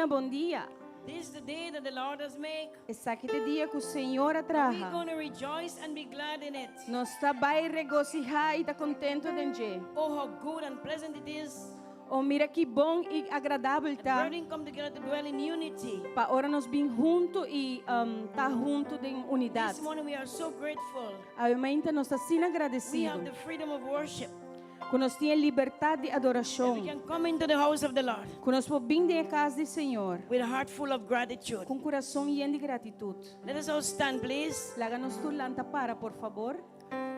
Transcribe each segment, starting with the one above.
bom dia. This is the day that the Lord has made. Esse aqui é o dia que o Senhor We're atraja. going to rejoice and be glad in it. Nós está vai regocijar e está contento dentro. Oh, how good and pleasant it is. Oh, mira que bom e agradável That tá. brethren come together to dwell in unity. Para ora nós vir junto e tá junto em unidade. This morning we are so grateful. Obviamente nós está assim We agradecido. have the freedom of worship. Que nós temos liberdade de That adoração. we can come into the house of the Lord Que nós podemos vir à casa do Senhor with a heart full of gratitude. com coração lleno de gratitude. Let us all stand, please. Láganos tu lanta para, por favor.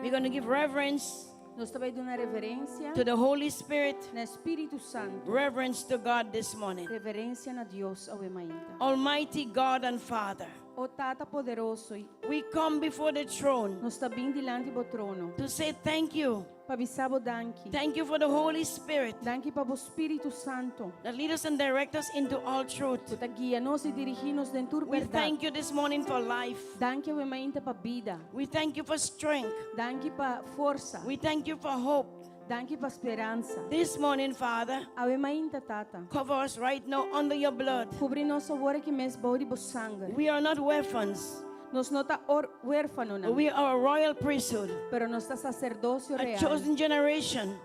We're going to give reverence Nós também damos reverência to the Holy Spirit, no Espírito Santo. reverence to God this morning. Reverência na Deus, obviamente. Almighty God and Father, O Tata poderoso, we come before the throne nós está bem diante do trono. to say thank you. Para avisar o danke. Thank you for the Holy Spirit Danke para o Espírito Santo. that lead us and direct us into all truth. Que guia-nos e dirige-nos dentro da We verdade. thank you this morning for life. Danke, obviamente, para vida. We thank you for strength. Danke para força. We thank you for hope. Danke para esperança. This morning, Father, Obviamente, Tata. cover us right now under your blood. Cobrir-nos agora que mês bode bo sangue. We are not orphans. Nós não está huérfano, não. We are a royal priesthood, Pero nós está sacerdócio a real. chosen generation,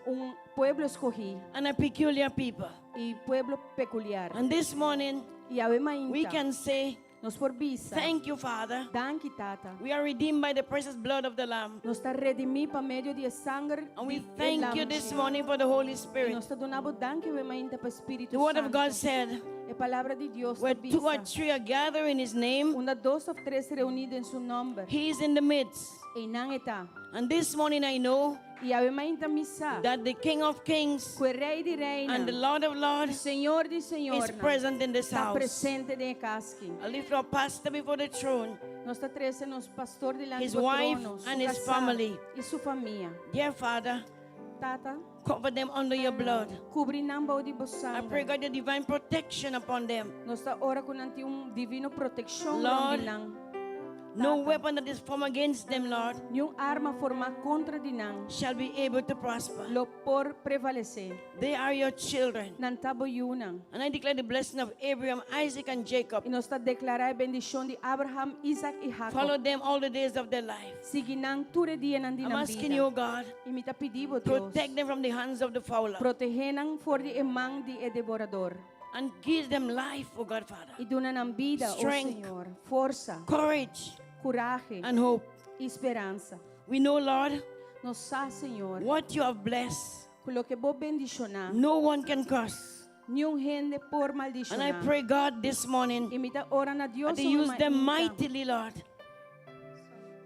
Pueblo escogido and a peculiar people. e pueblo peculiar. And this morning, E obviamente, we can say, nós por visa. thank you, Father. Danke, Tata. We are redeemed by the precious blood of the Lamb. Nós está redimido para meio de sangue. And we de thank you lamb. this morning for the Holy E Spirit. nós está donando danke, obviamente, para o Espírito The word of Santo. God said, A palavra de Deus where te two or avisa. three are gathered in His name, Una, dos ou três reunidos em seu nome. He is in the midst. E não está. And this morning I know E obviamente, missa. that the King of Kings Que o Rei de Reina. and the Lord of O Lords Senhor de is Senhor. present in this Está house. presente de casque. I lift our pastor before the throne. Nós está trazendo o pastor delante His do wife trono. and his casal family. E sua família. Dear Father, Tata, cover them under your blood. cobrir namba de I pray, sangue. God, your divine protection upon them. Nós está ora com divino proteção Lord, lang. No weapon that is formed against them, Lord, Nenhuma arma formada contra dinang. shall be able to prosper. Lo por prevalecer. They are your children. Nan tabo yunang. And I declare the blessing of Abraham, Isaac, and Jacob. E nós está declarar a bendição de Abraham, Isaac e Follow Jacob. them all the days of their life. Siginang ture dia ng I'm dinang asking vida. you, God, E mi ta pedibo Dios. protect them from the hands of the fowler. Protegenang for di emang di e devorador. And give them life, oh God, Father. E duna ng vida, o Strength. Senhor. Força, Courage coraje, and hope. esperança. We know, Lord, Nos sa, Senhor. what you have blessed, Con lo que vos bendicionar. no one can curse. Nenhum gente por And I maldicionar. pray, God, this morning, E mi ta ora na Dios. that you use them mightily, Lord.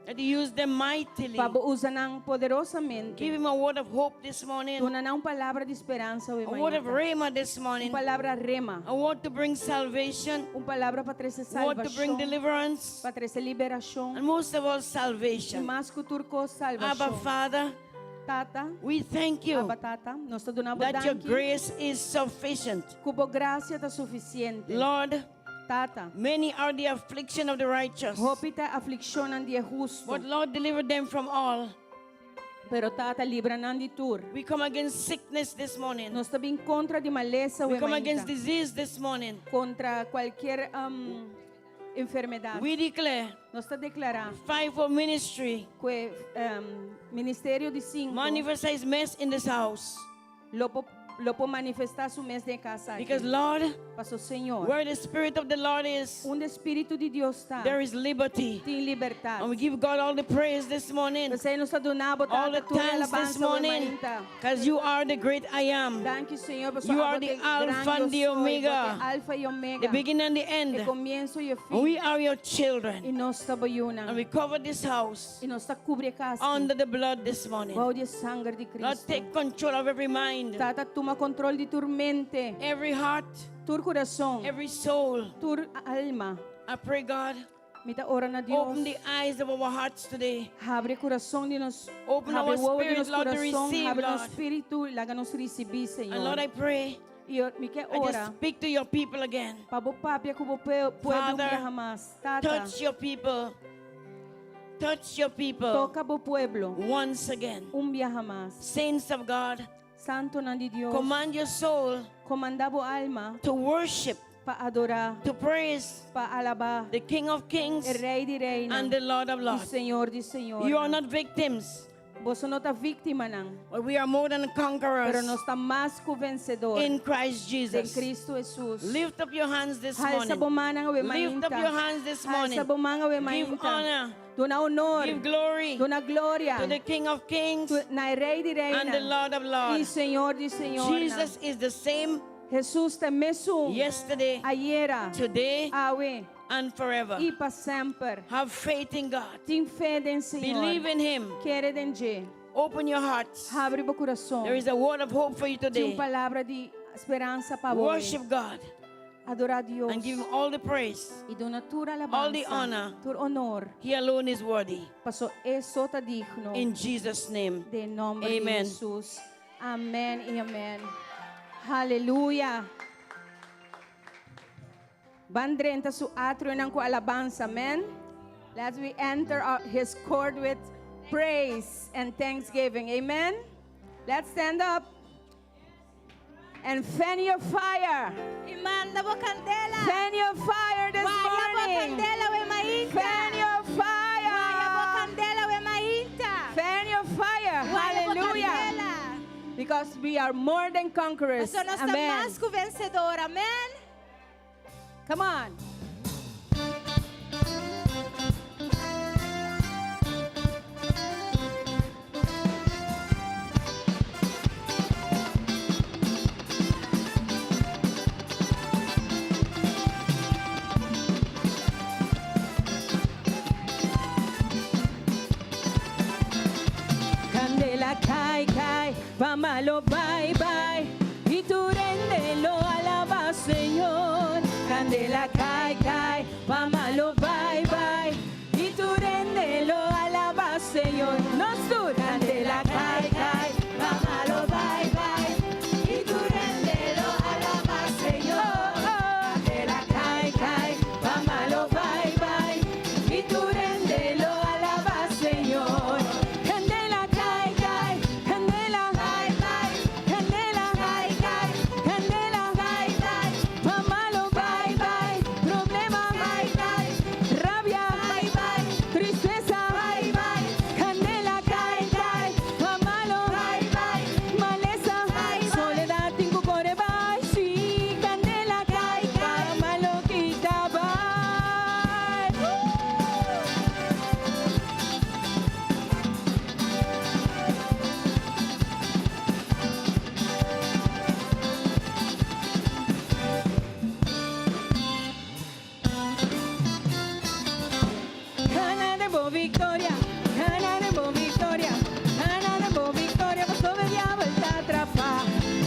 That you use them mightily. Pabuusan ng poderosamente. Give him a word of hope this morning, Duna na palavra de esperança. a word of rhema this morning, Palavra rema. a word to bring salvation, Palavra para trazer a word to bring salvação. deliverance, Para trazer liberação. and most of all, E salvation. mais que turco Abba, salvação. Father, Tata. we thank you Abba tata. Nós te donamos that your danke. grace is sufficient. Cubo gracia ta suficiente. Lord, Tata. many are the affliction of the righteous, Hopita aflicción ang dia justo. but Lord, deliver them from all. Pero tata libra nan di tur. We come against sickness this morning. Nós também contra de maleza We o come against disease this morning. contra qualquer enfermidade. We declare Nós está declarar fivefold ministry que Ministério de Cinco manifest His mess in this house. lo po manifestar su mes de casa. Because Lord, Paso Senhor. where the Spirit of the Lord is, Espírito de Deus está. there is liberty. Tem liberdade. And we give God all the praise this morning, Você nos está donando all the tata tua thanks this alabanza morning, because you are the great I am, Danke, Senhor, por You are the Alpha and the Omega, Alfa y Omega. the beginning and the El end. comienzo y el fin. And we are your Y children. nos tabayunan. And we cover this house Y nos está cubre casa. under the blood this morning. Bao de sangre de Lord, Cristo. take control of every mind, Tata, toma control de tu mente, every heart, tu corazón, every soul. tu alma. I pray, God, Mita ora na Dios. open the eyes of our hearts today. Abre coração de nos. Open abre our o de spirit, nos Lord, to coração. receive, Abre Lord. nosso espírito. Laga nos receber, And Lord, Senhor. I pray, E eu me quer I just ora. speak to your people again. Pabo papia kubo pueblo Father, jamás. Tata, Touch your people. Touch your people toca bo pueblo. once again. Dia jamás. Saints of God, Santo nan de Dios. command your soul Comandabo alma to worship pa-adora, to praise pa-alaba, the King of Kings el Rey di Reina, and the Lord of y Lords. Señor di Señor. You are not victims, Vos no estás víctima, nan, but we are more than pero conquerors no está más que vencedor in Christ de Jesus. Cristo Jesús. Lift up your hands this Hal sa morning. bumana nga we Lift up your mainta. hands this Hal morning. sa bumanga we Give mainta. honor, Dona honor, give glory dona gloria, to the King of Kings na Rey di Reina, and the Lord of y Lords. Señor di Señor. Jesus is the same Jesús te mesmo, yesterday, ayer, today, awe, and forever. y para sempre. Have faith in God. Tem fé em Senhor. Believe in Him. Quere em Ele. Open your hearts. Abre o coração. There is a word of hope for you Tem today. uma palavra de esperança para você. Worship God Adorar a Deus. and give Him all the praise. E dona toda a all the alabança. honor. Todo honor. He alone is worthy. Passo é só tá digno. In Jesus' name. De nome Amen. de Jesus. Amém e amém. Aleluia. Bandrenta su atrio ng alabanza. Amen. Let's we enter His court with praise and thanksgiving. Amen. Let's stand up and fan your fire. Imanda mo kandela. Fan your fire this Waya mo morning. kandela we mainta. Fan your Waya mo fire. kandela we mainta. Fan your fire. Waya mo Hallelujah. kandela. Because we are more than conquerors. Basta nós Amen. estamos com vencedor. Amen. Come on. Candela cae, cae, pamalo, bye, bye. Y tu rende lo alaba, Señor. Candela cae, cae, pamalo, bye, bye. Y tu rende lo alaba, Señor. Nos tu candela cae, cae, pamalo, bye, bye. Y tu rende lo alaba, Señor. Candela cae, cae, pamalo, bye, bye. Y tu rende lo alaba, Señor. Candela cae, cae, candela cae, cae, candela cae, cae, candela cae, cae, pamalo, bye, bye, problema, bye, bye, rabia, bye, bye, tristeza, bye, bye, candela cae, cae, pamalo, bye, bye, maleza, bye, soledad, tingo core, bye, sí, candela cae, cae, pamalo, quita, bye. Ganaremos victoria, ganaremos victoria, ganaremos victoria, pues todo el diablo está atrapado.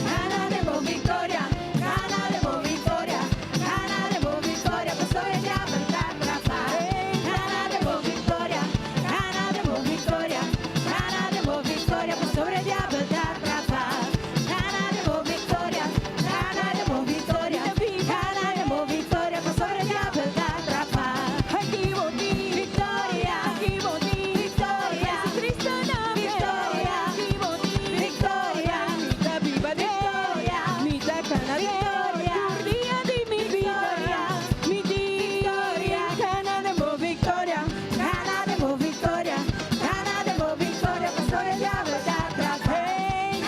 Ganaremos victoria, ganaremos victoria, ganaremos victoria, pues todo el diablo está atrapado. Ganaremos victoria, ganaremos victoria, ganaremos victoria, pues sobre el diablo está atrapado. Ganaremos victoria, ganaremos victoria, ganaremos victoria, pues sobre el diablo está atrapado. Aquí voy, victoria, aquí voy, victoria, Jesucristo no victoria, aquí voy, victoria, mitad viva de victoria, mitad cana de victoria, día de mi victoria, mi victoria, ganaremos victoria, ganaremos victoria, ganaremos victoria, pastor el diablo está atrás,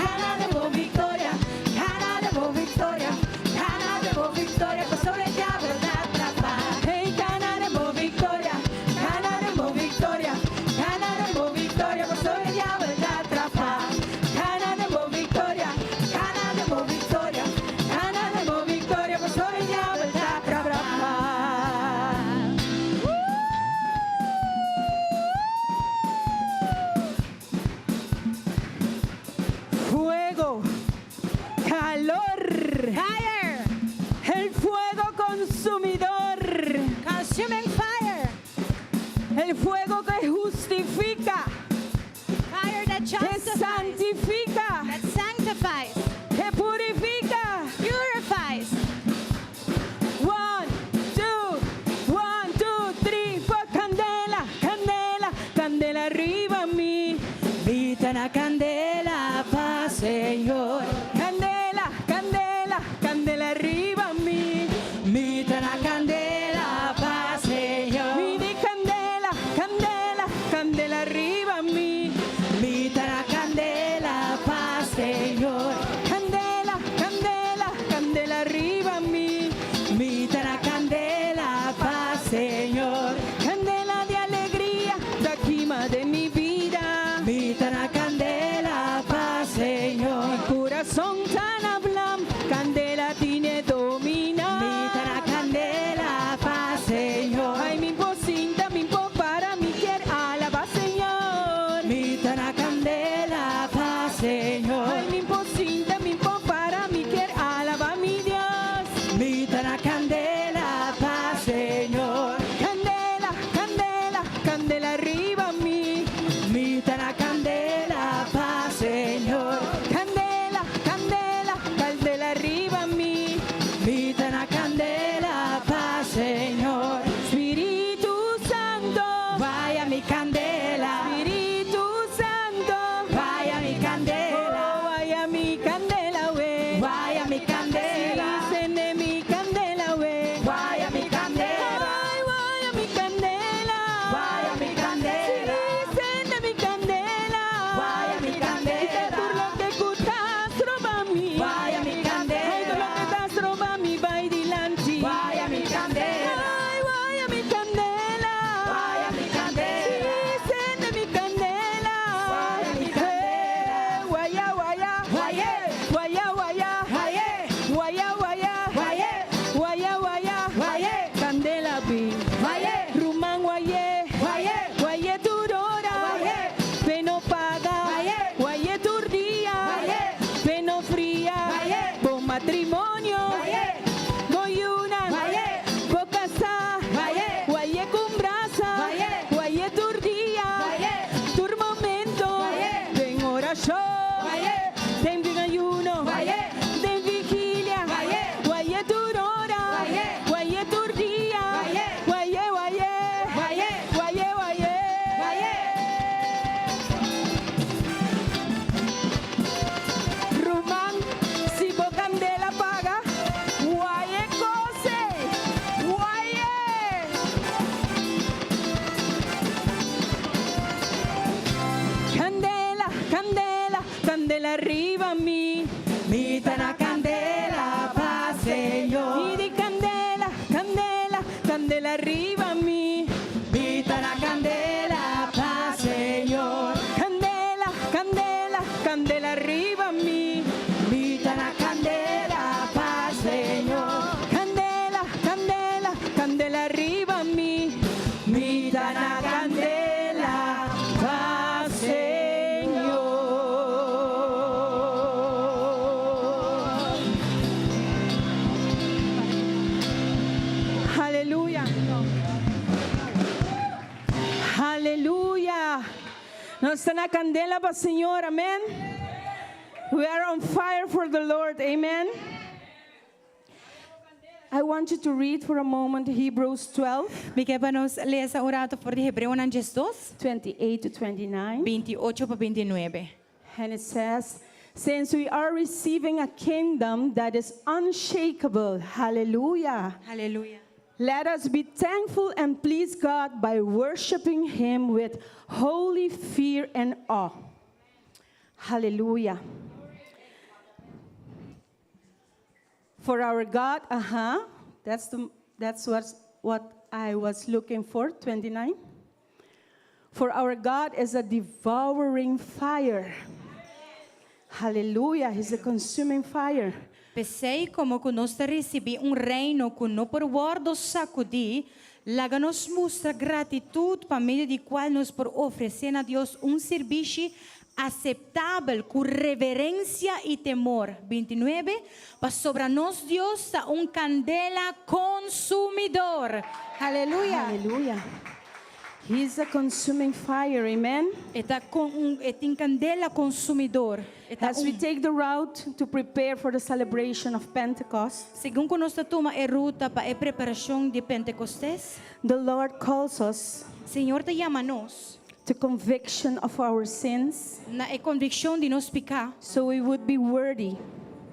ganaremos victoria, ganaremos victoria, ganaremos victoria, pastor el diablo está atrás, ganaremos victoria, ganaremos victoria, ganaremos victoria, pastor el diablo está atrapado, ganaremos victoria, ganaremos victoria, ganaremos victoria, pastor el diablo está atrapado. Fuego, calor, Fire. el fuego consumidor, Consuming fire. el fuego que justifica, Fire that que justifies. santifica, That sanctifies. que purifica. Purifies. 1, 2, 3, 4, candela, candela, candela arriba mi, vita na candela pa Señor, candela, candela, candela arriba mi show. Tiempo en ayuno. De vigilia. Guaye turora. Guaye turdía. Guaye. Rumán, si bo candela paga. Guaye cose. Guaye. Candela, candela, candela arriba a mí. Mita na candela pa Señor. Y di candela, candela, candela arriba a mí. Mita na candela pa Señor. Candela, candela, candela arriba a mí. Mita na candela pa Señor. Candela, candela, candela arriba a mí. Mita na candela pa Señor. Aleluya. Aleluya. Nos está na candela para Señor. Amén. We are on fire for the Lord. Amen. I want you to read for a moment Hebrews 12, Vi que vamos läsa orato för Hebreerna 12, 28 to 29. 28 på 29. And it says, since we are receiving a kingdom that is unshakable, hallelujah, Halleluja. let us be thankful and please God by worshiping Him with holy fear and awe. Hallelujah. For our God, that's what I was looking for, 29. For our God is a devouring fire. Hallelujah, He's a consuming fire. Pensei como que nós recebi reino que não por guardo sacudi, laga nos mostra gratitude para meio de qual nós por oferecer a Deus serviço aceitável com reverência e temor. 29. Para sobre nós Deus está candela consumidor. Aleluia. Hallelujah. He's a consuming fire, amen. Está candela consumidor. As we take the route to prepare for the celebration of Pentecost, Segundo que nós toma a ruta para a preparação de Pentecostés, the Lord calls us Senhor te chama nós to conviction of our sins na convicção de nos pecar, so we would be worthy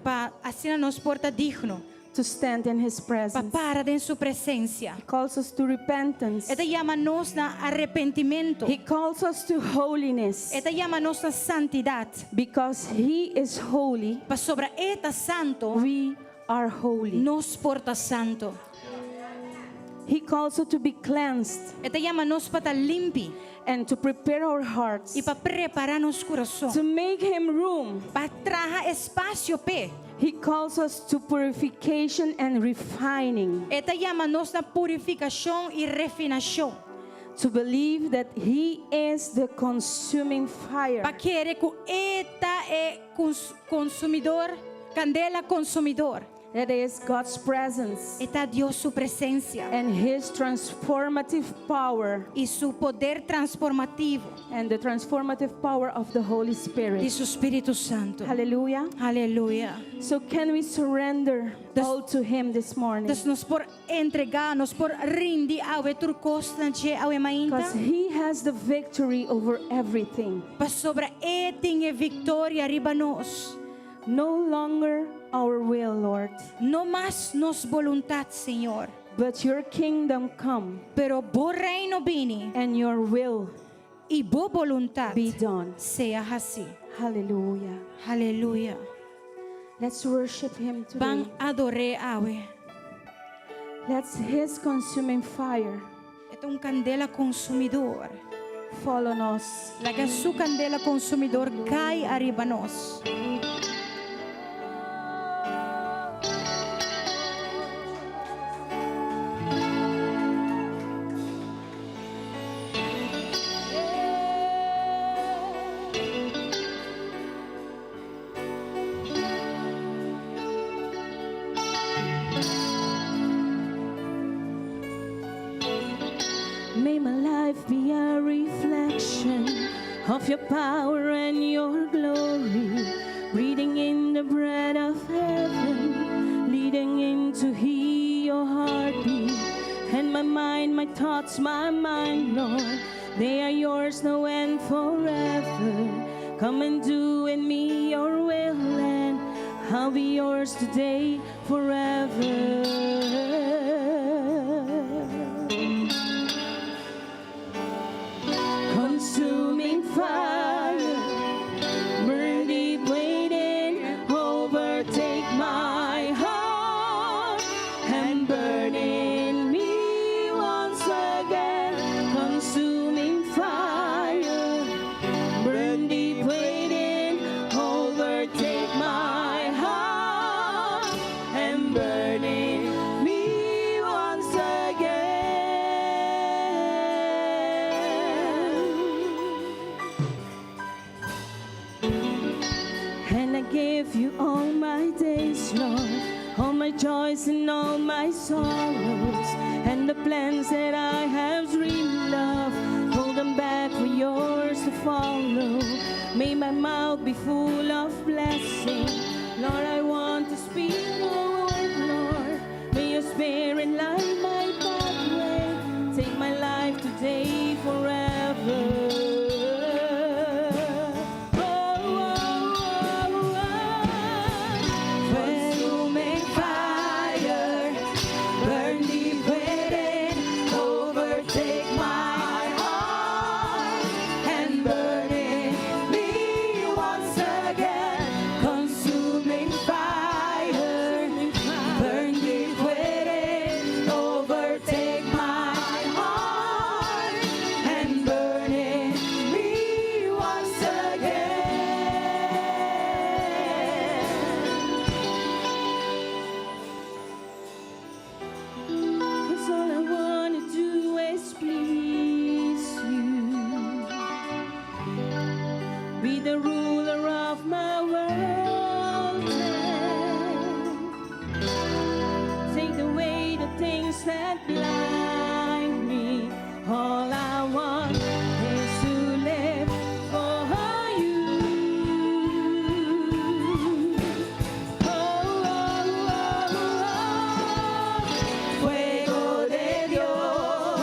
para assim nos porta digno, to stand in His para presence. parar em sua presença. He calls us to repentance. Esta chama nos na arrependimento. He calls us to holiness Esta chama nos na santidade. because He is holy. Para sobre esta santo, We are holy. nos porta santo. He calls us to be cleansed Esta chama nos para limpi and to prepare our hearts e para preparar nos coração. to make Him room. Para trazer espaço pé. He calls us to purification and refining, Esta chama nos na purificação e refinação. to believe that He is the consuming fire. Para querer que esta é consumidor, candela consumidor. That is God's presence Esta Deus sua presença and His transformative power e seu poder transformativo and the transformative power of the Holy de Spirit. seu Espírito Santo. Hallelujah. Aleluia. So can we surrender all to Him this morning? Então nos por entregar, nos por rendir ao turcos na je ao mainta. Because He has the victory over everything. Para sobre tem a vitória riba nós. No longer our will, Lord, Não mais nos vontade, Senhor. but Your kingdom come Pero bo reino vini and Your will e bo vontade be done. seja assim. Hallelujah. Aleluia. Let's worship Him today. Van adorar awe. Let's His consuming fire Ito candela consumidor. fall on us. Laga su candela consumidor cai arriba nós. May my life be a reflection of your power and your glory, breathing in the breath of heaven, leading into hear your heartbeat. And my mind, my thoughts, my mind, Lord, they are yours now and forever. Come and do in me your will, and I'll be yours today, forever. Consuming fire, burn deep waiting, overtake my heart and burn in me once again. Consuming fire, burn deep waiting, overtake my heart and burn in me once again. And I give you all my days, Lord, all my joys and all my sorrows, and the plans that I have dreamed of, hold them back for yours to follow. May my mouth be full of blessing, Lord, I want to speak your word, Lord. May your spirit light my pathway, take my life today, forever. Consuming fire, burn deep within, overtake my heart and burn in me once again. Consuming fire, burn deep within, overtake my heart and burn in me once again. 'Cause all I wanna do is please you, be the ruler of my world, and take away the things that blind me. All I want is to live for you. Oh, oh, oh, oh. Fuego de Dios,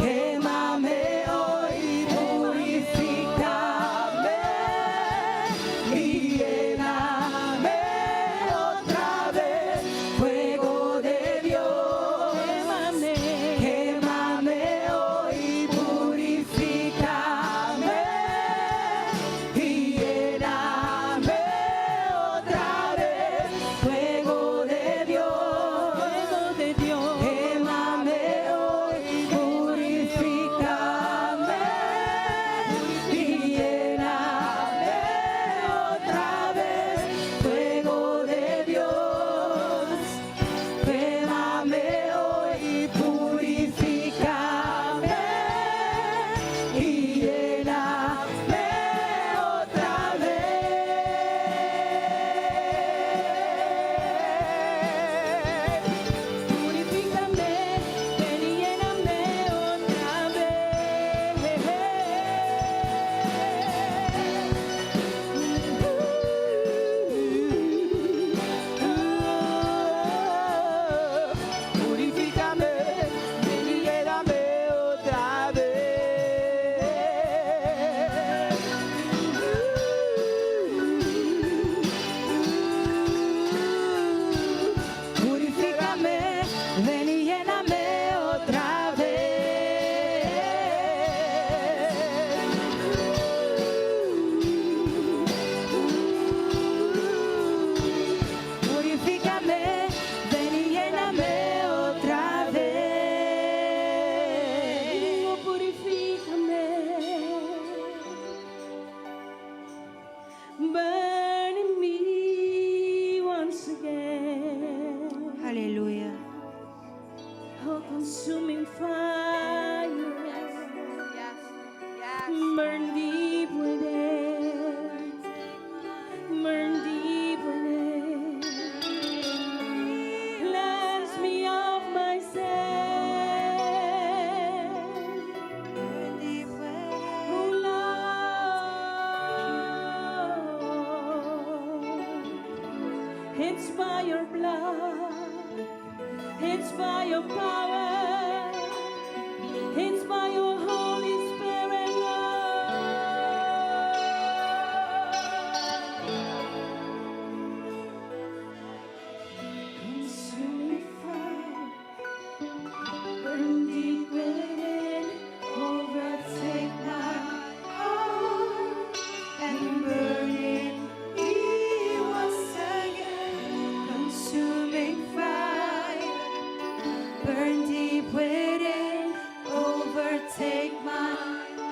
quémame hoy, purifícame y lléname otra vez. Fuego de Dios, It's by your blood. It's by your power. It's by your Holy Spirit, Lord. Consuming fire, burn deep within, overtake my heart and burn in me once again. Consuming fire, burn deep within, overtake my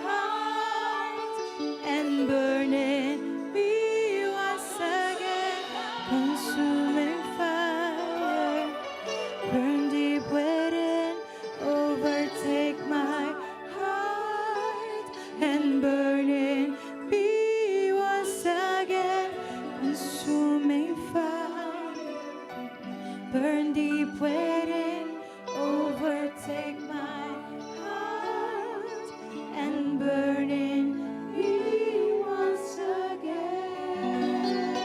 heart and burn in me once again. Consuming fire, burn deep within, overtake my heart and burn in me once again. Consuming fire, burn deep within, overtake my heart and burn in me once again.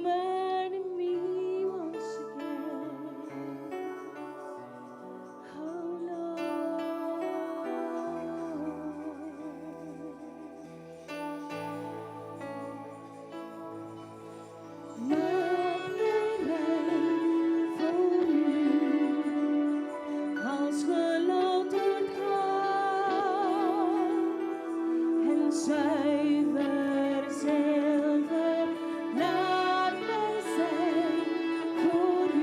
Burn in me once again. Oh Als gelouterd goud en zuiver zilver, laat mij zijn voor u.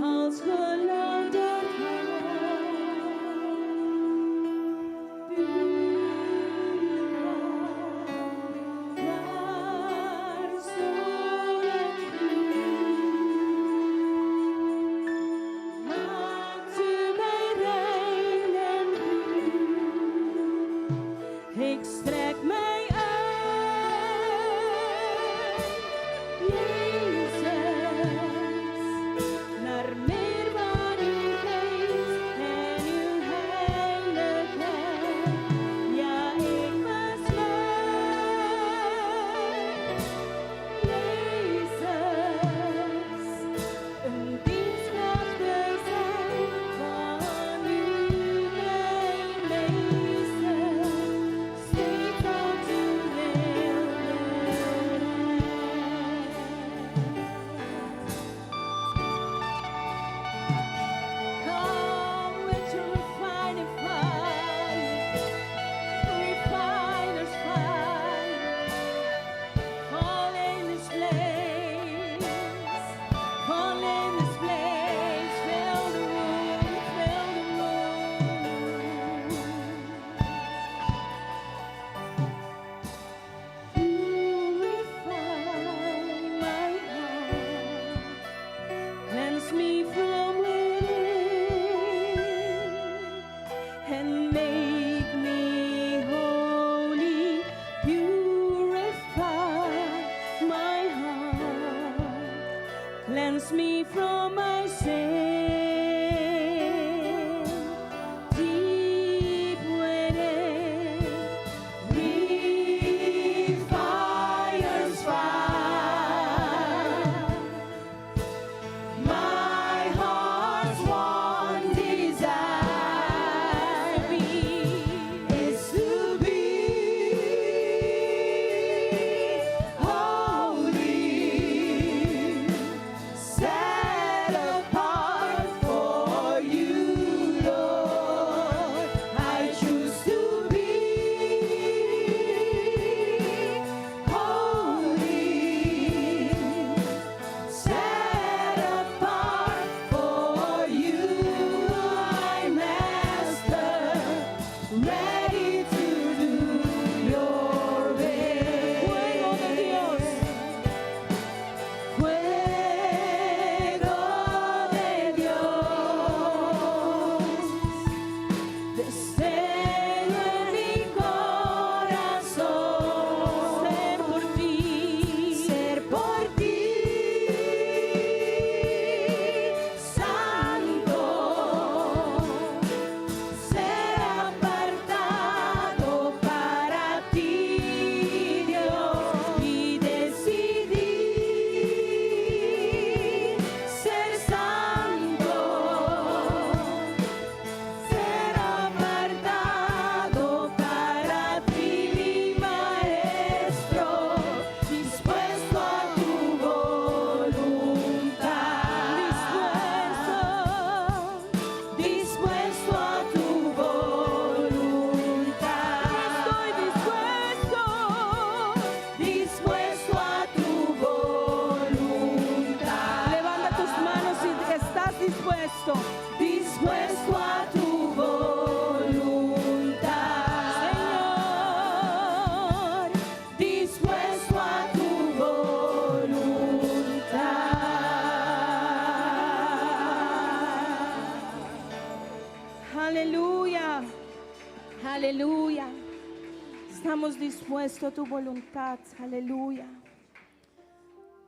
Als gelouterd goud, waar zal ik maakt u mij rein en puur. Ik strek mij uit, Jezus, naar meer van uw geest en uw heiligheid. Ja, ik besluit, Jezus, een dienstmaagd te zijn van u, mijn meester, steeds als u Come with your refining fire, refiner's fire. Fall in this place, fall in this place, fill the room, fill the room. Purify my heart, cleanse me from within, and make me holy. Purify my heart, cleanse me from my sin. Deep within, refiner's fire. My heart's one desire, be dispuesto a tu voluntad. Estoy dispuesto a tu voluntad. Levanta tus manos si estás dispuesto a tu voluntad. Señor, dispuesto a tu voluntad. Aleluya, aleluya. Estamos dispuestos a tu voluntad. Aleluya.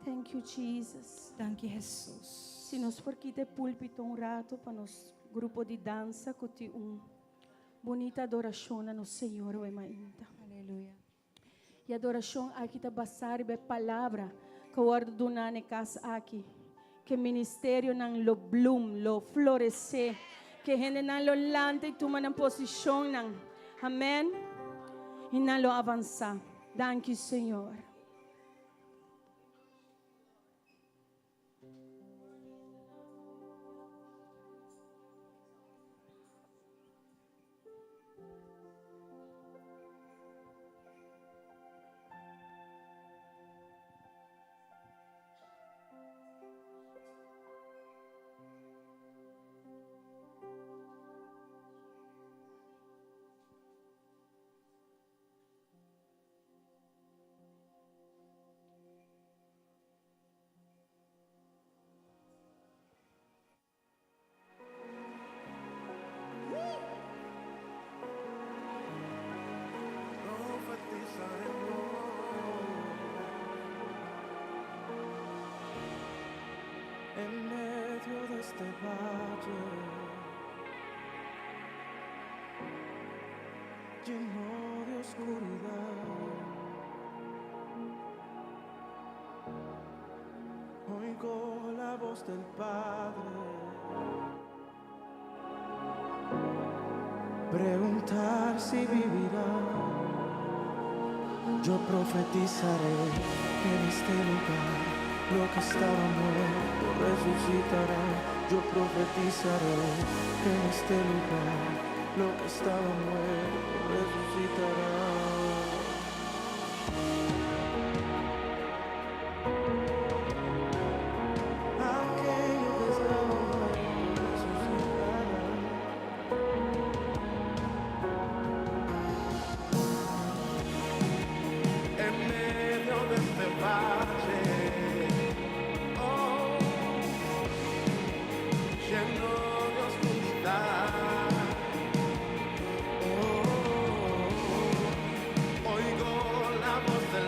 Thank you, Jesus. Dank je, Jesus. Se nós for aqui de púlpito rato para nos grupo de dança, que tem bonita adoração no Senhor o ainda. Aleluia. E adoração aqui está basar be palavra que o ordo na casa aqui, que ministério nang lo bloom, lo florescer, que gente nang lo lante e toma na posição nang, amen, e nang lo avançar. Thank you, Senhor. En medio de este valle, lleno de oscuridad, oigo la voz del Padre preguntar si vivirá. Yo profetizaré en este lugar. Lo que estaba muerto resucitará. Yo profetizaré en este lugar. Lo que estaba muerto resucitará. Aquello que estaba muerto resucitará. En medio de este valle, lleno de oscuridad, oigo la voz del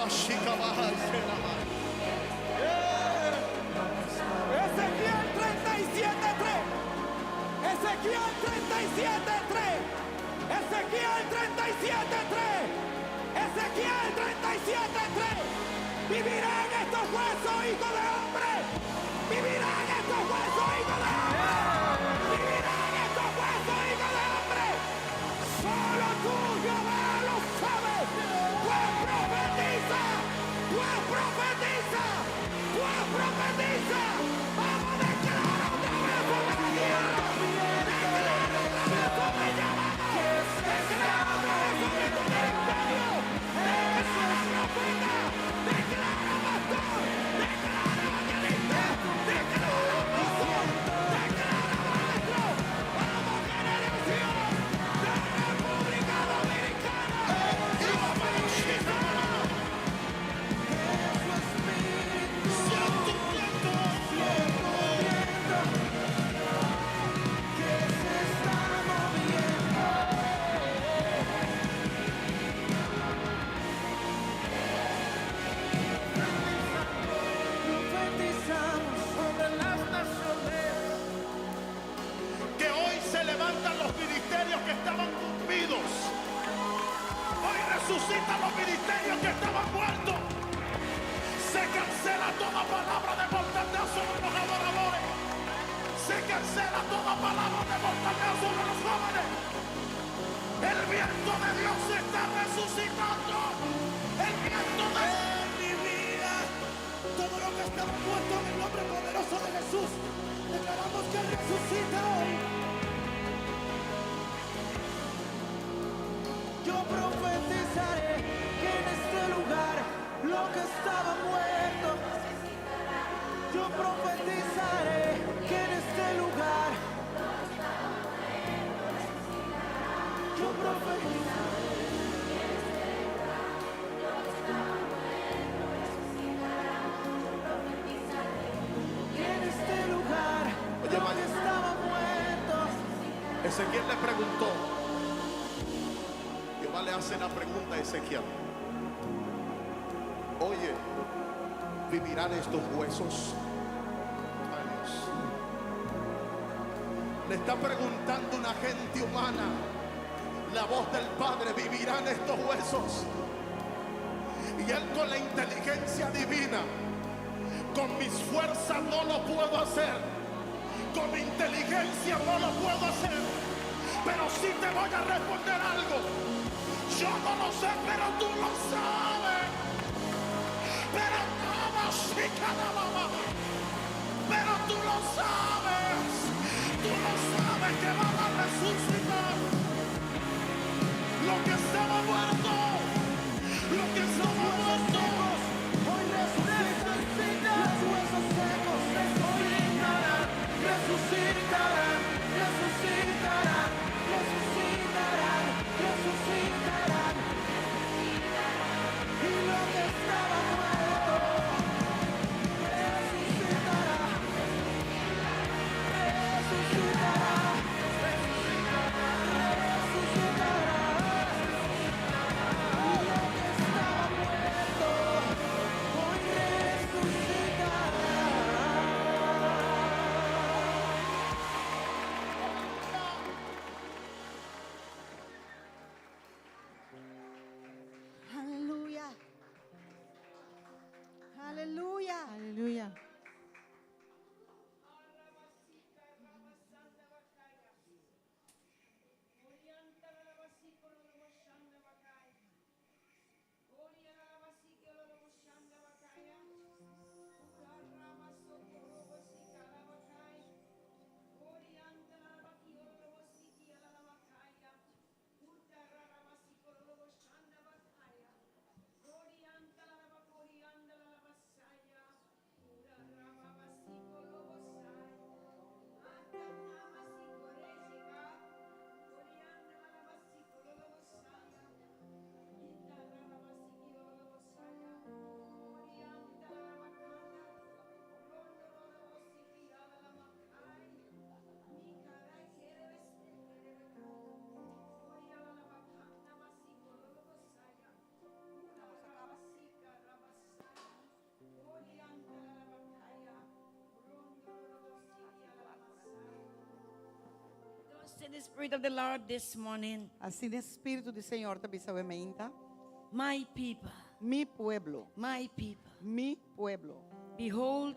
chica baja y se la va. Ezequiel 37:3. Ezequiel 37:3. Ezequiel 37:3. Ezequiel 37:3. Vivirán estos huesos, hijo de hombre. Vivirán estos huesos, hijo de hombre. Vivirán estos huesos, hijo de hombre. Solo tú, Jehová, lo sabes. Pues profetiza. Pues profetiza. Pues profetiza. Vamos a declarar otra vez sobre la tierra. Declara otra vez sobre Yahweh. Declara otra vez sobre tu ministerio. Declara profeta. Declara pastor. Declara evangelista. Declara apóstol. Declara maestro. Vamos, generación de República Dominicana. Profetizamos sobre las naciones. Que hoy se levantan los ministerios que estaban cumplidos. Hoy resucitan los ministerios que estaban muertos. Se cancela toda palabra de mortandad sobre los adoradores. Se cancela toda palabra de mortandad sobre los jóvenes. El viento de Dios se está resucitando. El viento de mi vida. Todo lo que estaba muerto en el nombre poderoso de Jesús. Declaramos que resucita hoy. Yo profetizaré que en este lugar lo que estaba muerto. Yo profetizaré que en este lugar. Yo profetizaré. Que en este lugar Oye, lo que Maya. estaba muerto. Ezequiel le preguntó. Jehová le hace la pregunta a Ezequiel. Oye, ¿vivirán estos huesos? Ay, Dios. Le está preguntando una gente humana. La voz del Padre, ¿vivirán estos huesos? Y él con la inteligencia divina, con mis fuerzas no lo puedo hacer. Con mi inteligencia no lo puedo hacer. Pero sí te voy a responder algo. Yo no lo sé, pero tú lo sabes. Pero no, sí, cada mamá. Pero tú lo sabes. Tú lo sabes que van a resucitar. Lo que estaba muerto. Lo que estaba muerto. Hoy resucitan los huesos secos. Resucitarán, resucitarán, resucitarán, resucitarán, resucitarán. Y lo que estaba muerto resucitará, resucitará. said the Spirit of the Lord this morning, Assim, Espírito do Senhor tabi sa wemeinta, my people, mi pueblo, my people, behold,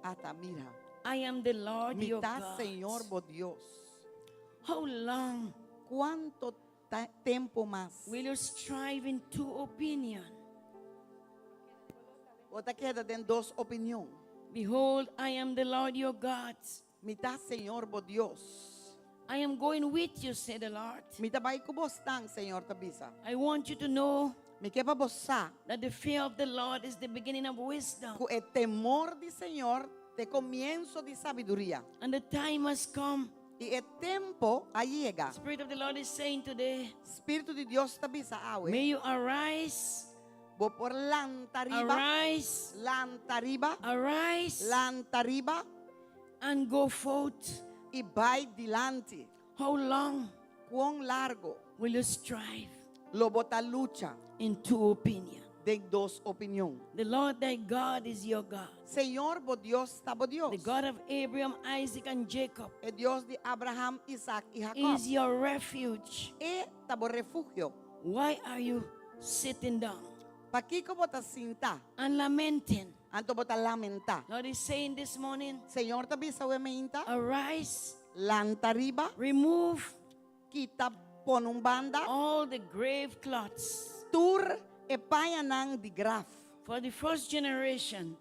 ata mira, I am the Lord your mita God. Senhor bo Dios. How long Quanto tempo mais? will you strive in two opinion? Outra queda den dos opinião. Behold, I am the Lord your God. Mita Senhor bo Dios. I am going with you, said the Lord. Mita bay ko bostang Senhor tabisa. I want you to know Mi que pa bossa, that the fear of the Lord is the beginning of wisdom. ku e temor di Senhor te comienzo di sabiduria. And the time has come. E e tempo allega. Spirit of the Lord is saying today, Espírito de Deus tabisa awe. may you arise, Bo por lantariba, arise, lantariba, arise, lantariba, and go forth. e vai dilante. How long Quão largo will you strive lo bota lucha in two opinion? de dos opinião. The Lord thy God is your God, Senhor bo Deus tá bo Deus. the God of Abraham, Isaac, and Jacob É Deus de Abraham, Isaac e Jacob. is your refuge. E tá bo refúgio. Why are you sitting down Pa que que bota sinta? and lamenting? Anto bota lamenta. Lord is saying this morning, Senhor tá bisa we meinta. arise, Lantariba, remove kita pon banda. all the grave clots. Tur e payanang di graf. For the first generation,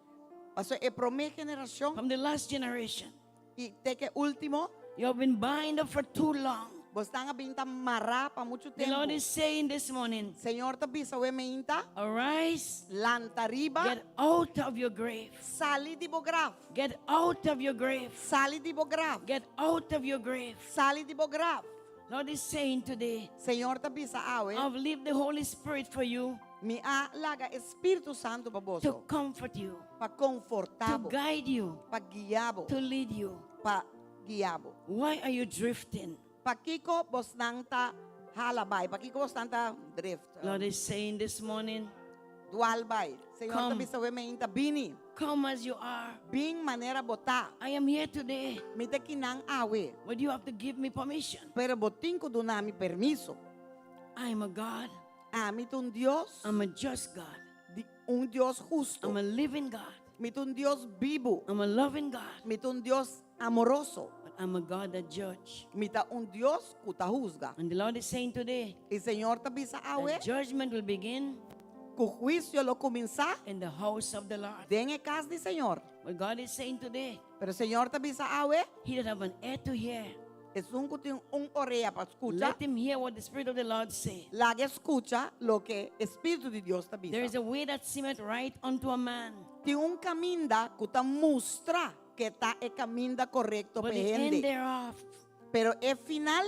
Paso e prome generación. from the last generation, Y te que último. you have been bound up for too long. Vos están a pinta mará pa mucho The tempo. Lord is saying this morning, Senhor tá bisa we meinta. arise, Lantariba, get out of your grave. sali di bograf. Get out of your grave. Sali di bograf. Get out of your grave. Sali di bograf. Lord is saying today, Senhor tá bisa awe. I've left the Holy Spirit for you Mi a laga Espírito Santo pa to boso. comfort you, Pa to confortabo. guide you, Pa guiabo. to lead you. Pa guiabo. Why are you drifting? Pa kiko bos nang ta halabay. Pa kiko bos nang ta drift. Lord is saying this morning, Dualbay. Senhor tá Come. bisa we meinta bini. come as you are. Bing manera bota. I am here today, Mita kinang awe. but you have to give me permission. Pero botin ko doon nami permiso. I am a God. Amit un Dios. I'm a just God. Un Dios justo. I'm a living God. Mit un Dios vivo. I'm a loving God. Mit un Dios amoroso. But I'm a God that judge. Mita un Dios kuta juzga. And the Lord is saying today, Y Señor ta bisa awe. that judgment will begin Ku juicio lo comienza. in the house of the Lord. Den e casa de Señor. But God is saying today, Pero Señor ta bisa awe. he that have an ear to hear, Es un kuting un orea pa escucha. let him hear what the Spirit of the Lord say. Lage escucha lo que Espíritu de Dios ta There is bisa. a way that seemeth right unto a man, Ti un caminda kuta mustra que ta e caminda correcto but pe the end gente. thereof Pero e final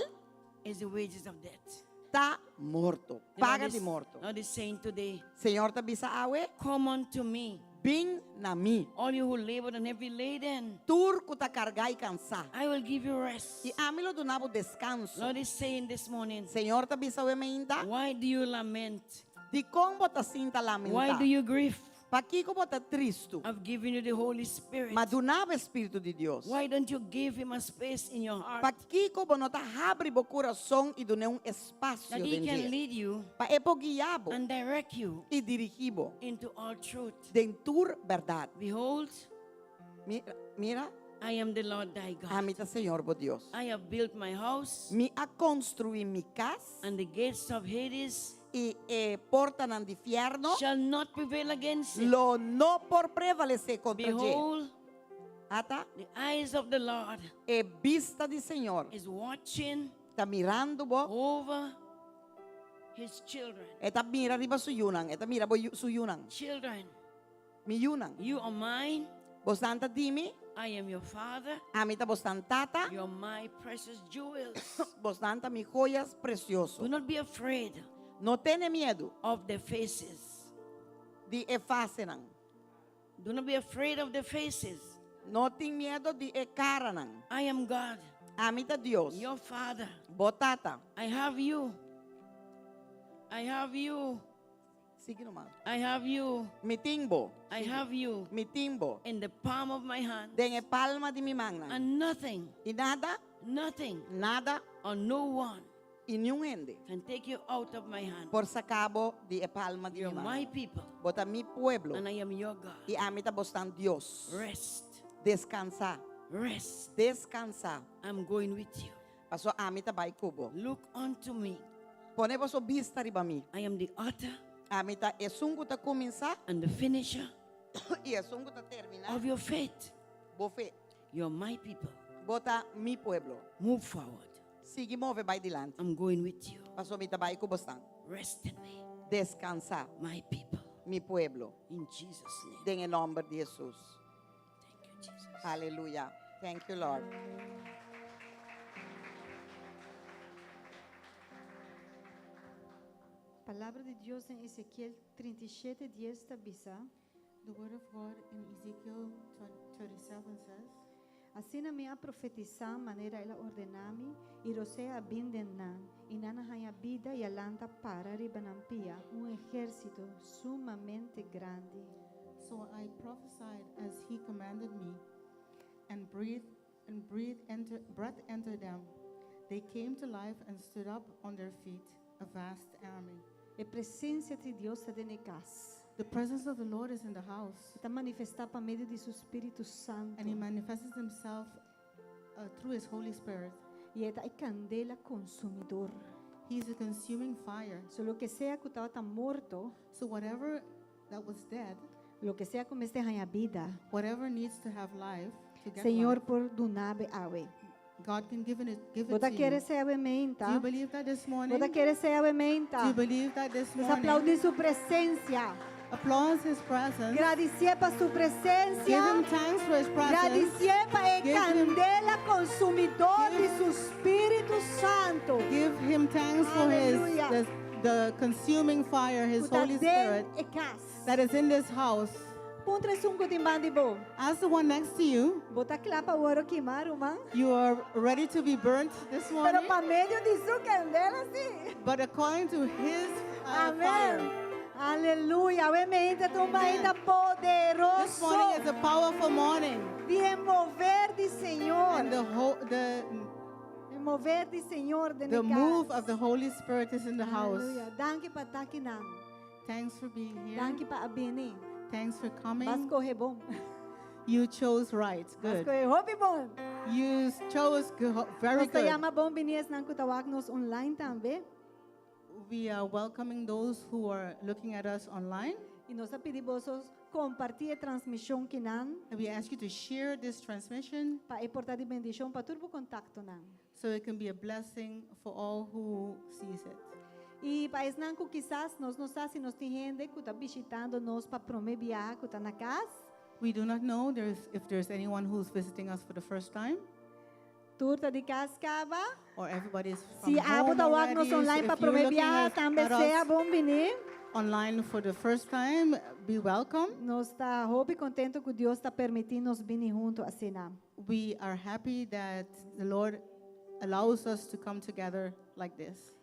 is the wages of death. ta morto. The Paga Lord de is- morto. Lord is saying today, Señor ta bisa awe. come unto me, Bing na mi. all you who labor and heavy laden, Tur kuta carga y cansa. I will give you rest. Y amilo donavo descanso. Lord is saying this morning, Señor ta bisa we meinta. why do you lament? Di combo ta sinta lamenta. Why do you grieve? Pa kiko bota tristo. I've given you the Holy Spirit. Madunava Espírito de Deus. Why don't you give him a space in your heart Pa kiko bonota abre bo coração e dune um espaço that he can dentro. lead you Pa epo guiabo and direct you e dirigibo into all truth? dentur verdade. Behold, Mira, I am the Lord thy God. amita Senhor bo Deus. I have built my house, Mi a construir mi casa and the gates of Hades e porta nan infierno shall not prevail against it. lo no por prevalecer contra je. Behold, Ata the eyes of the Lord e vista de Senhor is watching tá mirando bo over his children. eta mira riba su yunang eta mira bo su yunang Children, mi yunang you are mine. bostanta dimi I am your father. amita bostantata You are my precious jewels. bostanta mi joyas precioso. Do not be afraid No tiene miedo of the faces. de efacenan. Do not be afraid of the faces. No tem medo de ekaranan. I am God, Amita Dios. your father. Botata. I have you. I have you. Sige naman. I have you. Mitimbo. I have you Mitimbo. in the palm of my hand. Den e palma de mi mangna. And nothing, E nada, Nothing nada or no one y ni un ende can take you out of my hand. por sacabo de palma de You're mi my mano. people, Bota mi pueblo and I am your God. y amita bostan Dios. Rest, Descansa, rest. descansa. I'm going with you. Paso amita bai kubo. Look unto me. Pone vosso vista riba mi. I am the author Amita esungu ta comienza and the finisher y esungu ta termina. of your faith. Bofe, You're my people. bota mi pueblo. Move forward. Sigue move bai dilante. I'm going with you. Paso mita bai kubo stan. Rest in me, Descansa, my people. mi pueblo. In Jesus' name. En el nombre de Jesús. Thank you, Jesus. Aleluya. Thank you, Lord. Palabra de Dios en Ezequiel 37, 10 avisa. The word of God in Ezekiel 37 says, Así na me a profetizar manera ela ordenami, y rosea bindenan, y nana haya vida y alanta para ribanampia, un ejército sumamente grande. So I prophesied as he commanded me, and breath entered them. They came to life and stood up on their feet, a vast army. E presença de Deus está dentro da casa. The presence of the Lord is in the house, Está manifestar por meio de seu Espírito Santo. and he manifests himself through his Holy Spirit. E é candela consumidor. He's a consuming fire. Só que sea que estava morto, So whatever that was dead, lo que sea como este haya vida, whatever needs to have life, to get Senhor life, por dunabe awe. God can give it Bota to querer you. ser awe Do menta. you believe that this morning? Bota querer ser awe Do menta. you believe that this Nos morning? aplaudir sua presença. Applause his presence. Agradecer para sua Give presença. him thanks for his presence. Agradecer para a Give him- candela consumidor de seu Espírito Santo. Give him thanks for Hallelujah. the consuming fire, his Está Holy dentro Spirit de casa. that is in this house. Puntre sungo timbandi bo. As the one next to you, Bota clapa o ouro queimar, man. you are ready to be burnt this Pero morning, para meio de sua candela, sim. but according to his Amém. fire. Aleluia. O emente é uma Amen. ainda This poderoso morning is a powerful morning, de mover de Senhor. and De mover de Senhor de the move of the Holy Spirit is in the house. Aleluia. Danke para estar aqui não. Thanks for being here. Danke para abrir. Thanks for Vas coming. correr bom. You chose right. Vas Good. correr roupa bom. You chose very Nós good. chama bom binies não kutawag nos online também. We are welcoming those who are looking at us online. E nós pedimos compartilhar a transmissão que não And we ask you to share this transmission para exportar de bendição para todo o contacto não. so it can be a blessing for all who sees it. E país não que quizás nós não sabemos se nós tem gente que está visitando nós para promover que está na casa. We do not know if there's anyone who's visiting us for the first time Turta de cascava. or everybody is from Se home a tawag already. nos So online if para you're looking promover at também seja us bom venir. online for the first time, be welcome. Nós está e contente que Deus está permitindo nos vir junto a cenar. We are happy that the Lord allows us to come together like this.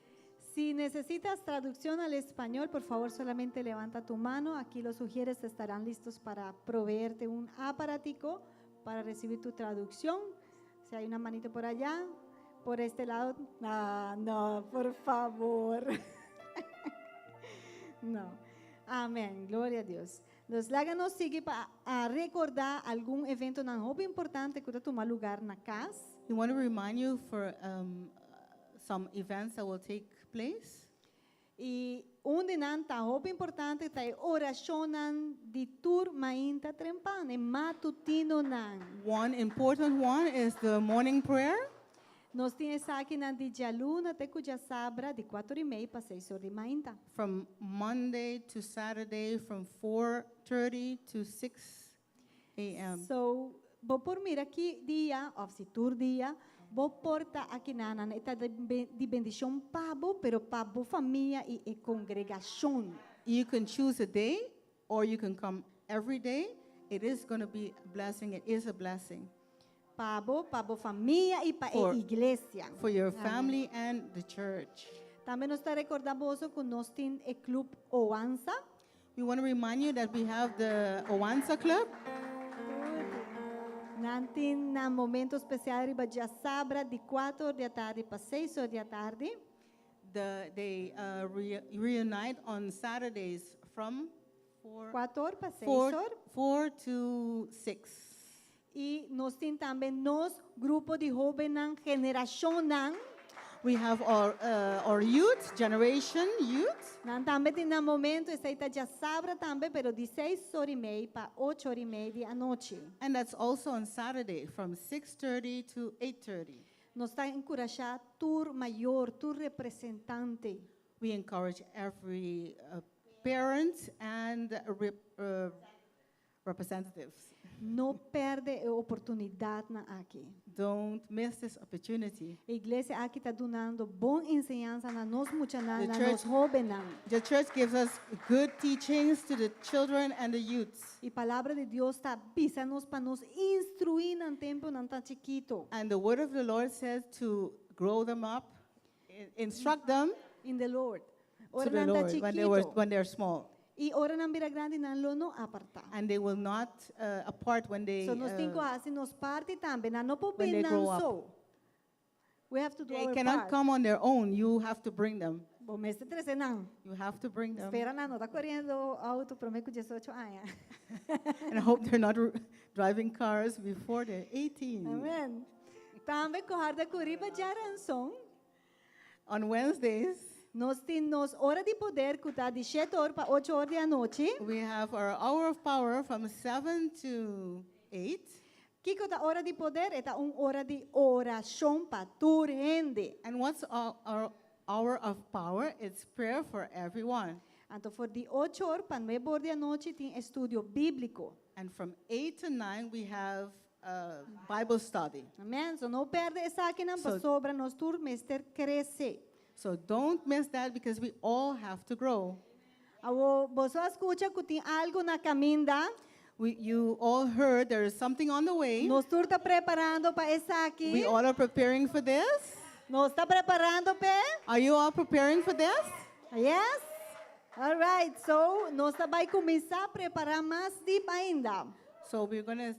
Si necesitas traducción al español, por favor, solamente levanta tu mano. Aquí los sugieres estarán listos para proveerte un aparatico para recibir tu traducción. Si hay una manito por allá, por este lado. Ah, no, por favor. No. Amén. Gloria a Dios. Los láganos sigue para recordar algún evento tan importante que va a tomar lugar en la casa. We want to remind you for some events that will take place. E onde não está roupa importante está oração de turma ainda trempando, matutino não. One important one is the morning prayer Nós temos aqui na Dijaluna, até cuja sabra de 4:30 para 6 horas de manhã. from Monday to Saturday from 4:30 to 6 a.m. So, vou por mira aqui dia, ou se tur dia, vou porta aqui na eta de bendição pabo, pero pabo família e congregação. You can choose a day or you can come every day. It is going to be a blessing. It is a blessing Pabo família e para For- a igreja. for your Amém. family and the church. Também nós está recordando que nós temos o clube Oanza. We want to remind you that we have the Owansa Club. Nantin na momento especial riba dia sabra de 4 horas da tarde para 6 horas da tarde. They reunite on Saturdays from 4 horas para 6 4, horas. 4 to 6. E nós temos também nos grupo de jovens geração nan. We have our youth, generation youth. Nan também tem na momento esta ita dia sabra também, pero de 6 horas e meia para 8 horas e meia da noite. And that's also on Saturday from 6:30 to 8:30. Nós está encorajar tour maior, tour representante. We encourage every parent and representatives. Não perde a oportunidade na aqui. Don't miss this opportunity. A igreja aqui está dando boa ensinança na nós muchanan, The na church- nós jovens. The church gives us good teachings to the children and the youths. E a palavra de Deus está pisando para nos instruir no tempo não tão chiquito. And the word of the Lord says to grow them up, instruct them In the Lord. to Ora the não tá Lord chiquito. when they're small. E ora não vira grande não lo não aparta. And they will not apart when they So nós temos que fazer nos parte também, não when podemos they grow não up. só. We have to do they our cannot part. come on their own. You have to bring them. Bom, mês de 13 não. You have to bring them. Espera não, está correndo auto para mim com 18 anos. And I hope they're not driving cars before they're 18. Amém. Também correr da Curiba de Aranção. On Wednesdays, Nós temos hora de poder que está de 7 horas para 8 horas da noite. we have our hour of power from 7 to 8. Que a hora de poder é uma hora de oração para toda gente. And what's our hour of power? It's prayer for everyone. Então, for de 8 horas para 9 horas da noite tem estudo bíblico. And from 8 to 9, we have Bible study. Amém? So, não perde essa aqui não para So- sobra nós turmester crescer. So don't miss that because we all have to grow. Você escuta que tem algo na caminda. You all heard there is something on the way. Nós está preparando para essa aqui. We all are preparing for this. Nós está preparando para. Are you all preparing for this? Yes? All right. So, nós vai começar a preparar mais deep ainda. So we're going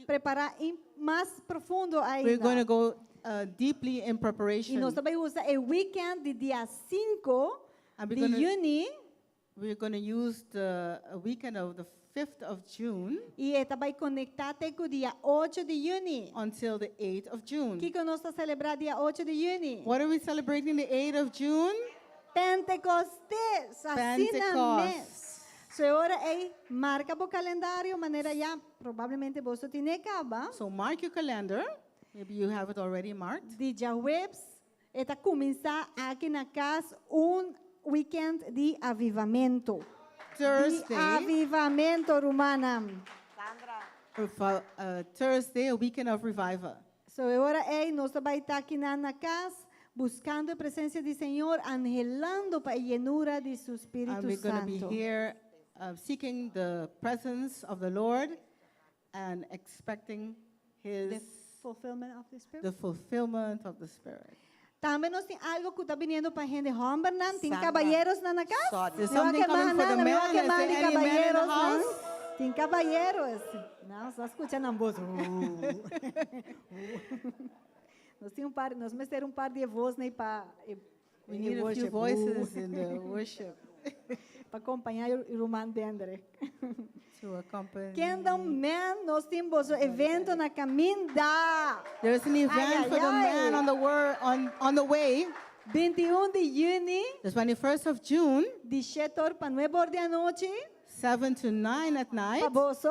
Preparar mais profundo ainda. to go deeply in E preparation. nós também usar o weekend de dia 5 And de we're gonna- junho. We're going to use the weekend of the 5th of June E também conectar até com o dia 8 de junho. until the 8th of June. O que nós estamos celebrando dia 8 de junho? What are we celebrating the 8th of June? Pentecostes. Assim na mês. Pentecost. So, agora é marca para o calendário, maneira já, provavelmente você tem acaba. So mark your calendar. Maybe you have it already marked. De dia webs, está começar aqui na casa weekend de avivamento. De Thursday, avivamento, Romana. Thursday, a weekend of revival. So, agora é, nós vai estar aqui na casa, buscando a presença do Senhor, anhelando para a llenura de seu Espírito And we're going to be Santo. here seeking the presence of the Lord and expecting The His fulfillment of the Spirit. the fulfillment of the Spirit. Também nós tem algo que está vindo para a gente homem, não? Tem Sandra. caballeros na casa? Sorry. There's Não há something coming for the não há men. Is there de any men in the caballeros, house? não? Tem caballeros. Não, só escutando a voz. Nós temos nós vamos ter par de vozes né, para We need a few voices in the worship para acompanhar o Roman Dendre. to accompany. Kingdom Man, nós temos evento na caminda. There's an event Ay, for the ay, man ay. on the way. 21 de junho, The 21st of June, de 7 horas para 9 horas da noite, 7 to 9 at night para você.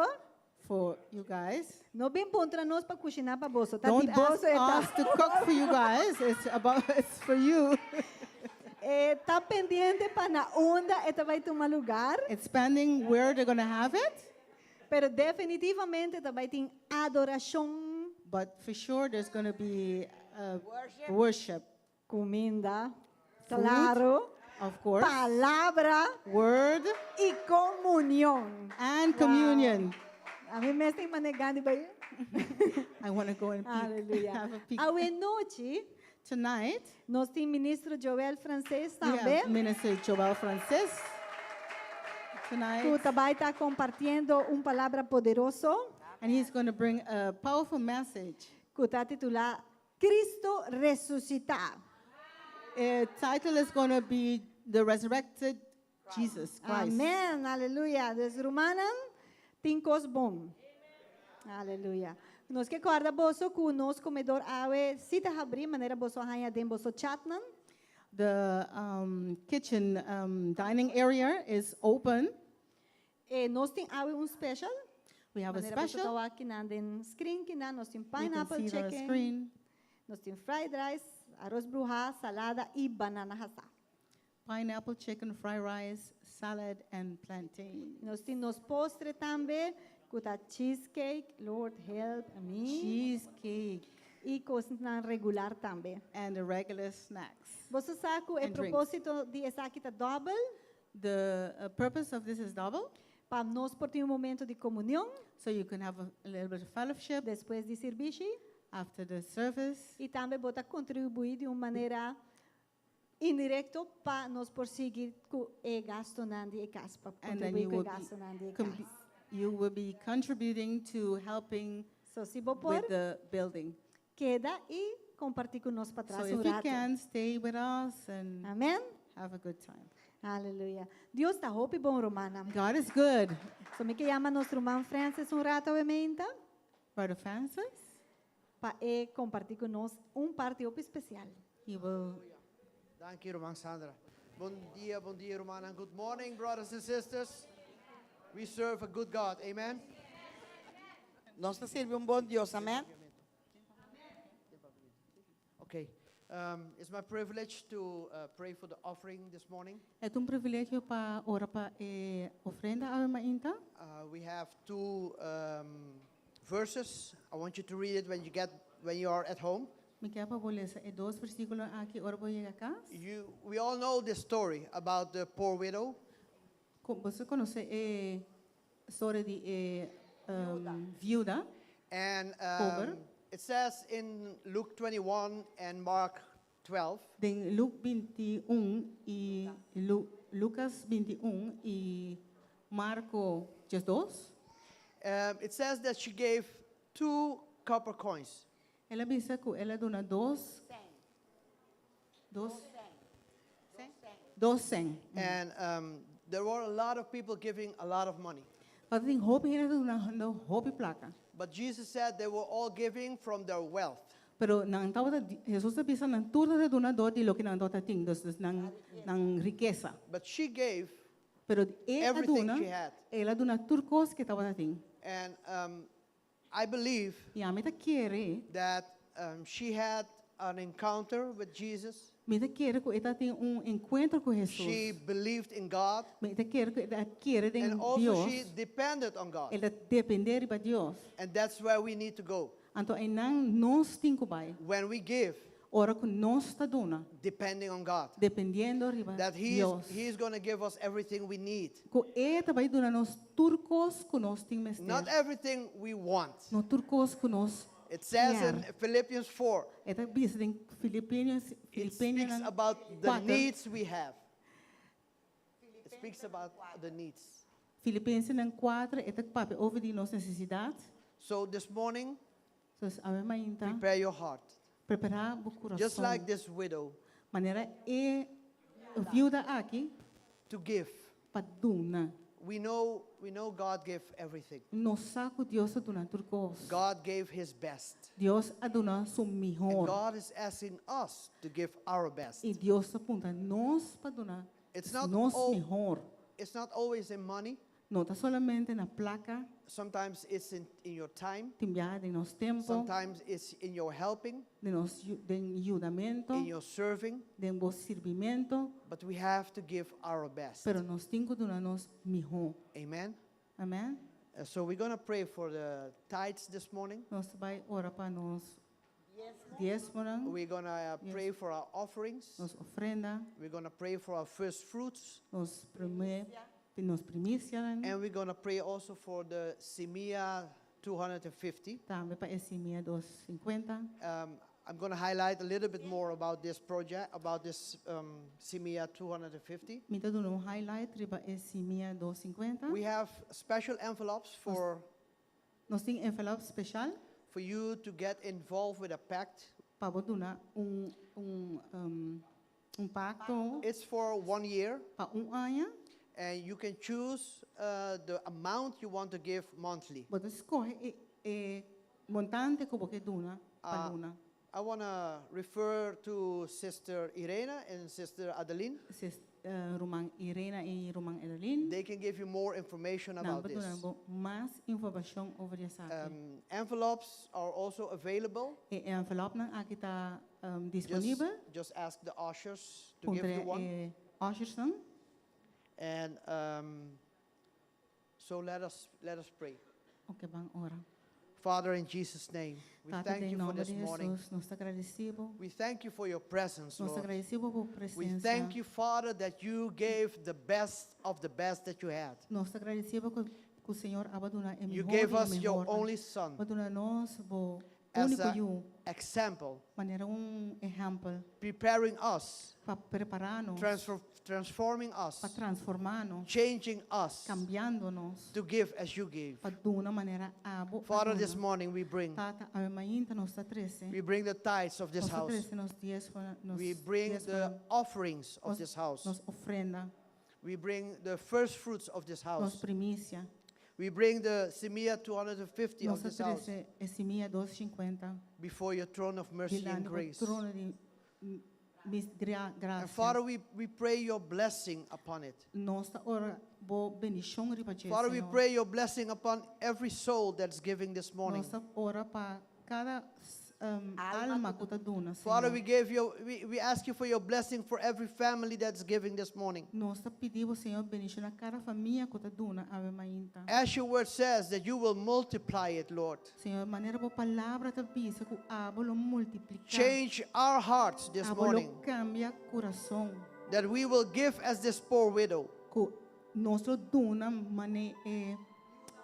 for you guys. Não vem contra nós para cozinhar para você. Tá Don't de ask bolso, tá, us to cook for you guys. It's for you. tá pendente para na onda, vai tomar lugar. It's pending where they're going to have it, Pero definitivamente vai ter adoração, but for sure there's going to be worship, comida, Food. claro, of course, palavra word e comunhão. and communion. A mim mesmo tem manegando bem. I want to go and Aleluia. have a peek. À noite, Tonight, nós temos ministro Joel Francês we have também. Minister Joel Francis. Que Tonight, também está compartilhando uma palavra poderosa. And he's going to bring a powerful message. que está titulada Cristo resucitado. Title is going to be The Resurrected Jesus Christ. Amén, aleluia. Dus Romanen 10 bom. Aleluia. Nós que guarda bosso com nós comedor awe sita abrir maneira bosso hanha den bosso chatnan. The kitchen dining area is open. E nós tem awe special. We have a Maneira bosso special. tawa kinan den screen kinan nós tem You can pineapple see it on the chicken, screen. nós tem fried rice, arroz bruja, salada e banana hasa. Pineapple chicken, fried rice, salad, and plantain. Nós tem nos postre também, kuta cheesecake, Lord help me. Cheesecake E coisas regular também. and the regular snacks. Você sabe o And drinks. propósito de essa aqui tá double? The purpose of this is double, Para nós por ter momento de comunhão, so you can have a little bit of fellowship depois de serviço, after the service, e também botar contribuir de uma maneira indireta para nós prosseguir com o gasto e casa, para and then contribuir you com o will gasto e com- casa. you will be contributing to helping So, se vou pôr, with the building. queda e compartilhe com nós para So trás if you rato. can, stay with us and Amém? have a good time. Aleluia. Deus está hope bom, Romana. God is good. So, me que chama nosso irmão Francis rato, obviamente, Brother Francis, para compartilhar com nós parte hope especial. he will. Thank you, Roman Sandra. Bon dia, Romana. Good morning, brothers and sisters. We serve a good God. Amen. Nós servimos bom Deus, amém? Okay. It's my privilege to pray for the offering this morning. É um privilégio para orar para ofrenda a mainta. We have two verses. I want you to read it when you are at home. Me quer para bolesa é dois versículos aqui ora vou chegar cá. We all know this story about the poor widow. Você conhece a história de viúva? And Pobre. it says in Luke 21 and Mark 12. Em Luke 21 e Lucas 21 e Marco 2. It says that she gave 2 copper coins. Ela disse que ela dona dois cem. And there were a lot of people giving a lot of money. Ela tem roupa e ela dona roupa placa. But Jesus said they were all giving from their wealth. Pero nang tawag Jesus bisa nang turta de donador di lo que nang dota ting dos nang riqueza. But she gave, Pero ela Everything dona she had. ela dona turcos que tawag ting. and I believe E a meta quiere that she had an encounter with Jesus. meta quiere que ela tem encontro com Jesus. She believed in God, Meta quiere que ela quiere de and also Dios. she depended on God. Ela depender de Dios. And that's where we need to go. Anto ay nang nos tinko bay. When we give, Ora ko nos ta dona. depending on God, Dependiendo riba that Dios. He's going to give us everything we need. Ko eta bay dona nos turcos ko nos ting mester. Not everything we want. No turcos ko nos. It says in Yeah. Philippians 4, Eta bisa ding Filipinos it speaks ng about the 4. needs we have. It speaks about the needs. Filipenses ng 4 eta papi over di nos necesidade. So this morning, So ave mainta prepare your heart. preparar o coração. Just like this widow, Maneira viúva aqui to give. pa duna. We know God gave everything. No saco Dios aduna turcos. God gave His best. Dios aduna su And mejor. God is asking us to give our best. E Dios apunta nos para donar It's not nos all- mejor. It's not always in money. Não está solamente na placa, Sometimes it's in your time. timbiada de nos tempo, Sometimes it's in your helping, de nos de ajudamento, in your serving. de vos servimento, But we have to give our best. pero nos tenho que donar nos mejor. Amen. Amém? So we're going to pray for the tithes this morning. Nós vai orar para nós diezmo, We're going to pray for our offerings. nos ofrenda, We're going to pray for our first fruits. nos primícia, And we're going to pray also for the Simia 250. também para esse minha 250. I'm going to highlight a little bit more about this project, about this Simia 250. Me está dando highlight riba esse minha 250. We have special envelopes for Nós tem envelope especial for you to get involved with a pact. para botar pacto It's for 1 year, para ano. and you can choose the amount you want to give monthly. Você escolhe montante que você dona para luna. I want to refer to Sister Irena and Sister Adeline. Romang Irena e Romang Edeline. They can give you more information about this. Mais informação over essa aqui. Envelopes are also available. E envelope não aqui está disponível. Just ask the ushers to give you one. Ushers não. And so let us pray. Ok, vamos orar. Father, in Jesus' name, we Tata, thank em you for nome this de morning. Jesus, nós agradecemos. We thank you for your presence, Nós Lord. agradecemos por We presença. thank you, Father, that you gave the best of the best that you had. Nós agradecemos que o Senhor abaduna é You melhor gave e us your melhor. only Son Abaduna nós o as único an eu, example, maneira exemplo preparing us, para preparar-nos, transforming us, para transformar-nos, changing us cambiando-nos, to give as you gave. para de uma maneira abo. Father, this morning we bring Tata, a manhã nós está 13. the tithes of this Nós house. 13 nos dias nos We bring dias the offerings of this house. nos ofrenda, We bring the first fruits of this nos house. primícia. We bring the Simia 250 of Nós this house 13 esse minha 250. before your throne of mercy and Bilhando o grace. trono de And graça. Father, we pray your blessing upon it. Nossa ora bo bendição riba de Father, we pray your blessing upon every soul that's giving this morning. Nossa ora para cada alma que está dando. Father, we ask you for your blessing for every family that's giving this morning. Nós pedimos Senhor bendição a cada família que está dando ave mainta. As your word says that you will multiply it, Lord. Senhor, maneira bo palavra ta bisa que abolo multiplicar. Change our hearts this morning, Abolo cambia coração. that we will give as this poor widow, Que nosso dona mane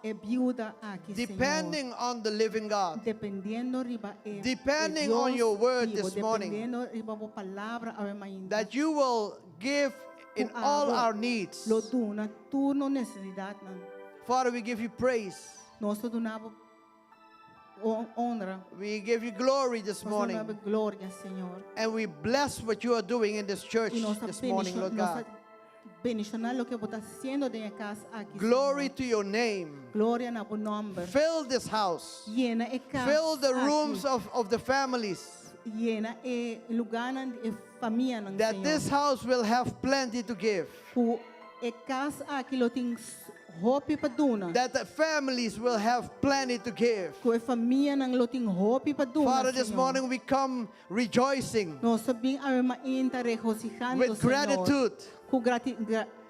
é viúva aqui, Senhor. depending on the living God. Dependiendo riba Depending Dios on your word vivo, this morning, dependiendo riba bo palavra ave mainta. that you will give in Tu all abo our needs. Lo duna tu no necesidade não. Father, we give you praise. Nós donamos honra. We give you glory this Nós morning. donamos glória, Senhor. And we bless what you are doing in this church E nós this morning, Lord God. bendicionar lo que você está haciendo de casa aqui. Glory Senhor. to your name. Glória na bo nome. Fill this house. Llena e casa. Fill the aqui. rooms of the families. Llena e lugar e família não, That Senhor. this house will have plenty to give. Que e casa aqui lo tem hope para duna. That the families will have plenty to give. Que a família não lo tem hope para duna. Father, this Senhor. morning we come rejoicing Nós sabemos a mainta regocijando, with Senhor. gratitude Com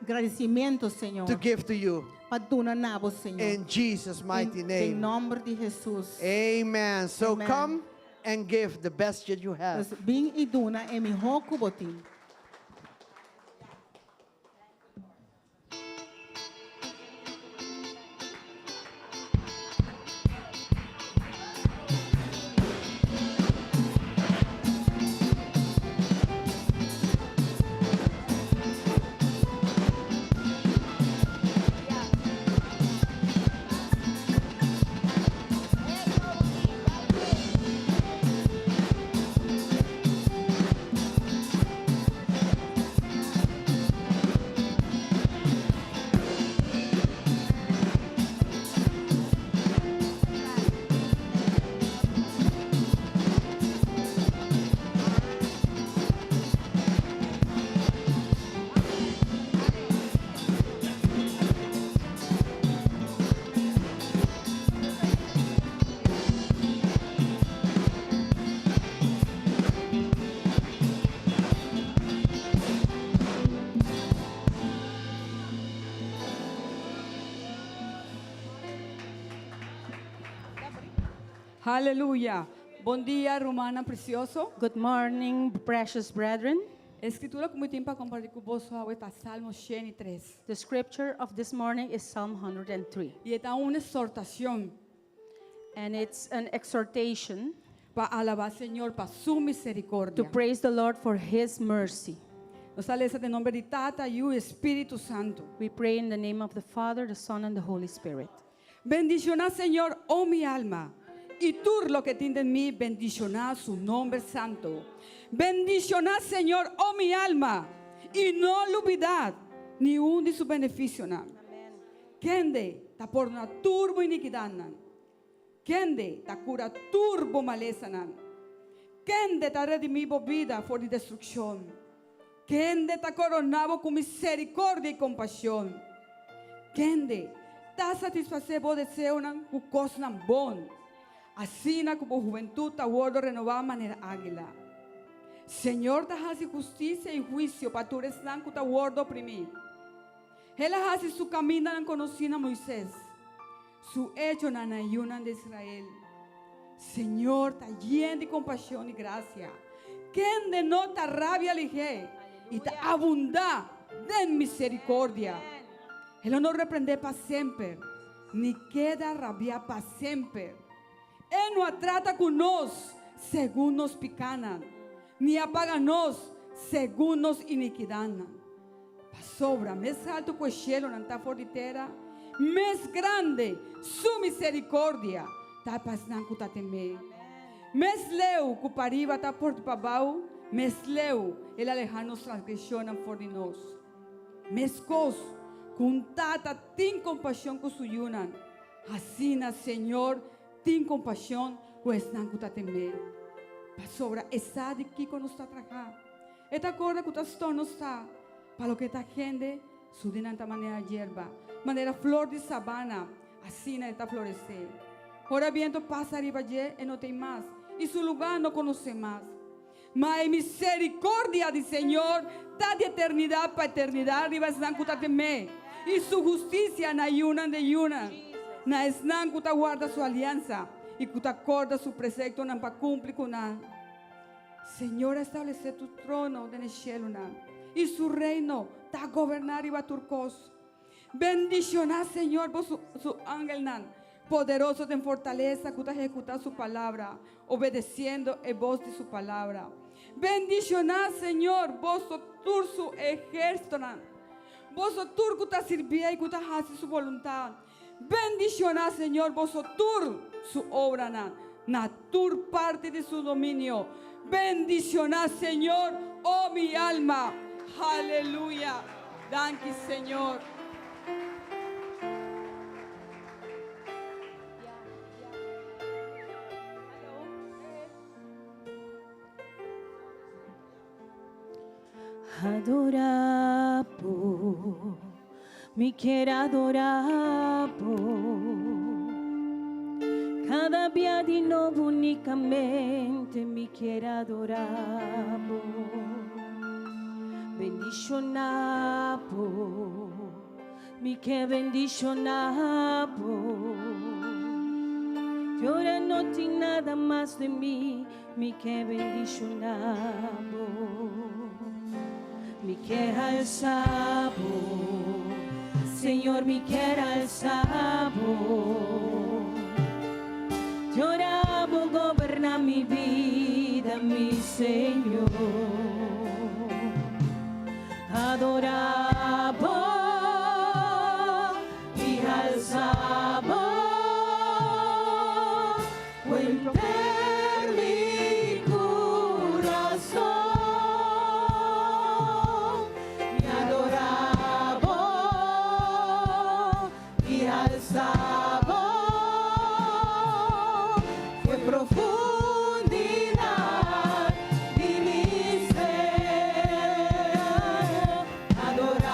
agradecimento, Senhor. to give to you. Para duna nabo, Senhor. In Jesus' mighty Em name. nome de Jesus. Amen. So Amen. come and give the best that you have. Nós bem e duna é melhor que botim. Aleluya. Bom dia, Romana precioso. Good morning, precious brethren. A escritura que muito tempo para compartilhar com você hoje está Salmo 103. The scripture of this morning is Psalm 103, E está uma exortação and it's an exhortation para alabar al Señor para su misericordia. to praise the Lord for His mercy. Nos aleza de nombre de Tata y Espíritu Santo. We pray in the name of the Father, the Son, and the Holy Spirit. Bendicioná, Señor, oh mi alma, y tú lo que tiene en mí, bendicioná su nombre santo. Bendicioná, Señor, oh mi alma, y no lo olvidad, ni un de su beneficio. Kende, ta por una turbo iniquidad. Kende, ta cura turbo maleza. Kende, ta redimivo vida por de destrucción. Kende, ta coronavo con misericordia y compasión. Kende, ta satisfacer vos deseo ku cosnan bon. Así na como juventud ta guardo renovada manera águila. Señor, ta hace justicia y juicio para tu resnan ku ta guardo oprimir. Él hace su camino en conocina Moisés, su hecho en ayunan de Israel. Señor, ta lleno de compasión y gracia. Quien de no ta rabia lige y ta abunda de misericordia. Él no reprende para siempre, ni queda rabia para siempre. Él no trata con nos según nos picanan, ni apaga nos según nos iniquidanan. Sobra, mes alto que el cielo nanta forditera, mes grande su misericordia, ta pasnan ku ta teme. Mes leu ku pariba ta por pabau, mes leu el alejarnos transgresionan fordinos. Mes cos kun tata tin compasión ku suyunan, asina Señor tin compasión pues nan ku ta teme. Pa sobra esa de que nos ta traja, eta corda ku ta stonos ta. Para lo que esta gente, su dinanta manera hierba, manera flor de sabana, así no está florecer. Ahora viento pasa arriba allí y no tem más, y su lugar no conoce más. Mas misericordia del Señor, da de eternidad para eternidad, arriba es nancutateme, y su justicia na yunan de yunan, na es nancuta guarda su alianza, y cuta acorda su precepto nan pa cumplir con nan. Señor, establece tu trono en el cielo nan. Y su reino está a gobernar y va a turcos. Bendicioná, Señor, vos su ángel nan, poderoso en fortaleza, que ejecuta su palabra, obedeciendo el voz de su palabra. Bendicioná, Señor, vos su ejército nan, vos tur que sirvía y que hace su voluntad. Bendicioná, Señor, vos su obra nan, natur parte de su dominio. Bendicioná, Señor, oh mi alma. Aleluya. Danke, Señor. Adorapo, mi quiero adorapo. Cada día de nuevo únicamente mi quiero adorapo. Bendicionapo, mi que bendicionapo. Que ahora no tiene nada más de mí, mi que bendicionapo. Mi que alzabo, Señor, mi que alzabo. Yo oraba gobernar mi vida, mi Señor. Adoraba y alzaba cuenta mi corazón. Y adoraba y alzaba fue profundidad de mi ser. Adorar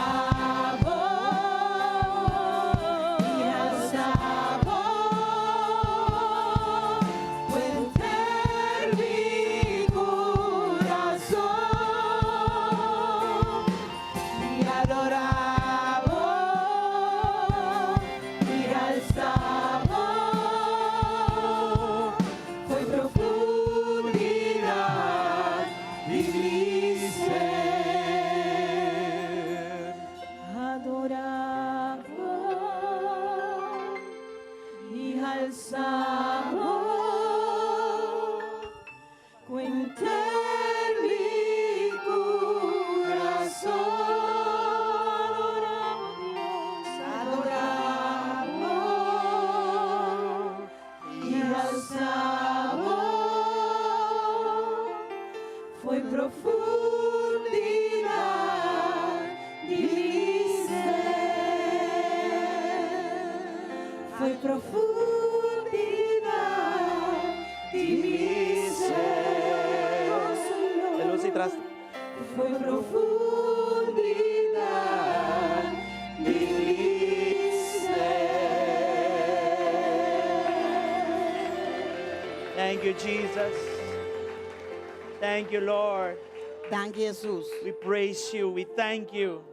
y tras. Fue profundidad de mi ser. Thank you, Jesus. Thank you, Lord. Thank you, Jesus. We praise you. We thank you.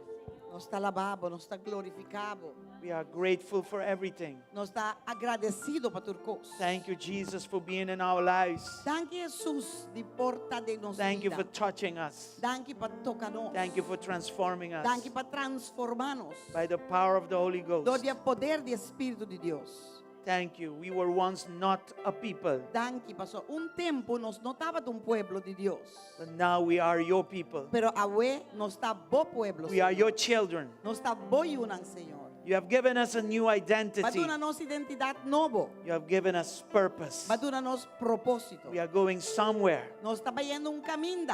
Nós está alabado, nós está glorificado. We are grateful for everything. Nós está agradecido por tudo coisa. Thank you, Jesus, for being in our lives. Thank you, Jesus, de porta de nossa Thank you vida. for touching us. Thank you por tocar nós. Thank you for transforming us Thank you por transformar-nos. by the power of the Holy Ghost. Do poder do Espírito de Deus. Thank you. We were once not a people, Thank you, passou tempo nós não estava pueblo de Deus. but now we are your people. Pero agora nós está bo pueblo. We are your children. Nós está bo unang Senhor. You have given us a new identity. Baduna nos identidade novo. You have given us purpose. Baduna nos propósito. We are going somewhere. Nós está yendo caminho.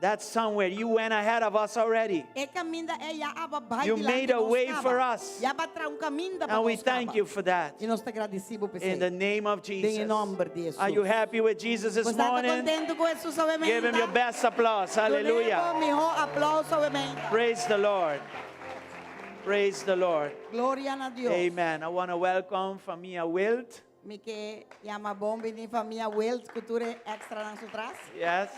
That's somewhere. You went ahead of us already. E caminho é já ababai. You made a way for us. Já batra caminho para And we thank you for that. E nós está agradecido por In the name of Jesus. Em nome de Jesus. Are you happy with Jesus this Você está morning? contento com Jesus obviamente? Give him your best applause. Hallelujah. Mejor aplauso obviamente. Praise the Lord. Praise the Lord. Gloria a Dios. Amen. I want to welcome Famia Wilt. Me que llama bom venir família Wells cultura extra nas outras. Yes.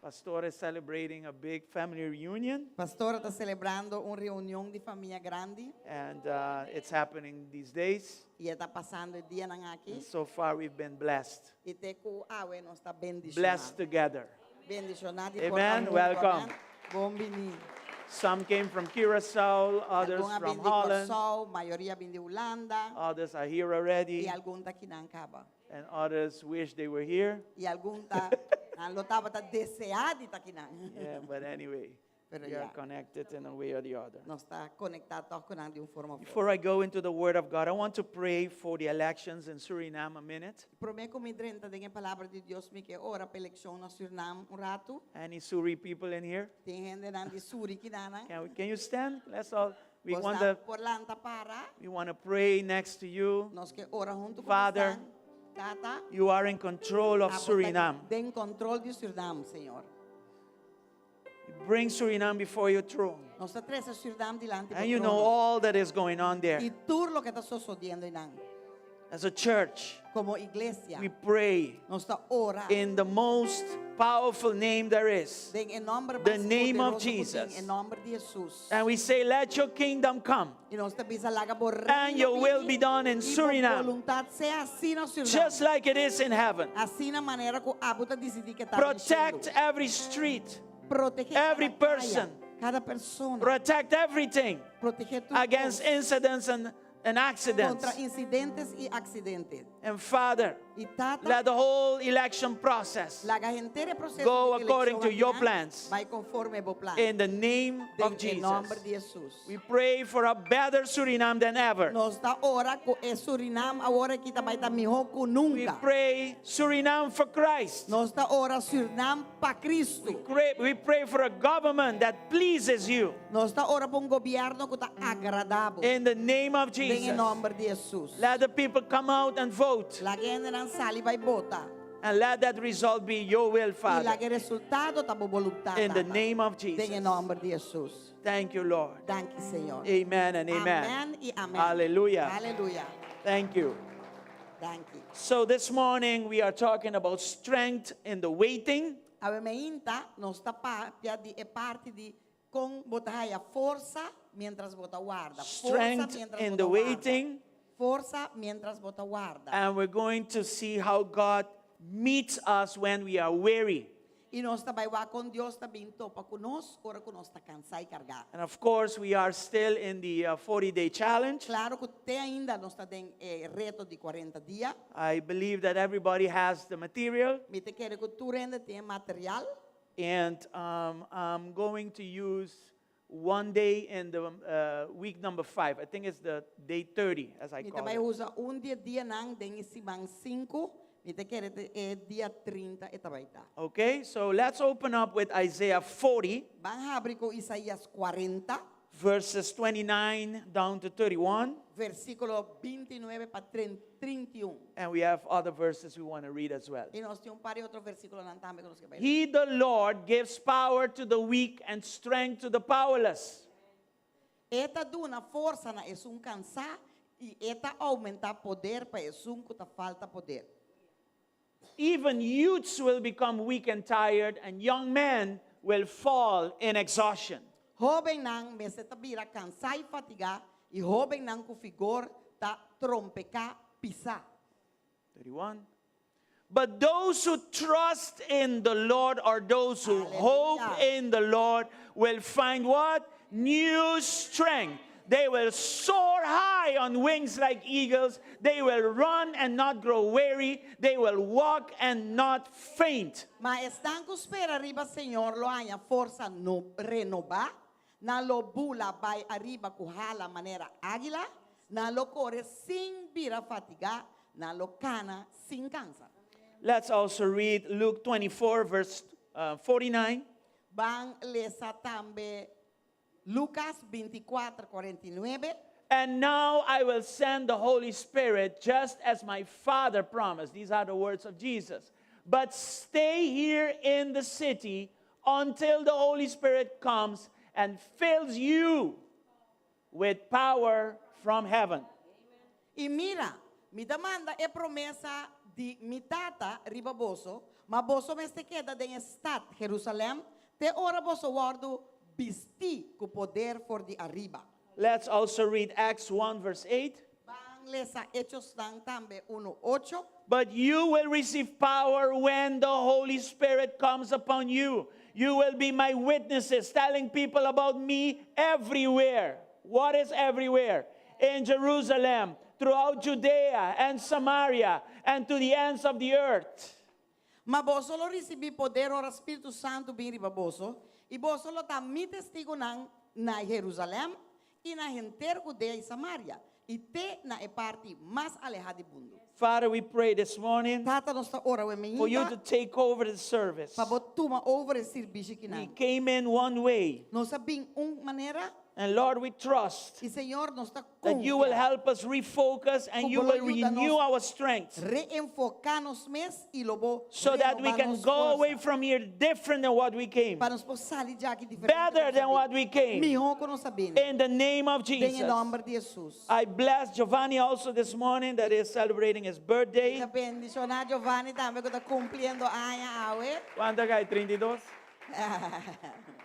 Pastor is celebrating a big family reunion, Pastora está celebrando reunião de família grande and it's happening these days. e está passando o dia aqui. And so far, we've been blessed. E te ku awe nós está Blessed together. bendicionado. Amen. Welcome. Bom venir. Some came from Curacao, others Alguma from vem de Holland, Curaçao, maioria vem de Holanda others are here already, e algum está aqui na Ancaba. and others wish they were here. E algum está lotava está deseado estar aqui na. Yeah, but anyway, Pero we are já connected in a way or the other. nós está conectado com de forma. Before I go into the Word of God, I want to pray for the elections in Suriname a minute. Prometo me 30 de palavra de Deus me que ora para eleição na Suriname rato. Any Suri people in here? Tem gente na de Suri que nana. Can you stand? Let's all. We want to pray next to you. Nós que ora junto Father, Tata, you are in control of Suriname. tem controle de Suriname, Senhor. Bring Suriname before your throne. Nós traz a Suriname diante And you know all that is going on there. E tudo o que está sucedendo em As a church, como igreja, we pray nós está ora in the most powerful name there is. em nome The name of Jesus. Em nome de Jesus. And we say, let your kingdom come. E nós te bisa laga por And your will be done in Suriname. Voluntad sea assim na Suriname. Just like it is in heaven. Assim na maneira que a Abu decidi que está Protect every street, proteger every cada praia, person. cada persona, protect everything proteger tudo against incidents and accidents. contra incidentes e acidentes. And Father, E Tata, let the whole election process la gente processo go de according to eleição your aqui, plans. vai conforme o plano. In the name of Em nome Jesus. de Jesus. We pray for a better Suriname than ever. Nós está ora com Suriname agora que vai estar melhor que We nunca. pray Suriname for Christ. Nós está ora Suriname para Cristo. We pray for a government that pleases you. Nós está ora para governo que está agradável. In the name of Em Jesus. nome de Jesus. Let the people come out and vote. La gente não sale vai votar. And let that result be your will, E Father. lá que resultado está por voluntad. In the name of Em Jesus. nome de Jesus. Thank you, Lord. Thank you, Senhor. Amen and amen. Amém e amém. Hallelujah. Aleluia. Thank you. Thank you. So this morning we are talking about strength in the waiting. A memeinta nós está parte de com botar a força mientras bota guarda. Strength in the waiting. Força mientras bota guarda. And we're going to see how God meets us when we are weary. E nós também vai com Deus também topa conosco, ora que nós está cansado e carregado. And of course, we are still in the 40-day challenge. Claro que até ainda nós está em reto de 40 dias. I believe that everybody has the material. Me te quero que tu ainda tenha material. And I'm going to use one day in the week number 5. I think it's the day 30, as I Me call também it. usa dia nang den esse 5. Me te quero dia 30 e também tá. Okay, so let's open up with Isaiah 40, Van abrir com Isaías 40, verses 29 down to 31. Versículo 29 para 31. And we have other verses we want to read as well. Y nos tiene un par de otros versículos también que nos que He, the Lord, gives power to the weak and strength to the powerless. Esta duna força na es un cansar y esta aumenta poder para es un que falta poder. Even youths will become weak and tired, and young men will fall in exhaustion. Joven nang meseta bira cansar y fatigar y joven nang ku figor ta trompeca pisa. 31. But those who trust in the Lord, or those who hope in the Lord, will find what? New strength. They will soar high on wings like eagles. They will run and not grow weary. They will walk and not faint. Ma están ku espera arriba Señor lo haya forza no renova, na lo bula vai arriba ku hala manera águila, na lo corre sin vira fatigar, na lo cana sin cansa. Let's also read Luke 24, verse 49. Van lesa tambe Lucas 24:49. And now I will send the Holy Spirit just as my Father promised. These are the words of Jesus. But stay here in the city until the Holy Spirit comes and fills you with power from heaven. Y mira, mi demanda é promessa de mi tata riba boso, ma boso me se queda den stad Jerusalém, te ora boso guardo bisti cu poder for di arriba. Let's also read Acts 1, verse 8. Van lesa Hechos dan tambe 1:8. But you will receive power when the Holy Spirit comes upon you. You will be my witnesses, telling people about me everywhere. What is everywhere? In Jerusalem, throughout Judea and Samaria, and to the ends of the earth. Ma vos solo recibi poder ora Espírito Santo bin riba boso, e vos solo ta mi testigo na Jerusalém e na inteira Judea e Samaria, e te na e parte mais alejada do mundo. Father, we pray this morning Tata nos ora for you to take over the service. Pa toma over el serviço que We came in one way, Nós sabem maneira and Lord, we trust e Senhor nos está that you will help us refocus and you will renew our strength reenfocar-nos mes e lobo so that we can go away from here different than what we came, para nos sair de aqui diferente better than what we came. melhor que nós sabemos. In the name of Em Jesus. nome de Jesus. I bless Giovanni also this morning that is celebrating his birthday. Que bendicionar Giovanni também que está cumprindo año awe. ¿Cuánto hay? 32?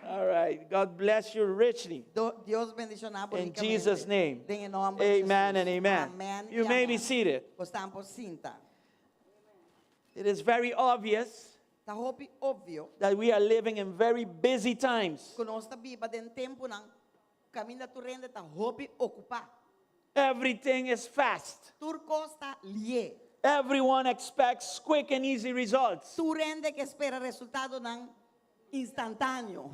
All right. God bless you richly. Dios bendicionar In Jesus' name. Em nome de Amen Jesus. and amen. Amén y You may be amén. seated. Estamos por cinta. It is very obvious Tá óbvio that we are living in very busy times. que nós está viva de tempo não caminho da torrente tá ocupado. Everything is fast. Tur costa lie. Everyone expects quick and easy results. Tu rende que espera resultado não instantâneo.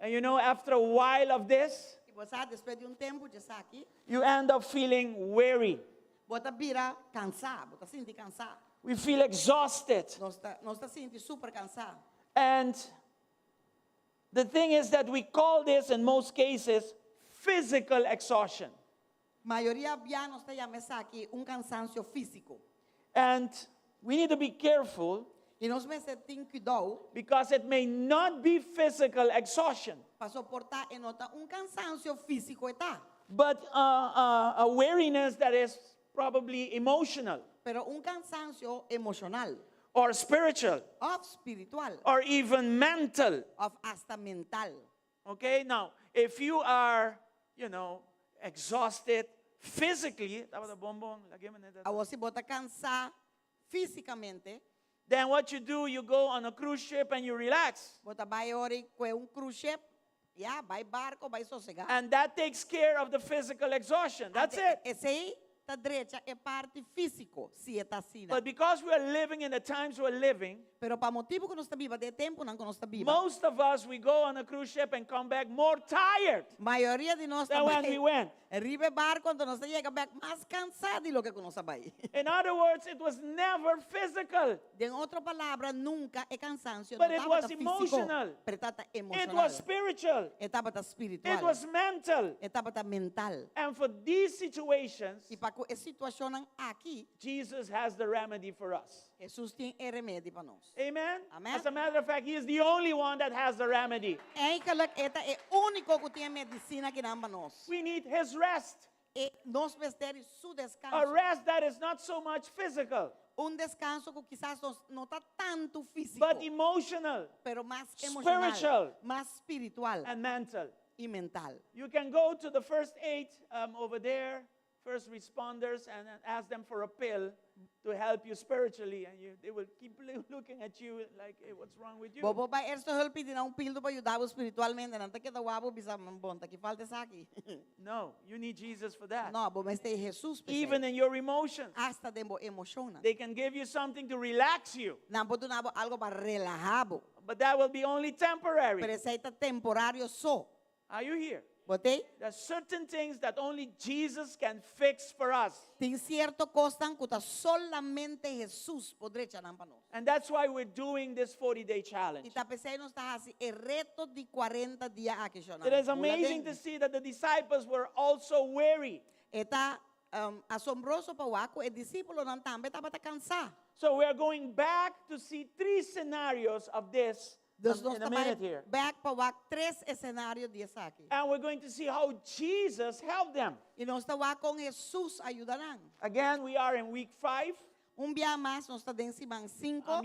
And you know, after a while of this, E você depois de tempo de estar aqui, you end up feeling weary. bota vira cansado, bota sentir cansado. We feel exhausted. Nós tá sentindo super cansado. And the thing is that we call this, in most cases, physical exhaustion. Maioria bia nós tá chamando aqui cansancio físico. And we need to be careful E nós me tem cuidado because it may not be physical exhaustion, para suportar e nota cansancio físico está, but a weariness that is probably emotional pero cansancio emocional, or spiritual of espiritual, or even mental. of hasta mental. Okay, now, if you are, exhausted physically, A você bota cansar fisicamente, then what you do, you go on a cruise ship and you relax. bota vai ori com cruise ship, vai barco, vai sossegar. And that takes care of the physical exhaustion. That's it. Esse aí tá direita é parte físico, se é assim. But because we are living in the times we're living, Pero para motivo que não está viva, de tempo não que não está viva. Most of us, we go on a cruise ship and come back more tired Maioria de nós than when we went. Arriba barco quando nós chega back mais cansado de lo que nós vai. In other words, it was never physical. De outra palavra, nunca é cansancio, But não it estava was físico, emotional. pero estava It emocional. was spiritual. Estava espiritual. It was mental. Estava mental. And for these situations, E para a situação aqui, Jesus has the remedy for us. Jesus tem remédio para nós. Amen? Amen. As a matter of fact, He is the only one that has the remedy. Esta é o único que tem medicina que dá para nós. We need His rest. E nós precisamos seu A descanso. rest that is not so much physical, Descanso que quizás não está tanto físico, but emotional pero más emocional, spiritual, más espiritual and mental. y mental. You can go to the first 8 over there, first responders, and then ask them for a pill to help you spiritually, and they will keep looking at you like, hey, what's wrong with you? Bobo ba ersto helpi din ang pildo pa ajudar espiritualmente, nanti kita wabo bisa mambonta que falta sa aqui. No, you need Jesus for that. No, bo este Jesus. Even in your emotions, hasta dembo emociona. they can give you something to relax you, Nampo tu nabo algo para relajabo. but that will be only temporary. Pero ese está temporario so. Are you here? Botei? There are certain things that only Jesus can fix for us. Tem cierto costan que solamente Jesus podrá echar para nós. And that's why we're doing this 40-day E challenge. tapecei nós está assim, o reto de 40 dias aqui chonando. It is amazing to see that the disciples were also weary. Está asombroso para o aco, o discípulo não também estava cansado. So we are going back to see 3 scenarios of this Dus nós in a minute here. back para o 3 cenários disso aqui. And we're going to see how Jesus helped them. E nós estamos com Jesus ajudarão. Again, we are in week 5. Dia mais nós estamos em semana 5.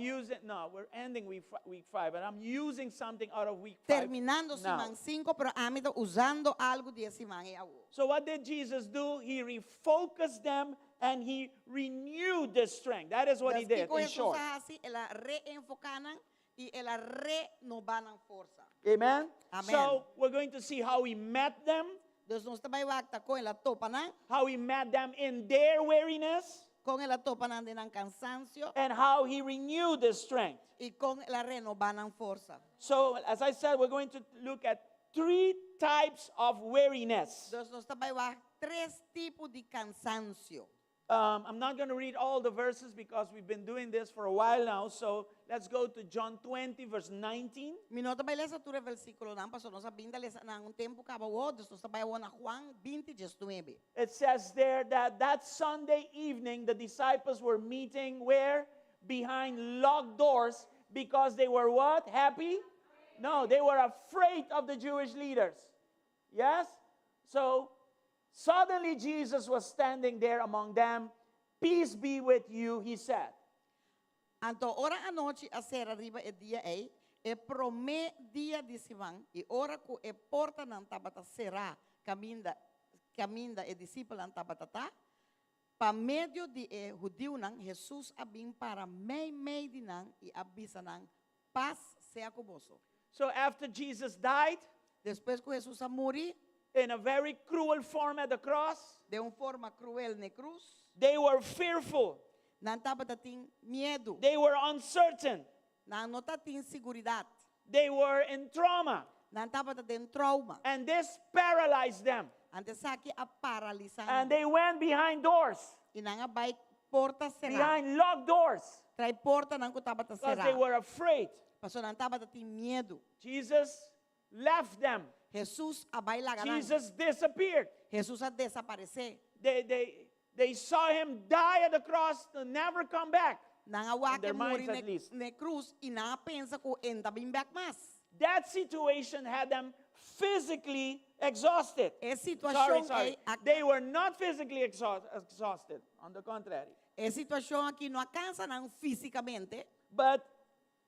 We're ending week 5, but I'm using something out of week 5. Terminando semana 5, pero a mí estou usando algo de semana. So what did Jesus do? He refocused them and he renewed their strength. That is what he did, in short. Ela reenfocaram e ela renovaram força. Amen? Amen. So we're going to see how he met them, Dus nós estamos com ela topanang, how he met them in their weariness, com ela topanang din ang cansancio and how he renewed their strength. e com ela renovaram força. So, as I said, we're going to look at 3 types of weariness. Dus nós estamos 3 tipos de cansancio. I'm not going to read all the verses because we've been doing this for a while now. So let's go to John 20, verse 19. Minuto ba lesa ture versículo nang paso nós binda lesa nang un tempo kabawo dus nós tabayo na Juan 20:19. It says there that Sunday evening the disciples were meeting where? Behind locked doors because they were what? Happy? No, they were afraid of the Jewish leaders. Yes? So suddenly Jesus was standing there among them. Peace be with you, he said. Anto ora anoche a ser arriba e dia e prome dia di sivan e ora ku e porta nan tabata será caminda e discípula nan tabata pa medio di judeu nan Jesus abim para mei dinan e abisanan paz sea convosco. So after Jesus died, Después que Jesus a morir in a very cruel form at the cross, de forma cruel na cruz, they were fearful. nan tabata ting miedo, They were uncertain. nan nota ting seguridad, They were in trauma. nan tabata den trauma. And this paralyzed them. Antes aqui a paralisar. And they went behind doors, E nanga bay porta será. behind locked doors, Trai porta nang kutabata because será. they were afraid. Paso nang tabata ting miedo. Jesus left them. Jesus abay laganan. Jesus disappeared. Jesus a desaparecer. They saw him die at the cross to never come back. Nang In awa their ke minds muri at least. ne cruz e na pensa ko enda bim back mas. That situation had them physically exhausted. E situação Sorry. They were not physically exhausted. On the contrary. e situação aqui não alcança nang fisicamente, But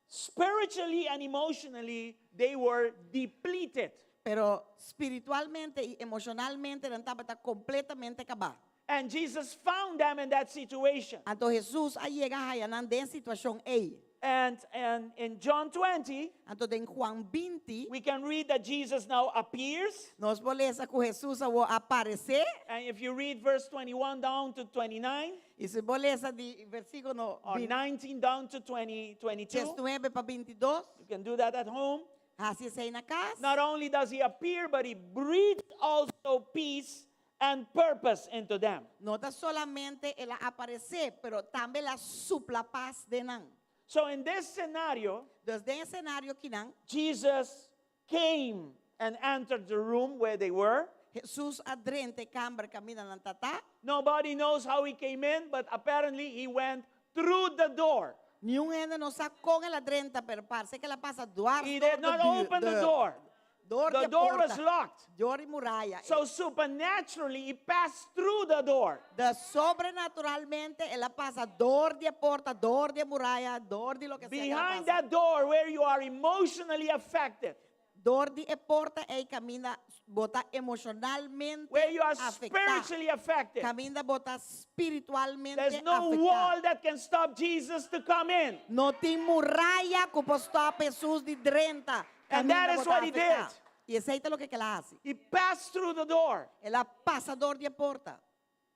spiritually and emotionally, they were depleted. pero espiritualmente e emocionalmente nang tabata completamente acabado. And Jesus found them in that situation. Anto Jesus a llega hayanan den situação ei. And in John 20, Anto em Juan 20, we can read that Jesus now appears. nós bolesa que Jesus ao aparecer. And if you read verse 21 down to 29, E se bolesa de versículo or 19 down to 22, 19 para 22, you can do that at home. assim sai na casa. Not only does he appear, but he breathes also peace and purpose into them. Nota solamente ela aparecer, pero também ela supla paz de nan. So in this scenario, Desde o cenário que nan, Jesus came and entered the room where they were. Jesus adrente câmara camina nan tata. Nobody knows how he came in, but apparently he went through the door. Nenhum ainda não sabe com ela adrenta, pero parece que ela passa duas. He did not open the door. The door was locked. Door e muralha. So supernaturally, he passed through the door. Sobrenaturalmente, ela passa dor de porta, dor de muralha, dor de lo que sea. Behind that door, where you are emotionally affected, Dor de porta e camina bota emocionalmente where you are afectada. spiritually affected, Camina bota espiritualmente there's no afectada. wall that can stop Jesus to come in. No tem muralha que pode stop Jesus de drenta. And that is what he did. E aceita lo que ela hace. He passed through the door. Ela passa dor de porta.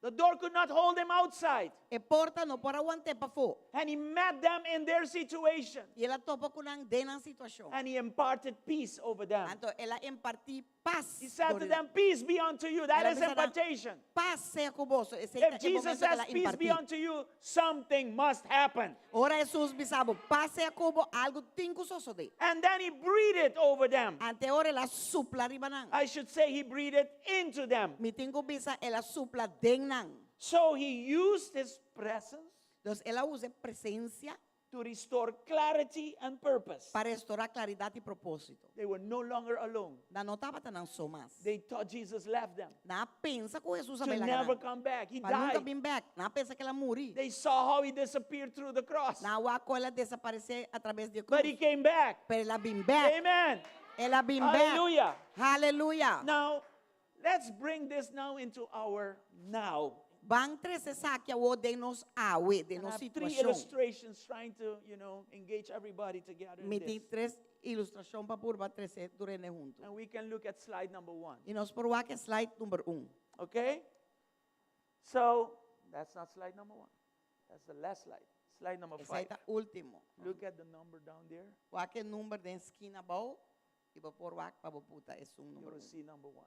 The door could not hold him outside. E porta não pode aguentar para fora. And he met them in their situation. E ela topa com uma dena situação. And he imparted peace over them. Então ela impartiu paz. He said to them, peace be unto you. That Ela is disse a impartation. Paz seja convosco. If Jesus says peace be unto you, something must happen. Ora Jesus bisabo, paz seja convo, algo tem que suceder. And then he breathed it over them. Ante ora ela supla ribanan. I should say he breathed it into them. Mi tengo bisa ela supla denan. So he used his presence Então ela usa presença to restore clarity and purpose. para restaurar claridade e propósito. They were no longer alone. Da não estava tão só mais. They thought Jesus left them Na pensa que Jesus to vai lá. never come back. He Para nunca died. vir back. Na pensa que ela morri. They saw how he disappeared through the cross. Na uaco ela desaparecer através de But he cruz. came back. Pero ela vim back. Amen. Ela vim back. Hallelujah. Hallelujah. Now, let's bring this now into our now. Van trece saque o de nos awe, de And I nos have three situação. illustrations trying to, engage everybody together in Me this. tem três ilustrações para pôr trece durante junto. And we can look at slide number 1. E nós por que slide número 1. Okay? So, that's not slide number 1. That's the last slide. Slide number 5. Esse é o último. Look at the number down there. O que número de esquina bom e vou pôr o para botar é um You número will 1. see number 1.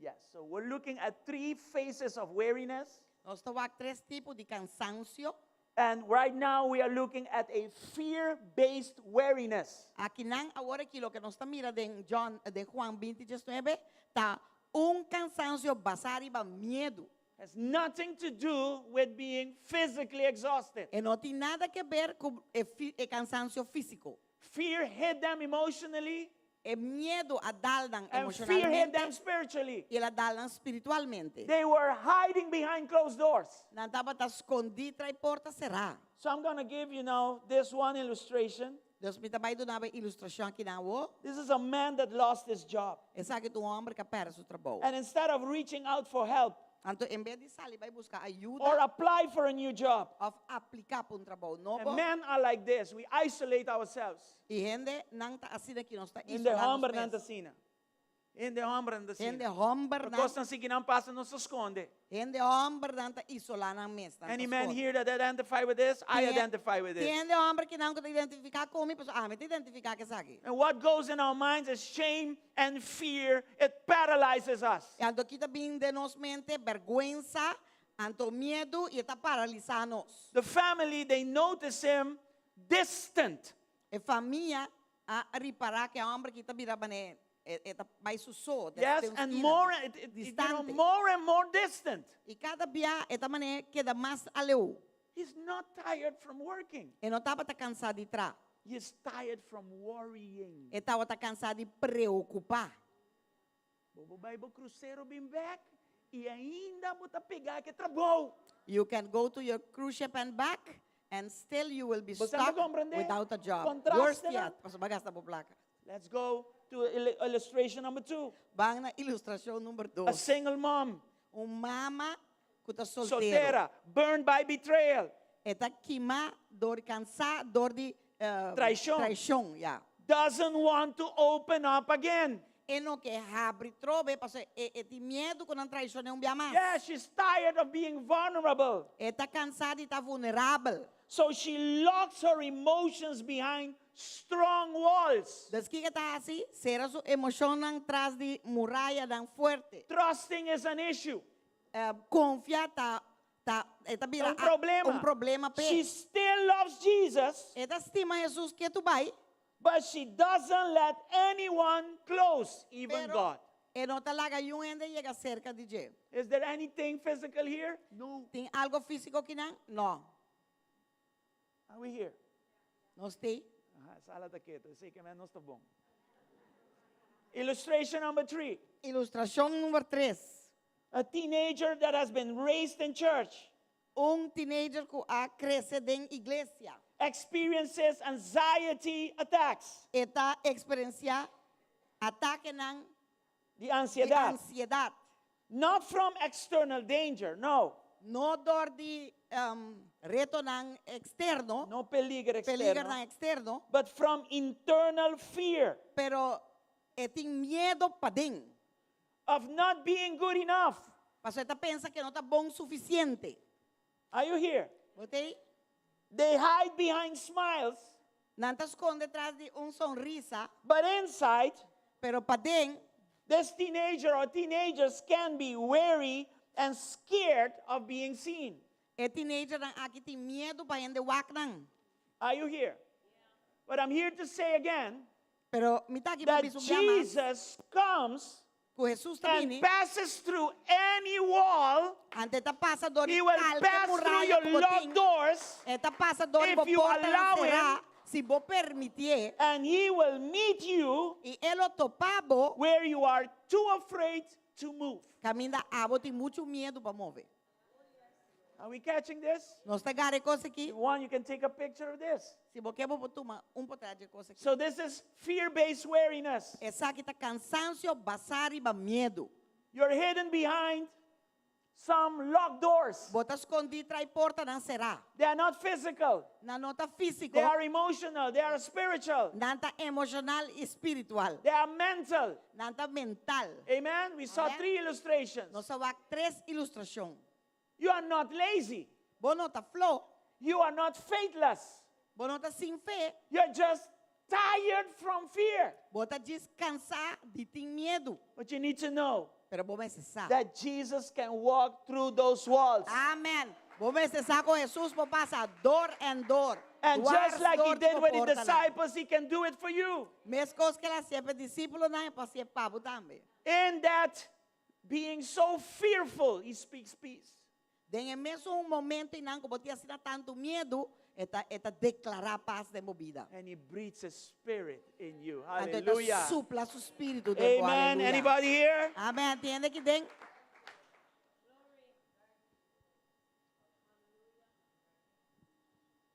Yes, so we're looking at 3 phases of weariness. Nós estamos a três tipos de cansancio. And right now we are looking at a fear-based weariness. Aqui não agora aquilo que nós estamos mirando de Juan 20:19 tá cansancio basado em medo. Has nothing to do with being physically exhausted. E não tem nada a ver com o cansancio físico. Fear hit them emotionally, É medo a daldan and fear hit them emocionalmente spiritually. e ela daldan espiritualmente. They were hiding behind closed doors. Não estava escondida e porta cerrada. So I'm going to give you now this one illustration. Deus me também dá uma ilustração aqui na o. This is a man that lost his job. Essa aqui é homem que perde seu trabalho. And instead of reaching out for help Então, em vez de sair, vai buscar ajuda or apply for a new job, ou aplicar para trabalho and novo. men are like this. We isolate ourselves. E gente não está assim aqui, não está In the hombre isolando. nantasina. In the hombre Gente nantasina. homem Porque assim que não passa, não se esconde. gente homem não está isolando a mesa. Any man here that identify with this, I identify with this. Gente homem que não quer identificar comigo, pessoal, me identificar que isso aqui. And what goes in our minds is shame and fear. It paralyzes us. E aqui está vindo de nossa mente vergonha, anto medo e está paralisando nós. The family, they notice him distant. E família a reparar que o homem que está virando está mais sussurro. Yes, and more, more and more distant. E cada dia esta maneira queda mais aleu. He's not tired from working. E não estava cansado de trabalhar. He's tired from worrying. E estava cansado de preocupar. Bobo Bible cruzeiro bem back e ainda vou pegar que trabalho. You can go to your cruise ship and back and still you will be Você stuck me compreende? without a job. Contraste Worse na- yet, mas bagasta po placa. Let's go to illustration number 2. Bang na ilustração número A 2. single mom, Mama que está solteira. soltera, burned by betrayal. Eta kima dor cansa dor di Traición. traición, ya. doesn't want to open up again. E não quer abrir trove, porque tem medo quando a traição é bia mais. Yeah, she's tired of being vulnerable. Está cansada e está vulnerável. So she locks her emotions behind strong walls. Das que está assim, será sua emoção atrás de muralha tão forte. Trusting is an issue. Confia vira problema pe. She still loves Jesus, Esta estima Jesus que tu vai, but she doesn't let anyone close, even God. e não tá lá que ainda chega cerca de je. Is there anything physical here? No. Tem algo físico que não? Não. Are we here? Não tem. Sala está quieto, sei que não está bom. Illustration number 3. Ilustração número 3. A teenager that has been raised in church Teenager que cresce em igreja. experiences anxiety attacks, Esta experiência ataque the de ansiedad. ansiedade. Not from external danger, no. Não dor de reto externo, No peligro peligro externo, externo, but from internal fear pero tem medo para dentro. of not being good enough. Mas você pensa que não está bom o suficiente. Are you here? Ok? They hide behind smiles, Não está esconde atrás de sonrisa, but inside, pero para dentro, this teenager or teenagers can be wary and scared of being seen. teenager aqui tem medo para ende wak Are you here? But I'm here to say again Pero me está aqui that para Jesus comes que Jesus está and vindo, passes through any wall. ante está passa dor He will pass through your locked doors, Esta passa dor if por you porta allow será, him. se vos permitir, and he will meet you e ele topabo, where you are too afraid to move. caminha abo tem muito medo para mover. Are we catching this? Nós está gare coisa If aqui, you want, you can take a picture of this. se você quer vou tomar por trás de coisa aqui. So this is fear-based wariness. Essa aqui está cansaço, basar e medo. You're hidden behind some locked doors. Bota escondido trai porta não será. They are not physical. Na nota físico, They are emotional. They are spiritual. nanta emocional e espiritual, They are mental. nanta mental. Amen? We saw Amen. 3 illustrations. Nós só há 3 ilustrações. You are not lazy. Bom nota flow, You are not faithless. bom nota sem fé, You're just tired from fear. bota descansar de ter medo. But you need to know Pero vamos cessar. that Jesus can walk through those walls. Amém. Vamos cessar com Jesus por passar dor em dor. And just like he did with the porta disciples, he can do it for you. Mesma coisa que ela sempre discípulo não é para ser pavo também. In that being so fearful, he speaks peace. Tem mesmo momento em que você tinha tanto medo, eta declarar paz de movida. And he breathes his spirit in you. Então Hallelujah. supla su espírito de Amen. aleluia. Anybody here? Amém. Entende que tem?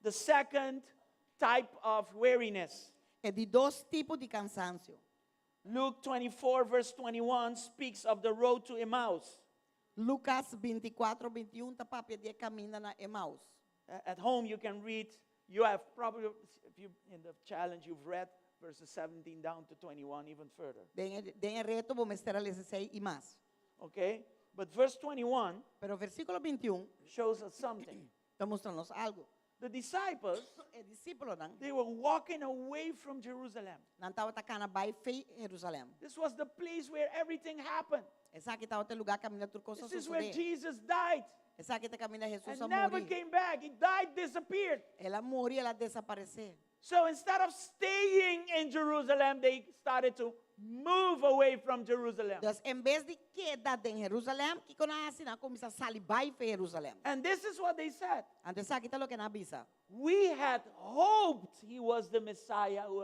The second type of weariness. É de dois tipos de cansaço. Luke 24, verse 21 speaks of the road to Emmaus. Lucas 24:21 tá para pedir caminho na Emaús. At home, you can read. You have probably, if you in the challenge, you've read verses 17 down to 21, even further. Tem reto vou mostrar 16 e mais. Okay? But verse 21 Pero versículo 21 shows us something. está mostrando algo. The disciples, É discípulo não they were walking away from Jerusalem. não estava tacando vai fei Jerusalém. This was the place where everything happened. Essa aqui estava o lugar caminhando por coisas This is where suceder. Jesus died Essa aqui está caminhando Jesus and a never morrer. came back. He died, disappeared. Ela morreu, ela desapareceu. So instead of staying in Jerusalem, they started to move away from Jerusalem. Então, em vez de quedar em Jerusalém, que quando assim não começa a sair vai para Jerusalém. And this is what they said. Antes aqui está o que na avisa. We had hoped he was the Messiah who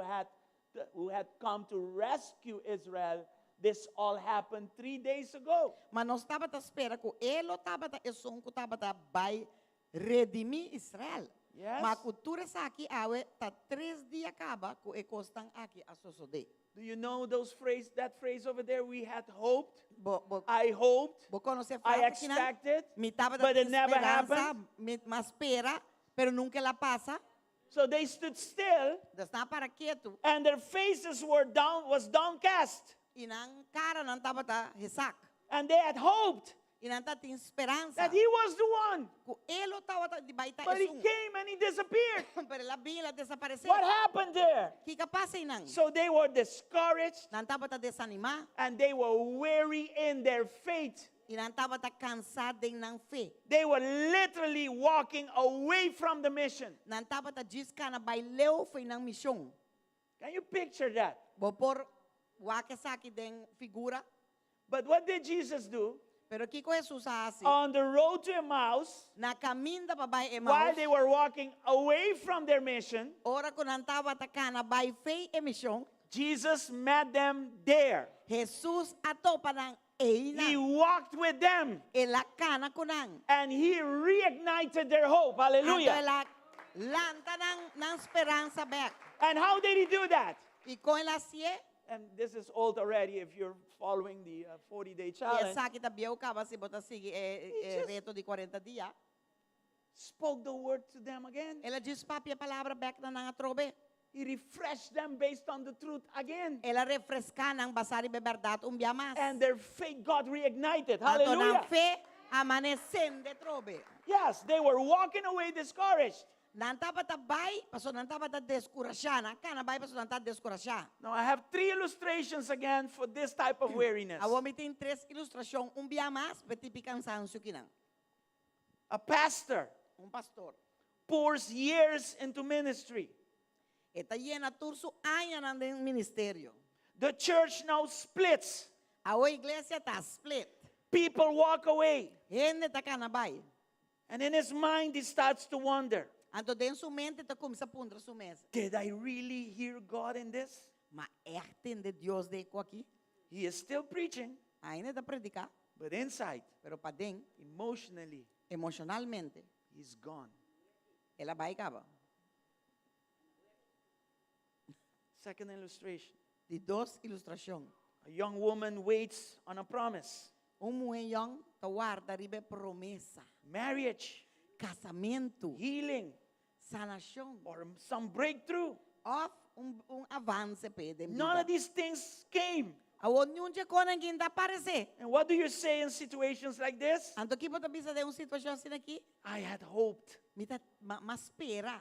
had come to rescue Israel. This all happened 3 days ago. Mas nós estava à espera que ele estava a som que estava a vai redimir Israel. Yes. Mas a cultura está aqui, está 3 dias acaba que estão aqui a suceder. Do you know that phrase over there? We had hoped. Bo I hoped. conhecer I expected. But it never happened. mas espera, pero nunca la pasa. So they stood still, Está para quieto. and their faces was downcast. Y nang cara nang tabata hisak. And they had hoped Y nang tating esperanza. that he was the one. Ku elo tawata di baita But he isung. came and he disappeared. Pero la bila desaparecer. What happened there? Kika pasa inang. So they were discouraged Nang tabata desanima. and they were weary in their faith. Y nang tabata cansado din ng fe. They were literally walking away from the mission. Nang tabata jis ka na baileo fe ng misyon. Can you picture that? Bopor wake saki den figura. But what did Jesus do? Pero kiko Jesus hace. On the road to Emmaus, Na caminda pa bay while Emmaus. they were walking away from their mission, Ora ko nang tabata ka na bay fe emisyon. Jesus met them there. Jesus ato pa ng e He na. walked with them Elakana ko nang. and he reignited their hope. Ato Hallelujah. elak. Lanta ng esperanza back. And how did he do that? Y ko elasye. And this is old already if you're following the 40-day Y challenge. sa kita biyaw ka ba si bota sige just- reto di 40 dia. Spoke the word to them again. Ela jis papia palabra back na nga trobe. He refreshed them based on the truth again. Ela refresca ng basari beberdad biamas. And their faith got reignited. Ato ng Hallelujah. fe amanecende trobe. Yes, they were walking away discouraged. Nanta patabay, paso nanta pata deskurasya. Naka bay paso nanta deskurasya. Now I have 3 illustrations again for this type of weariness. Awomitin 3 ilustrasyon biamas betipikan sansyo kinang. A pastor Pastor. pours years into ministry. Eta yena turso anya ng din ministeryo. The church now splits. Awo iglesia ta split. People walk away. Hende ta kanabay. And in his mind, he starts to wonder, Anto den su mente ta kumisa pundra su mesa. did I really hear God in this? Maerte de Dios de ko aqui. He is still preaching, Ainda ta predicar, but inside, pero pa den emotionally, emocionalmente he's gone. ela vai acaba. Second illustration. De dos ilustrasyon. A young woman waits on a promise. Mueyong tawarda ribe promesa. Marriage, Casamento, healing, sanación, or some breakthrough. of avance pede. None of these things came. Awon yun je ko nang ginda parece. And what do you say in situations like this? Anto kipo ta bisa de un sitwasyon sin aqui. I had hoped. Mita mas pera.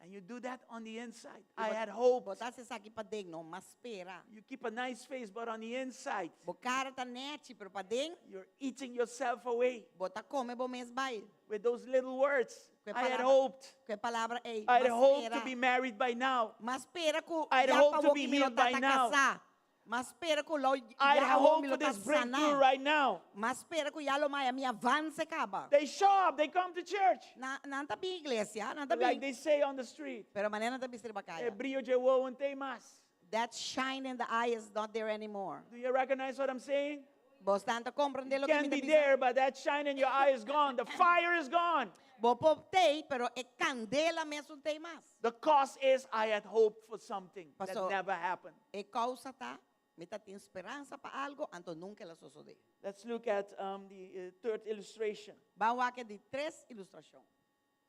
And you do that on the inside. I had hope. Botasse sa aqui pa deng no mas pera. You keep a nice face, but on the inside, Bocara ta neti pero pa deng you're eating yourself away bota come bo mes bai. with those little words. Que I had palabra- hoped. Que palavra ei. I had mas hoped pera. to be married by now. Mas pera ko I'd ya hope pa to wo be kimi healed by now. casa. Mas pera ko lo I ya had wo hoped mi for lo this ta breakthrough sana. right now. Mas pera ko ya lo maya mi avance kaba. They show up, they come to church. Nanta bi iglesia, nanta Like bi. they say on the street. Pero manena ta bisir "Eh, bakaya. brillo llevó un té más." That shine in the eye is not there anymore. Do you recognize what I'm saying? Vos tanto comprende lo You que can mi be there, but that shine in your eye is gone. The fire is gone. Bo poptei, pero e candela me asuntei mas. The cost is I had hoped for something that Pastor. never happened. E causa ta, mi ta tin esperanza pa algo, anto nunca la sosode. Let's look at the third illustration. Bawa que de 3 ilustración.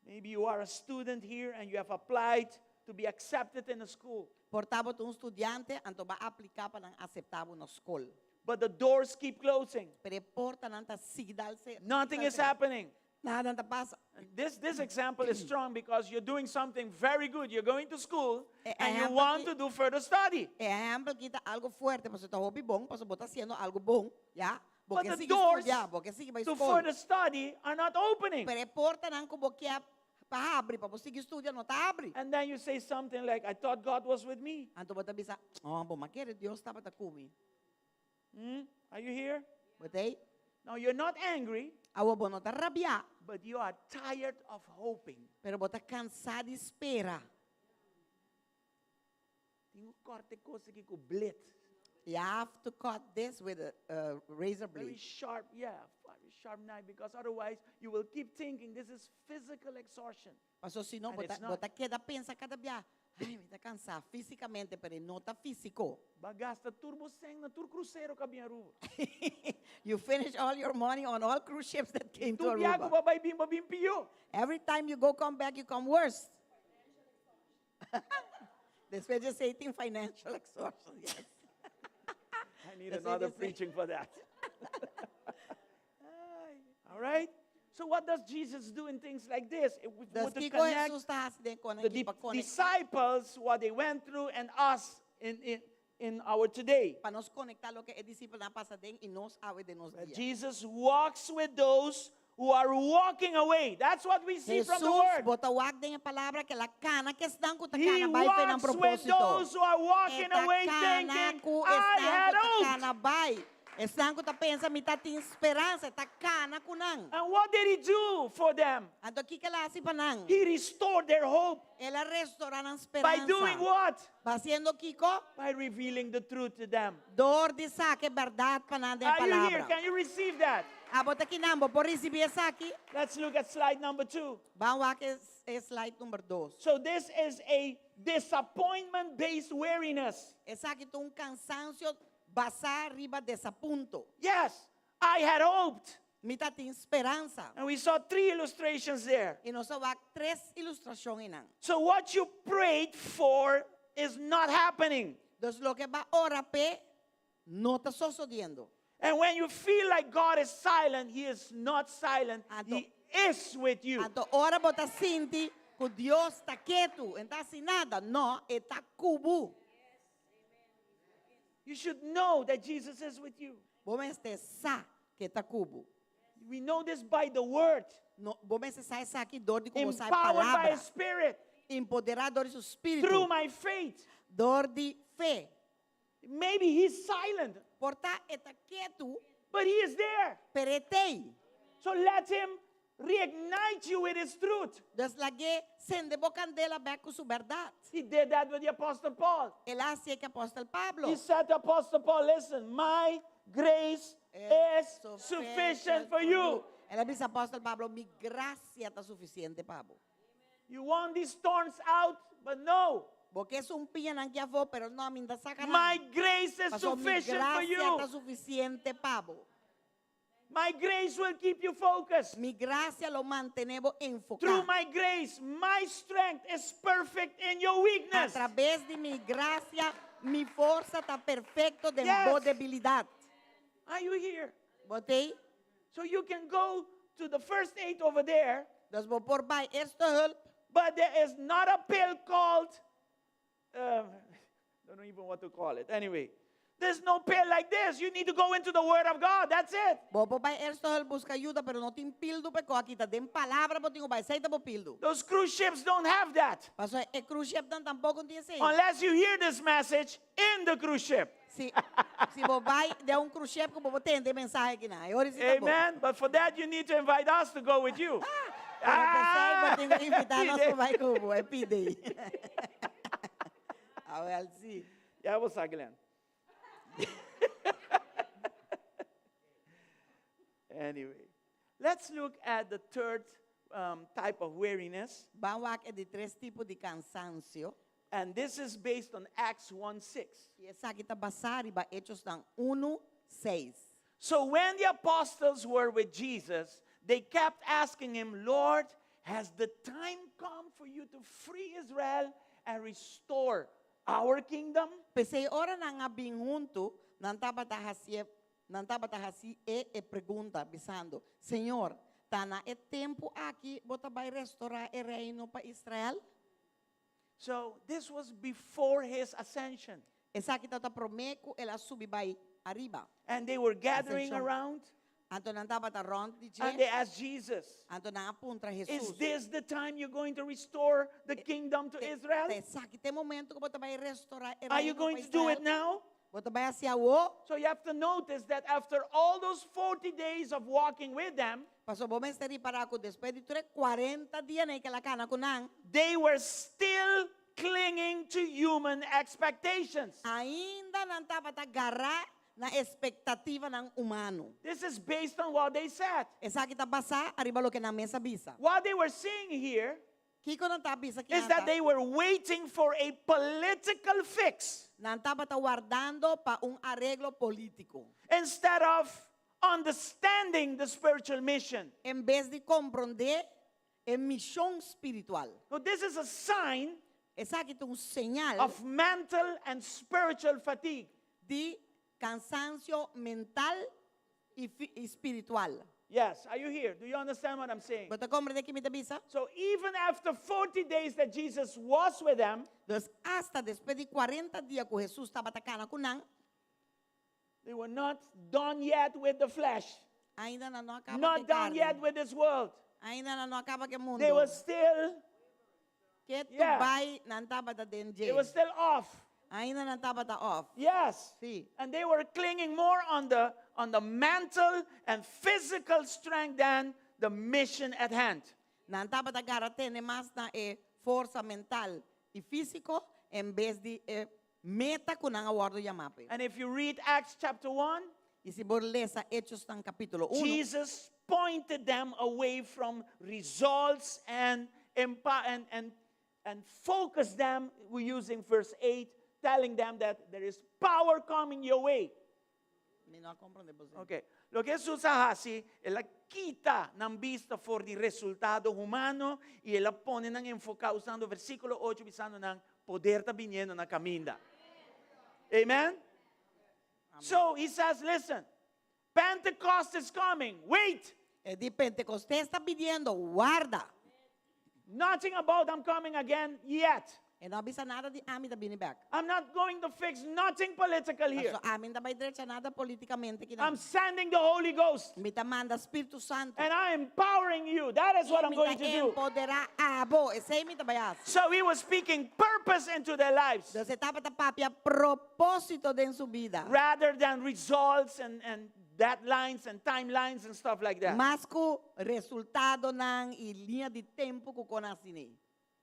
Maybe you are a student here and you have applied to be accepted in a school, Portavo tu un estudiante, anto ba aplicar pa ng aceptavo no school. but the doors keep closing. Pero porta nanta sigdalse. Nothing is happening. Nada nanta pasa. And this example is strong because you're doing something very good. You're going to school and you ejemplo want que- to do further study. Ejemplo, kita algo fuerte, pues está hobby bom, pues bota haciendo algo bom, ya. But Porque the sigue doors estudiar, porque sigue vai to escola. further study are not opening. Pero porta nan ko bokia pa abre, pa sigue estudiar, no ta abre. And then you say something like, I thought God was with me. Anto bota bisa, oh, bom, makere Dios estaba ta kumi. Are you here? Botei, Now you're not angry, awo bono ta rabia, but you are tired of hoping. pero bota cansada de espera. Tingo corte cosa que ko blit. You have to cut this with a razor Very blade. sharp, very sharp knife, because otherwise you will keep thinking this is physical exhaustion. Paso si no, And it's bota, not. bota queda pensa cada dia. Ay, me está cansada físicamente, pero no está físico. Bagasta turbo seng na tur cruzeiro ka Aruba. You finish all your money on all cruise ships that came to Tu biyago Aruba. babay bim piyo. Every time you go come back, you come worse. Después de 18 financial extortion, yes. I need That's another what they say. preaching for that. All right? So what does Jesus do in things like this? If we Das want to que connect Jesus está haciendo con the equipo con disciples, what they went through, and us in our today. para nos conectar lo que el discípulo na pasadén y nos ave de nos días. Jesus walks with those who are walking away. That's what we see from the Jesús word. bota wag den a palavra que la cana que están com ta He cana vai ter um walks with propósito. those who are walking Esta away cana thinking, ku I están had com ta hoped. cana vai. Estão com ta pensa mi ta tin esperança ta cana kunang. And what did he do for them? Ando que ela si panang. He restored their hope. Ela restaurar a By esperança. doing what? Haciendo Kiko, By revealing the truth to them. dor de saque verdade para de Are you here? palavra. Can you receive that? Abota aqui nambo por receber essa aqui. Let's look at slide number 2. Vamos lá que é slide número 2. So this is a disappointment-based weariness. Essa aqui tem cansancio basar arriba desse ponto. Yes, I had hoped. Mita tem esperança. And we saw 3 illustrations there. E nós vamos 3 ilustrações nan. So what you prayed for is not happening. Então lo que va ora pe não está sucedendo. And when you feel like God is silent, He is not silent. Ado- He is with you. Então ora bota sinti que Deus está quieto, não está sem nada, não, está cubo. You should know that Jesus is with you. Vamos estar que está cubo. We know this by the word, No, vamos estar essa aqui dor de como sai empowered by palavra. His Spirit, Empoderado do espírito. through my faith. Dor de fé. Maybe He's silent, Porta está quieto, but He is there. peretei. So let Him reignite you with His truth. Desliguei, sende bocandela back com sua verdade. He did that with the Apostle Paul. Ele hacía que apóstolo Pablo. He said to Apostle Paul, listen, my grace is sufficient for you. Ele disse apóstolo Pablo, mi gracia está suficiente, Pablo. You want these thorns out, but no. Porque es un pilla nan que avó, pero no me da sacar. My grace is Pasó, mi sufficient for gracia you. está suficiente, Pablo. My grace will keep you focused. Mi gracia lo mantenemos enfocado. Through my grace, my strength is perfect in your A weakness. través de mi gracia, mi fuerza está perfecto de Yes. mi debilidad. Are you here? Botei, So you can go to the first 8 over there, dus vou por bij eerste hulp. but there is not a pill called, don't know even what to call it. Anyway, there's no pill like this. You need to go into the Word of God. That's it. Vou por bij eerste hulp busca ajuda, pero não tem pildo peco aqui tá den palavra botinho vai sair da pildo. Those cruise ships don't have that. Paso e cruise ship dan tampoco tem assim. Unless you hear this message in the cruise ship. Se vou vai de cruise ship que vou ter de mensagem aqui na. Ora se tá bom. Amen. But for that, you need to invite us to go with you. Pero pensei, botinho invitar nós Pide. vai como é pide. A ver se. Yeah, what's that, Glenn? Anyway, let's look at the third type of weariness. Vamos aqui de 3 tipos de cansancio. And this is based on Acts 1:6. E essa aqui tá basada em Hechos 1:6. So when the apostles were with Jesus, they kept asking him, Lord, has the time come for you to free Israel and restore our kingdom? Pensei, ora na nga bing junto, nantaba tahasi e pergunta, bisando, Senhor, tá na e tempo aqui, bota vai restaurar o reino para Israel? So this was before his ascension. Essa aqui tá promeco, ela subi vai arriba. And they were gathering Ascension. around Anto nantaba ta rond di and they asked Jesus, Anto na apuntra is Jesus. this the time you're going to restore the kingdom to Israel? Essa aqui tem momento que bota vai restaurar o reino Are you going to do it now? Bota vai hacia o, So you have to notice that after all those 40 days of walking with them, paso bom esteri para ko después de 40 dias na ikala kana kunang, they were still clinging to human expectations. ainda nantaba ta garra na expectativa ng humano. This is based on what they said. Esa kita basa arriba lo que na mesa bisa. What they were seeing here Kiko nang tabi sa is that they were waiting for a political fix Nantaba ta guardando pa un arreglo político. instead of understanding the spiritual mission. En vez de comprender en misión espiritual. So this is a sign Es aquí un señal of mental and spiritual fatigue. de cansancio mental y espiritual. Yes, are you here? Do you understand what I'm saying? ¿Vos te comprende que me te avisa? So even after 40 days that Jesus was with them, Entonces, hasta después de 40 días que Jesús estaba atacando con Nan, they were not done yet with the flesh, ainda no acaba not que done carne, yet with this world. ainda no acaba que mundo. They were still, Que tu Yeah. bai nantaba da denje. they were still off. Ainda nantaba da off. Yes. Sí. And they were clinging more on the mental and physical strength than the mission at hand. Nantaba da gara tiene más na força mental y físico en vez de meta con ang awardo yamape. And if you read Acts chapter 1, Y si vos lees a Hechos tan capítulo 1, Jesus pointed them away from results and focused them, we're using verse 8, telling them that there is power coming your way. Okay. Lo que Jesús hace, Él la quita ng vista for the resultado humano y Él la pone ng enfocado usando versículo 8, usando ng poder ta viniendo na caminda. Amen? So He says, listen, Pentecost is coming. Wait. de Pentecostés está pidiendo, guarda. Nothing about I'm coming again yet. E não avisa nada de amin da bini back. I'm not going to fix nothing political here. So amin da vai direita nada politicamente que I'm sending the Holy Ghost. Me ta manda Espírito Santo. And I am empowering you. That is what I'm going to do. Empoderar abo, esse me ta bayas. So He was speaking purpose into their lives Deus etapa ta papia propósito de su vida. rather than results and deadlines and timelines and stuff like that. Mas ku resultado nang i linha de tempo ku konasini.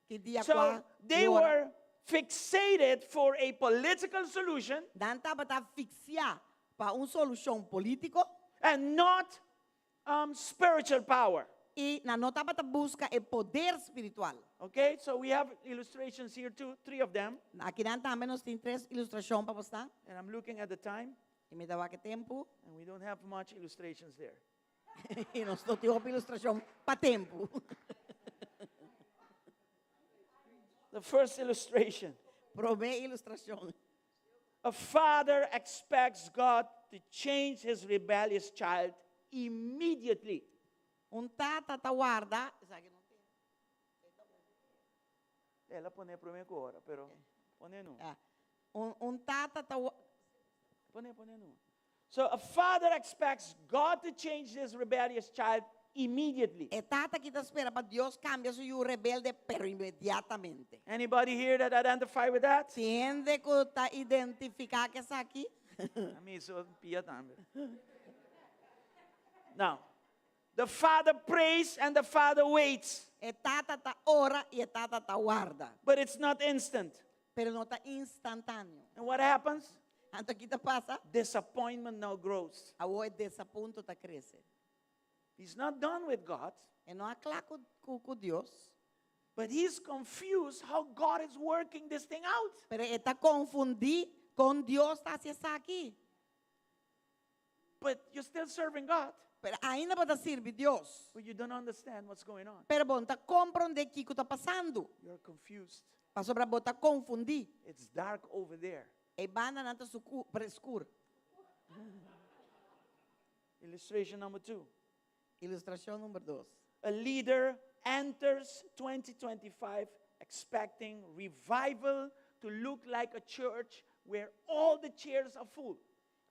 Que dia So kwa they were fixated for a political solution dan taba ta fixia pa un solução político and not spiritual power. e na nota ta busca e poder espiritual. Okay, so we have illustrations here too, 3 of them. Aqui dan também nós tem 3 ilustrações para postar. And I'm looking at the time, E me dava que tempo and we don't have much illustrations there. e nós não temos ilustração para tempo. The first illustration. Prove ilustração. A father expects God to change his rebellious child immediately. Tata ta guarda, Ela pone primeiro agora, pero pone no. tata ta Pone no. So a father expects God to change his rebellious child immediately. E tata que ta espera para Deus cambia su rebelde pero imediatamente. Anybody here that identify with that? Tiende que ta identificar que está aqui? A mim isso pia também. Now, the father prays and the father waits, E tata ta ora e tata ta guarda. but it's not instant. Pero não está instantâneo. And what happens? Anto que ta passa, Disappointment now grows. a o desaponto ta cresce. He's not done with God, E não há claro com Deus, but he's confused how God is working this thing out. pero está confundido com Deus está se está aqui. But you're still serving God, Pero ainda pode servir Deus. but you don't understand what's going on. Pero bom, tá compreender o que está passando. You're confused. Passou para botar confundir. It's dark over there. E banda não está escuro. Illustration number 2. Ilustração número 2. A leader enters 2025 expecting revival to look like a church where all the chairs are full.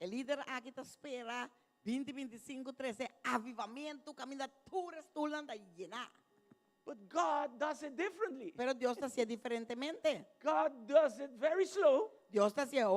O líder aqui está espera 2025, 13, avivamento, caminaturas, tudo anda llenar. But God does it differently. Pero Deus está haciendo diferentemente. God does it very slow, Deus está haciendo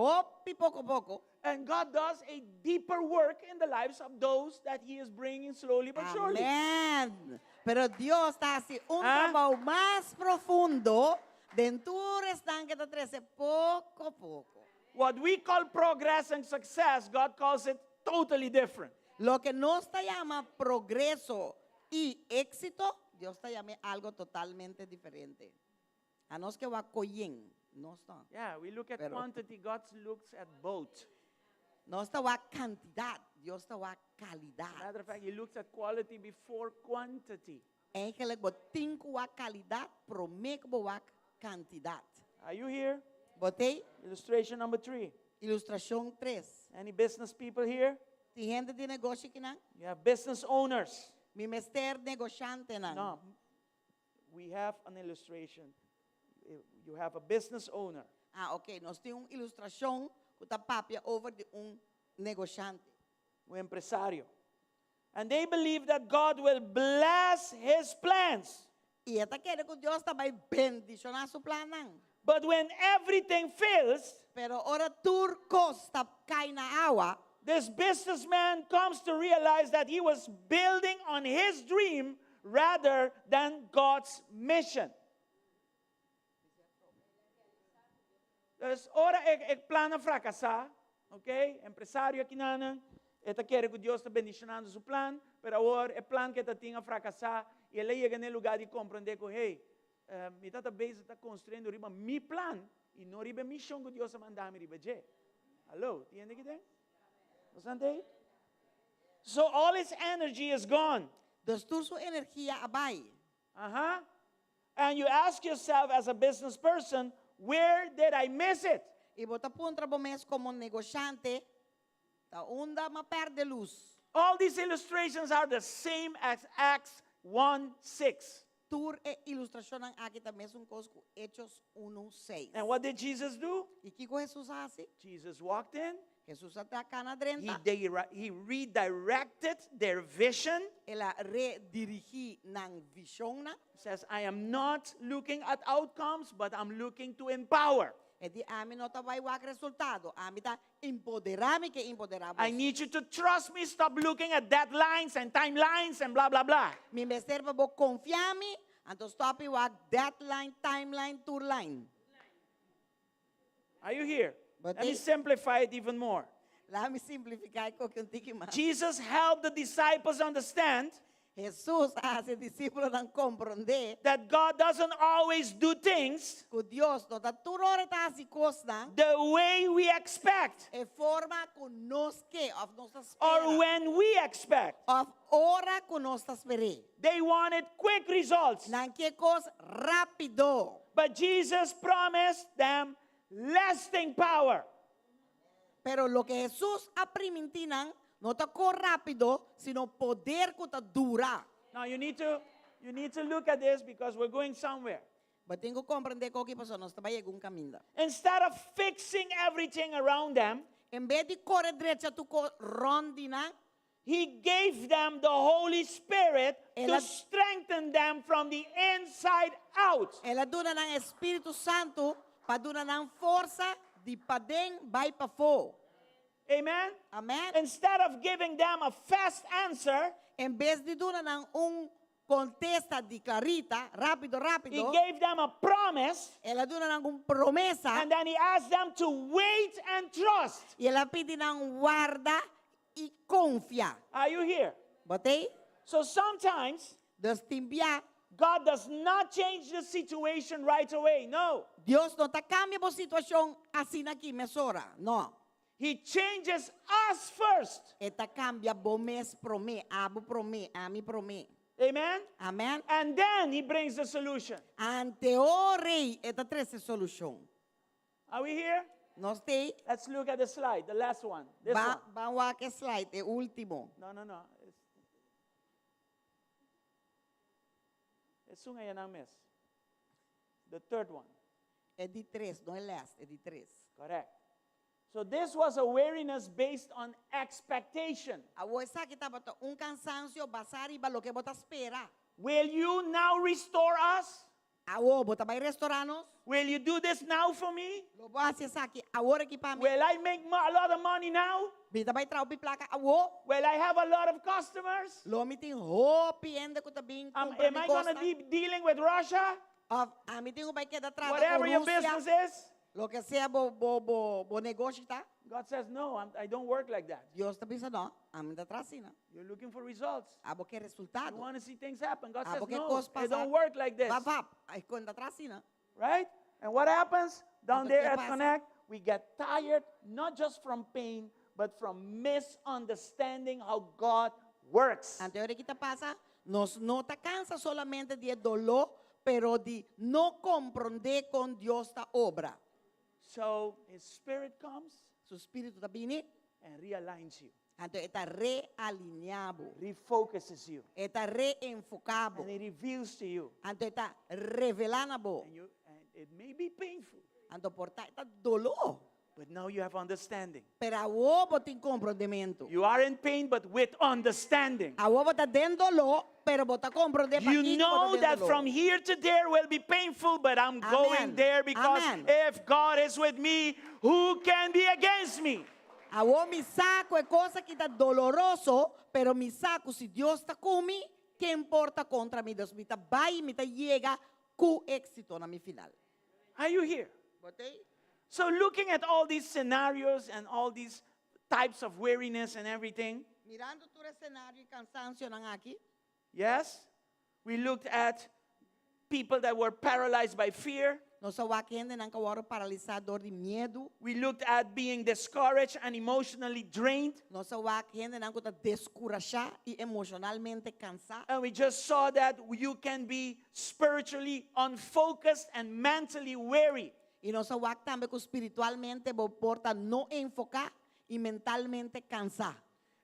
pouco a pouco. and God does a deeper work in the lives of those that He is bringing slowly but surely. Amén. Pero Dios está haciendo trabajo más profundo dentro del estanque de 13, poco a poco. What we call progress and success, God calls it totally different. Lo que nos llama progreso y éxito, Dios te llame algo totalmente diferente. A nos que va coyen, no está. Yeah, we look at Pero- quantity. God looks at both. No está va cantidad, Dios te va calidad. Matter of fact, He looks at quality before quantity. Eigenlijk botin wa kalidad, promek wa cantidad. Are you here? Botei, Illustration number 3. ilustración 3. Any business people here? Ti gente de negocio que nan, You have business owners. mi mester negociante nan. No. We have an illustration. You have a business owner. Ah, ok, nos tem ilustración que está papia over de negociante. Un empresario. And they believe that God will bless His plans. Y esta quiere que Dios está vai bendicionar su plan nan. But when everything fails, Pero ora turco está cai na agua. this businessman comes to realize that he was building on his dream rather than God's mission. Dus ora ek plana fracasar, okay? Empresário aqui nana, eta quer que Deus está bendicionando seu plan, pero agora é plan que está tinha fracassar e ele chega no lugar de compreender que hey, me está bem está construindo riba mi plan e não riba missão que Deus mandar me riba je. Alô, entende que tem? Você entende? So all his energy is gone. Dus toda su energia abai. Uh-huh. And you ask yourself as a business person, where did I miss it? Y bota puntra bomes como negociante, ta onda ma perde luz. All these illustrations are the same as Acts 1:6. Tur e ilustración aquí también es un cosco Hechos 1:6. And what did Jesus do? ¿Y qué Jesús hace? Jesus walked in. Jesús está acá na He, drenta. he redirected their vision. Ela redirigi nang vision na. He says, I am not looking at outcomes, but I'm looking to empower. E di ami no ta vai wak resultado. Ami ta empoderami que empoderamos. I need you to trust me. Stop looking at deadlines and timelines and blah, blah, blah. Mi mester pa bo confiami, anto stopi wak deadline, timeline, tourline. Are you here? But Let me they- simplify it even more. La mi simplificar ko que tiki ma. Jesus helped the disciples understand Jesús hace discípulos nan comprender that God doesn't always do things que Dios no ta turore ta si cosna the way we expect e forma que nos que of nos or espera. when we expect. Of ora que nos espere. They wanted quick results. Nan que cos rápido. But Jesus promised them lasting power. Pero lo que Jesús aprimintinan no ta co rápido, sino poder que ta dura. Now you need to look at this because we're going somewhere. Mas tenho que compreender que o que passou, nós estamos em um caminho. Instead of fixing everything around them, Em vez de correr direita, tu corre rondina. He gave them the Holy Spirit to Ela- strengthen them from the inside out. Ela dona ng Espírito Santo, pa dona ng força de padeng vai pa fo. Amen? Amen? Instead of giving them a fast answer, Em vez de dona ng contesta de clarita, rápido, He rápido, gave them a promise, ela dona ng promesa, and then He asked them to wait and trust. e ela pede ng guarda e confia. Are you here? Botei? So sometimes Deus te envia. God does not change the situation right away. No. Deus não está cambiando a situação assim aqui, mesora. Não. He changes us first. Eta cambia bomes prome, abo prome, ami prome. Amen? Amen. And then He brings the solution. Ante o rei, eta trece solução. Are we here? Nós tem, Let's look at the slide, the last one. This one. vamos a que slide, é último. No. It's ngayon ang miss. The third one. É de três, não é last, é de três. Correct. So this was a weariness based on expectation. A voz aqui estava cansancio basar iba lo que bota espera. Will you now restore us? A o bota vai restaurantes. Will you do this now for me? Lo vou fazer aqui, agora aqui para mim. Will I make a lot of money now? Bita vai trazer placa, a o. Will I have a lot of customers? Lo me tem hope ainda que tá bem Am I going to be dealing with Russia? A me tem vai quedar atrás Whatever com your Rússia. business is? Lo que sea bo negócio tá. God says, no, I don't work like that. Deus está pensando, não, amo da tracina. You're looking for results. Abo que You resultado. want to see things happen. God says, Abo que no, coisa it passar. don't work like this. Vap. Aí quando da tracina. Right? And what happens down Entonces, there ¿qué at pasa? Connect? We get tired, not just from pain, but from misunderstanding how God works. Ante hora que passa, nós não tá cansa solamente de dolor, pero de não compreender com Deus da obra. So His Spirit comes Su espírito tá vindo, and realigns you, então está realinhado, refocuses you, está reenfocado, and it reveals to you. então está revelando, And it may be painful, então porta está dolor, but now you have understanding. pero a ovo tem compreendimento. You are in pain, but with understanding. A ovo está dentro dolor, pero bota compreender para You know that from here to there will be painful, but I'm going there because Amen. if God is with me, who can be against me? A ovo mi saco é coisa que está doloroso, pero mi saco se Deus está comigo, que importa contra mim? Deus me está vai, me está chega com êxito na mi final. Are you here? Botei? So looking at all these scenarios and all these types of weariness and everything, Mirando todo o cenário e cansancio nan aqui, yes, we looked at people that were paralyzed by fear. nós só gente nan kawaro paralisador de medo, We looked at being discouraged and emotionally drained. nós só gente nan kota descurachar e emocionalmente cansar. And we just saw that you can be spiritually unfocused and mentally weary. E nós só também que espiritualmente bo porta não enfocar e mentalmente cansar.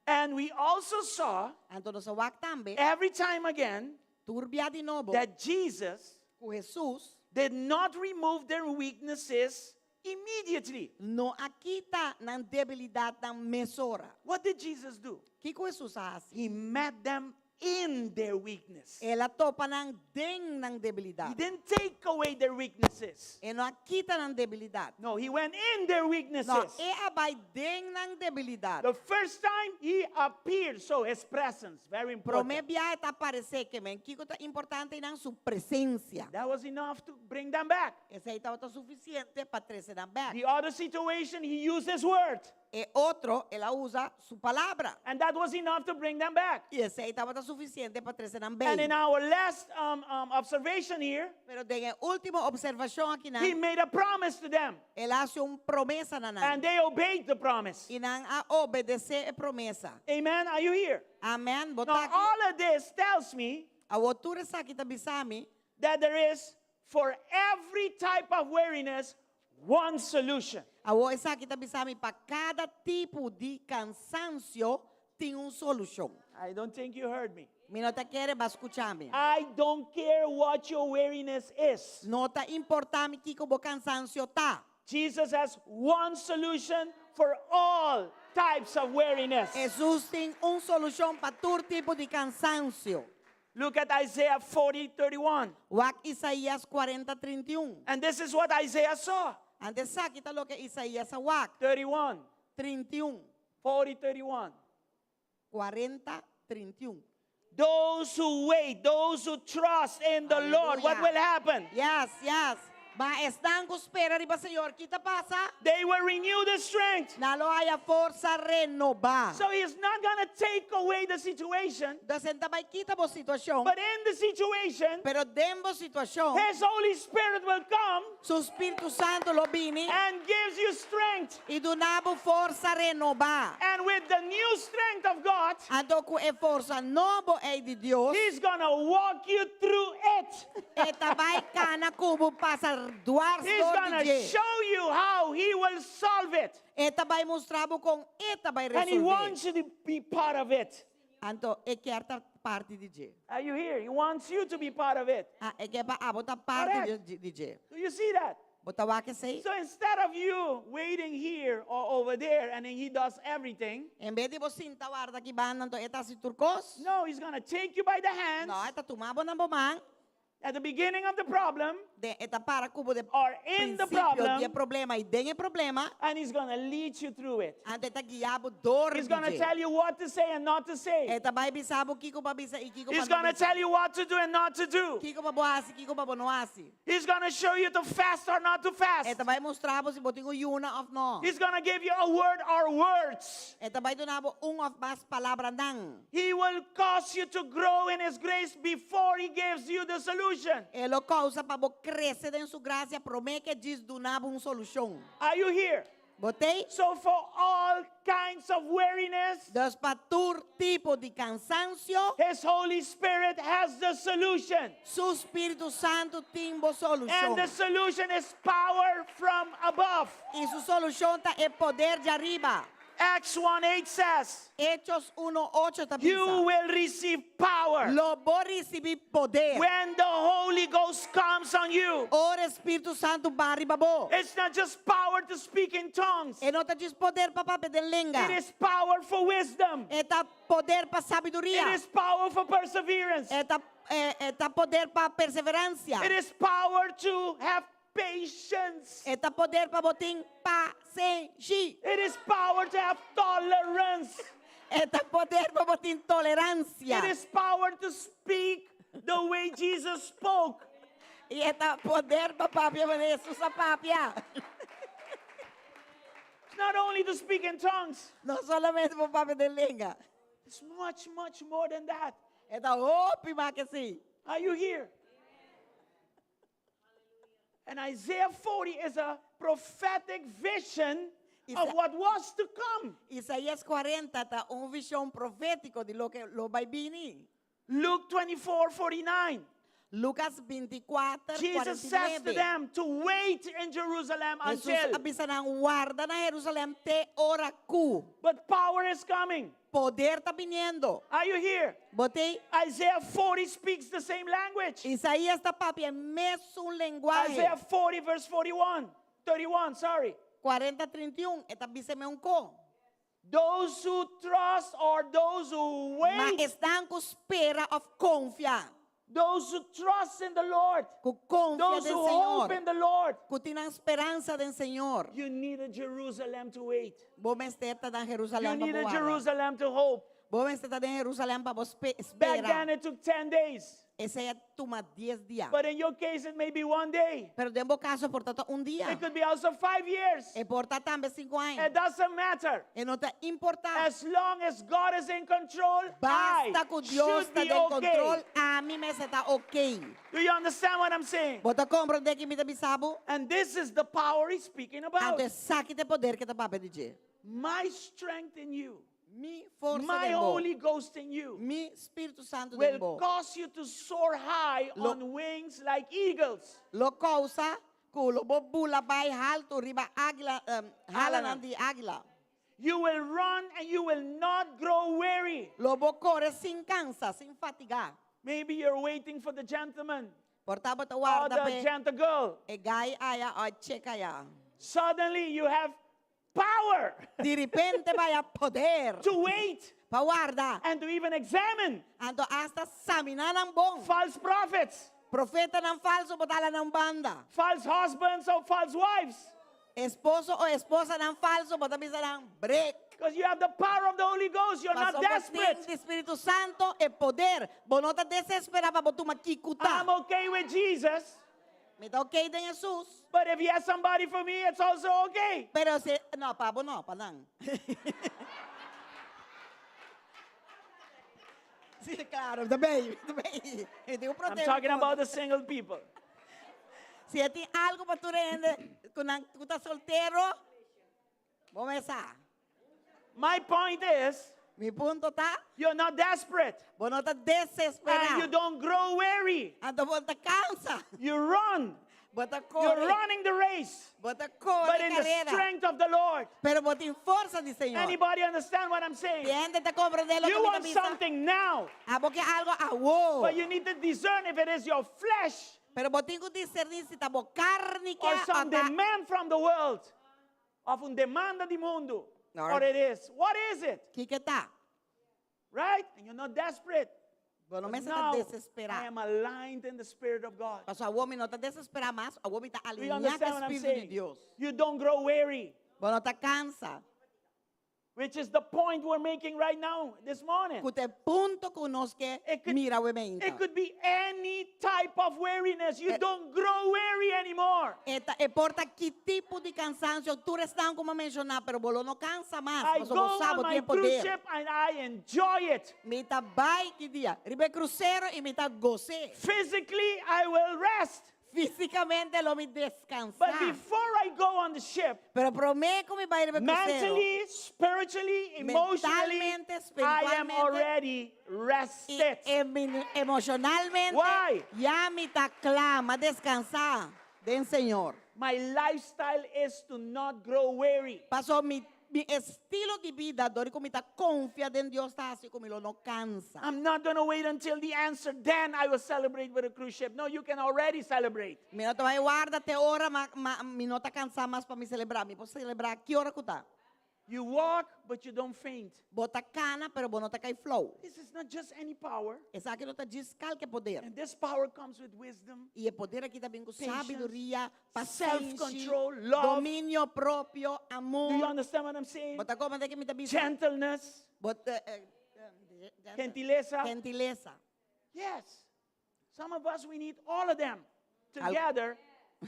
And we also saw Então nós só também every time again turbia de novo that Jesus com Jesus did not remove their weaknesses immediately. não aquita nan debilidade nan mesora. What did Jesus do? Que Jesus faz? He met them in their weakness. Ela topa nan den nan He debilidade. didn't take away their weaknesses. E não aquita nan debilidade. No, he went in their weaknesses. Não, abai den nan debilidade. The first time he appeared, so his presence, very important. Promebia eta aparecer que men que é importante nan su presencia. That was enough to bring them back. Esse aí estava suficiente para trazer nan back. The other situation, he used his word. E outro, ela usa su palavra. And that was enough to bring them back. E esse aí estava suficiente para trazer nan And in back. our last observation here, Pero de última observação aqui he nan, made a promise to them. ela hace promessa nan. And they obeyed the promise. E nan a obedecer a promessa. Amen? Are you here? Amen. Bota Now, aqui. all of this tells me A outura sa kita bisami, that there is, for every type of weariness, one solution. a outra kita bisami para cada tipo de cansancio tem solução. I don't think you heard me. Mi não te quer para escuchar-me. I don't care what your weariness is. Não te importa que o cansancio tá. Jesus has one solution for all types of weariness. Jesus tem solução para todo tipo de cansancio. Look at Isaiah 40:31. Wak Isaías 40:31. And this is what Isaiah saw. Antes sa kita lo que Isaías wak 31. 31. 40:31. 40:31. Those who wait, those who trust in the Lord, what will happen? Yes. Ba están com espera riba Senhor, kita pasa? They will renew their strength. Nalo haya força renovar. So he's not going to take away the situation, Dosenta vai kita bo situação. but in the situation, Pero dentro situação, his Holy Spirit will come su Espírito Santo lo vini and gives you strength. e do nabo força renovar. And with the new strength of God, Ando com e força novo é de Deus. he's going to walk you through it. Eta vai cana cubo passa duas He's going to show you how he will solve it. Eta vai mostrar com eta vai And he resolver. wants you to be part of it. Anto e quer parte de je. Are you here? He wants you to be part of it. E que ba abota parte Correct. de je. Do you see that? Bota wa que sei. So instead of you waiting here or over there and then he does everything, Em vez de você sentar guarda que ban nanto eta si turcos. no, he's going to take you by the hands No, eta tumabo na bomang. at the beginning of the problem, de esta para cubo de or in the principio de problem, problema y den el problema, and He's going to lead you through it. ante ta guiabo dor He's going to tell you what to say and not to say. Eta vai bisabo kiko pa bisa e kiko He's pa going to tell you what to do and not to do. kiko pa boasi, kiko pa bonoasi. He's going to show you to fast or not to fast. Eta vai mostrar se botingo yuna of no. He's going to give you a word or words. Eta vai donabo of mas palavra nang. He will cause you to grow in His grace before He gives you the solution. Elo causa pa bo crescer em sua graça, promete que diz donabo solução. Are you here? Botei? So for all kinds of weariness, dos para todo tipo de cansancio, His Holy Spirit has the solution. Su Espírito Santo tem a solução. And the solution is power from above. E sua solução é poder de arriba. Acts 1:8 says, Hechos 1:8 está you will receive power Lo vou receber poder. when the Holy Ghost comes on you. Ora Espírito Santo vai arriba bo. It's not just power to speak in tongues. E não tá diz poder para papo de língua. It is power for wisdom. É tá poder para sabedoria. It is power for perseverance. É tá poder para perseverança. It is power to have patience. É tá poder para botar paciência. It is power to have tolerance. É tá poder para botar tolerância. It is power to speak the way Jesus spoke. E é tá poder para papia Jesus a papia. It's not only to speak in tongues. Não solamente para papia de língua. It's much, much more than that. É tá ópima que sim. Are you here? And Isaiah 40 is a prophetic vision of what was to come. Isaías 40 tá visão profético de lo que lo vai vir. Luke 24:49. Lucas 24, Jesus says to them to wait in Jerusalem Jesus until. avisa ng guarda na Jerusalem te ora ku. But power is coming. Poder tá viniendo. Are you here? Botei. Isaiah 40 speaks the same language. Isaías tá papi é mesmo linguagem. Isaiah 40 verse 31, sorry. 40:31 eta biseme un ko. Those who trust or those who Mas wait, estão com espera of confia. those who trust in the Lord, Com confia those del who hope in Senhor. the Lord, Com tinang esperança del Senhor. you need a Jerusalem to wait. Vos esteta dan You Jerusalem need a pa Jerusalem to hope. Vos esteta dan Jerusalem pa vos Back espera. then it took 10 days. Ese ya toma 10 días. But in your case it may be 1 day. Pero en vos caso por tanto un día. It could be also 5 years. E por tanto también 5 años. It doesn't matter. E não tá importante. As long as God is in control, Basta que I Dios should está be del control. okay. A mí me está ok. Do you understand what I'm saying? Vos tá compreendendo que me tá bisabo? And this is the power he's speaking about. Ante saque de poder que tá para pedir. My strength in you, Mi força my de Holy Ghost in you, Mi Espírito Santo de will bo. cause you to soar high on wings like eagles. Lo causa que lo bobula vai alto riba águila, halanan di águila. You will run and you will not grow weary. Lo bo corre sin cansa, sin fatigar. Maybe you're waiting for the gentleman Portava ta or guarda the pe. gentle girl. E gai aya o checa ya. Suddenly you have power De repente vai a poder. to wait Pa guarda. and to even examine Ando hasta examinar ang bom. false prophets, Profeta ng falso, botala ng banda. false husbands or false wives. Esposo o esposa ng falso, botabisa ng break. Because you have the power of the Holy Ghost. You're not Pasok desperate. de Espírito Santo e poder. Bonota desespera pa botu makikuta. I'm okay with Jesus. Me tá ok de Jesus. But if he has somebody for me, it's also okay. Pero si, no, pabo no, panang. Sí, claro, também. I'm talking about the single people. Se tem algo para tu rende, quando tu tá solteiro, vamos começar. My point is, Mi punto tá, you're not desperate. vos não tá And you desesperado. don't grow weary. Ando vos tá cansa. You run. Vos tá You're corre. running the race. Vos tá But corre in the carreira. strength of the Lord. Pero vos tem força de Senhor. Anybody understand what I'm saying? Gente te compreende lo You que want me avisa. something now. Ah, porque algo, wow. But you need to discern if it is your flesh Pero vos tengo que discernir si tá bo cárnica or o some tá... demand from the world. Of un demanda di mundo. All right. Or it is. What is it? Que tá? Right? And you're not desperate. Bueno, But me está now I desesperado. am aligned in the Spirit of God. Pastor, a homem não está desesperado mais, a homem está Do you alinhado com understand o what I'm Espírito de saying? Deus. You don't grow weary, Bueno, está cansa. which is the point we're making right now, this morning. Que ponto conosco It could- mira o mente. It could be any type of weariness. You don't grow weary anymore. Importa que tipo de cansancio tu estão como mencionar, pero bolo não cansa mais. I Mas go não on sabe o my tempo cruise dele. ship and I enjoy it. Me tá vai que dia. Ribe cruzeiro e me tá goce. Physically, I will rest. Fisicamente lo me descansar. But before I go on the ship, Pero prometo me vai ribe cruzeiro. mentally, spiritually, emotionally, Mentalmente, I am espiritualmente, already rested. Emocionalmente. Why? Ya me tá clama descansar del Señor. My lifestyle is to not grow weary. Pasó mi estilo de vida, dorico me tá confia en Dios, tá así como lo no cansa. I'm not going to wait until the answer, then I will celebrate with a cruise ship. No, you can already celebrate. Mi no te vai guarda te hora, mi no tá cansar más para me celebrar. Mi posso celebrar que hora que tá. You walk, but you don't faint. Bota cana, pero vos no te cae flow. This is not just any power. Esa aqui não tá descal que poder. And this power comes with wisdom, E o poder aqui também com Patience, sabedoria, paciência, self-control, love. domínio próprio, Do you amor. understand what I'm saying? Bota como de que me tá bicho. Gentleness, Bota gentileza. gentileza. Yes. Some of us, we need all of them together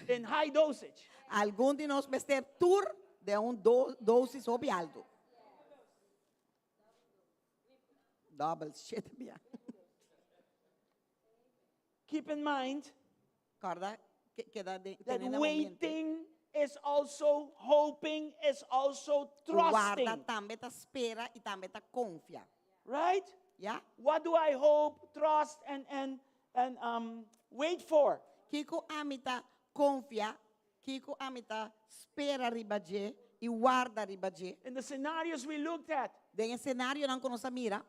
in high dosage. Algum de nós vai ter tour de dosis sob alto. Double shit, minha. Keep in mind Corda, que dá de that tener waiting is also hoping, is also guarda trusting. também tá espera e também tá confia. Right? Yeah? What do I hope, trust, and wait for? Kiko amita confia, Kiko amita espera ribaje e guarda ribaje. In the scenarios we looked at, Den cenário não conoce mira,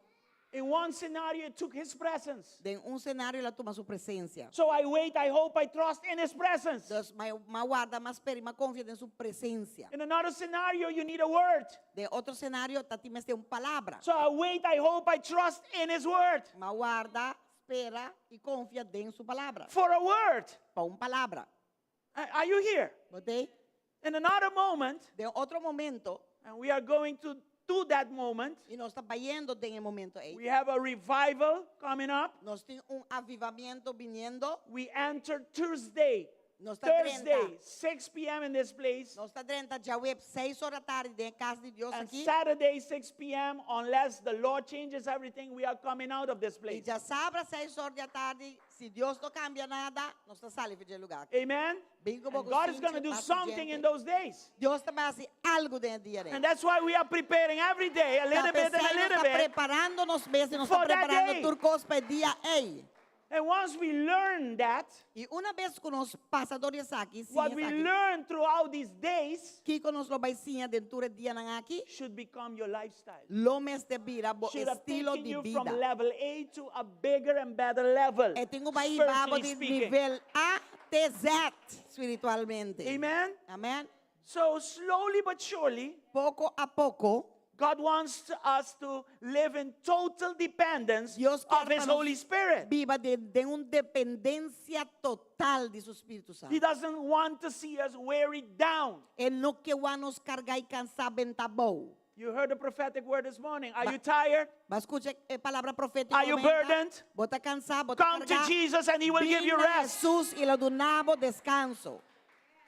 in one scenario it took his presence. den cenário ela toma sua presença. So I wait, I hope, I trust in his presence. Então, ma guarda, ma espera e ma confia em sua presença. In another scenario, you need a word. De outro cenário, tá time tem palavra. So I wait, I hope, I trust in his word. Ma guarda, espera e confia em sua palavra. For a word. Para palavra. Are you here? Botei? In another moment, De outro momento, and we are going to that moment, e nós está indo em momento aí. we have a revival coming up. Nós tem avivamento vindo. We enter Thursday, Nós está Thursday, 6 p.m. in this place, Nós está 30 de web 6 horas da tarde de casa de Deus and aqui. Saturday, 6 p.m., unless the Lord changes everything, we are coming out of this E place. já sábado 6 horas da tarde, se Deus não cambia nada, nós está saindo de lugar. Amen? Bingo, And bogo, God is cinco, going to do passo something gente. in those days. Deus também faz algo dentro dia And that's why we are preparing every day, a little bit and a little Está bit. preparando nos meses, nós For está that preparando day. turcos para dia ei. And once we learn that, E uma vez que nós passadores aqui, sim, what we learn throughout these days que nós lo vai sim dentro do dia não aqui, should become your lifestyle. lo mes de vida, bo Should have estilo taken de you from vida. level A to a bigger and better level, E tenho vai babo spiritually de speaking. nível A até Z espiritualmente. Amen? Amém. So slowly but surely, Pouco a pouco, God wants us to live in total dependence Dios of quer His para Holy Spirit. viva de uma dependência total de seu Espírito Santo. He doesn't want to see us wearied down. Ele não quer nos carregar e cansar bem tá bom. You heard the prophetic word this morning. Are you tired? Mas escute a palavra profética. Are you burdened? Bota cansar, bota Come to carregar. Jesus and He will give you Vinda a rest. Jesus e lo donavo descanso.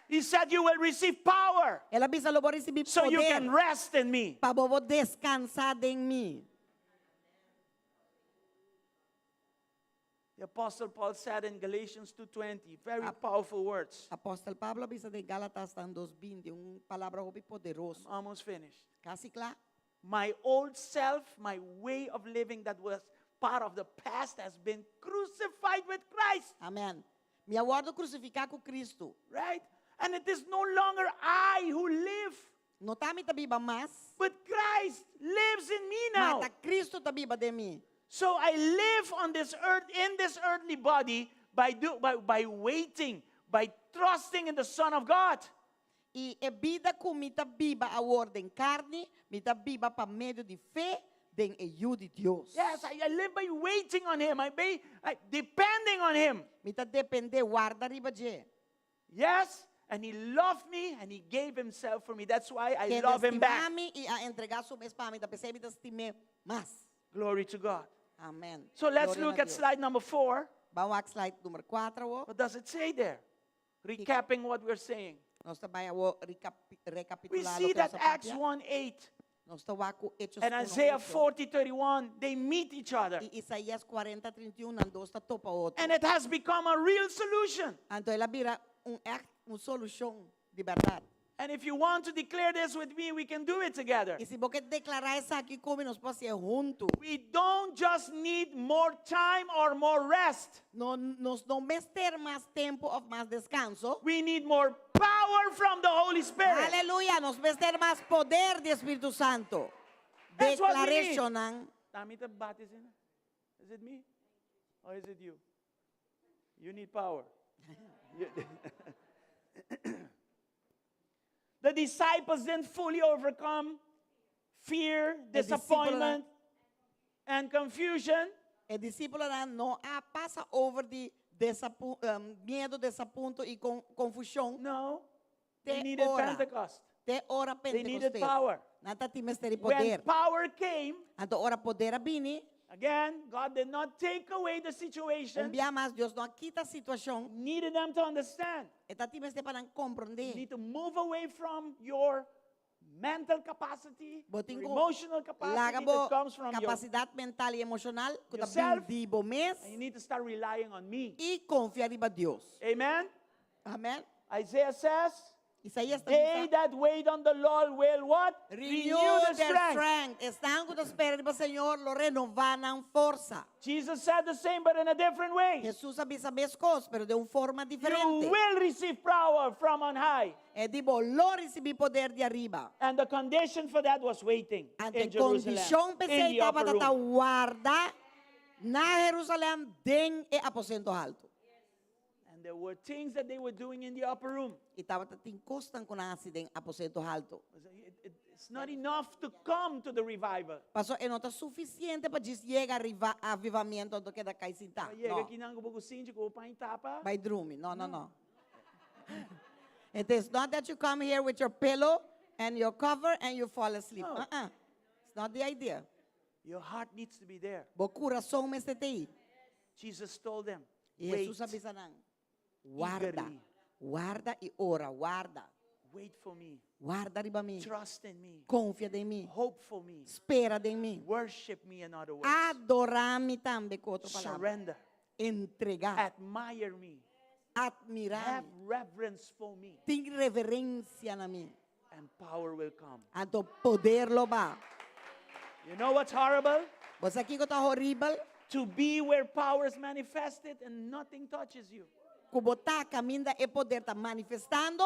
He said you will receive power Ela avisa lo vou receber so you can poder rest in me. para vou descansar em mim. The Apostle Paul said in Galatians 2:20, very powerful words. Apóstolo Pablo avisa de Gálatas 2:20, palavra poderoso. Almost finished. Casi claro. My old self, my way of living that was part of the past has been crucified with Christ, Amém. Me aguardo crucificar com Cristo. right? And it is no longer I who live, Não está me viva mais, but Christ lives in me now. mas Cristo está viva de mim. So I live on this earth, in this earthly body, by waiting, by trusting in the Son of God. E a vida com me está viva a ordem carne, me está viva para meio de fé, den ajuda de Deus. Yes, I live by waiting on Him. I depending on Him. Mita depende guarda riba je. Yes, and He loved me and He gave Himself for me. That's why I Que love Him back. estimami e a entregar su mes para mí, da percebe da estime mas. Glory to God. Amen. So let's Gloria look a at Dios. slide number 4. Vamos a slide number 4. What does it say there? Recapping what we're saying. Nós trabalha We recapitular see lo que that nós Acts papia. 1:8 Nós trabalha com Hechos and 1:8. Isaiah 40:31, they meet each other. E Isaías 40:31 andou está topa outro. And it has become a real solution. Então ela vira solução de verdade. And if you want to declare this with me, we can do it together. E se você declarar isso aqui comigo, nós podemos ser juntos. We don't just need more time or more rest. Nós não vamos ter mais tempo ou mais descanso. We need more power from the Holy Spirit. Aleluia, nós vamos ter mais poder do Espírito Santo. That's what we need. Declaracionan. Tamita baptism. Is it me? Or is it you? You need power. The disciples didn't fully overcome fear, disappointment, and confusion. O discípulo não passa over de medo, desaponto e confusão. No. Te They needed ora. Pentecost. Te ora They needed Pentecostés. power. Nata times ter When poder. power came, Anto ora poder abini. again, God did not take away the situation. Envia mais Deus não quita a situação. Needed them to understand. Eta times te para You compreender. need to move away from your mental capacity, your Botingo emotional capacity lagabo that comes from your, capacidade mental e emocional que tá yourself. bem vivo mês and you need to start relying on me. e confiar em Deus. Amen? Amém. Isaiah says, Isaías está they dizendo, that wait on the Lord will what? renew the their strength. strength. Estão com a espera do Senhor, lo renovarão força. Jesus said the same, but in a different way. Jesus avisa a mesma coisa, pero de uma forma You diferente. will receive power from on high. É de lo receber poder de arriba. And the condition for that was waiting Ante in Jerusalem, condição in pensei the estava upper tata room. guarda na Jerusalém den e aposento alto. And there were things that they were doing in the upper room. E estava tata encostan com a den aposento alto. It's not enough to come to the revival. Passou e não está suficiente para chegar a avivamento do que da caicinta. Chega aqui não go síndico pa tapa. By drumming. No. It is not that you come here with your pillow and your cover and you fall asleep. No. It's not the idea. Your heart needs to be there. Bo coração me este aí. Jesus told them, E wait, Jesus avisa nan. Guarda. eagerly. Guarda e ora. Guarda. Wait for me. Guarda riba mim. Trust in me. Confia em mim. Hope for me. Espera em mim. Worship me, in other words. Adorar-me também, com outra palavra. Surrender. Entregar. Admire me. Have Admirar-me. reverence for me. Tem reverência na mim. And power will come. Anto poder lo va. You know what's horrible? Você aqui que está horrível. To be where power is manifested and nothing touches you. Como tá caminho e poder tá manifestando.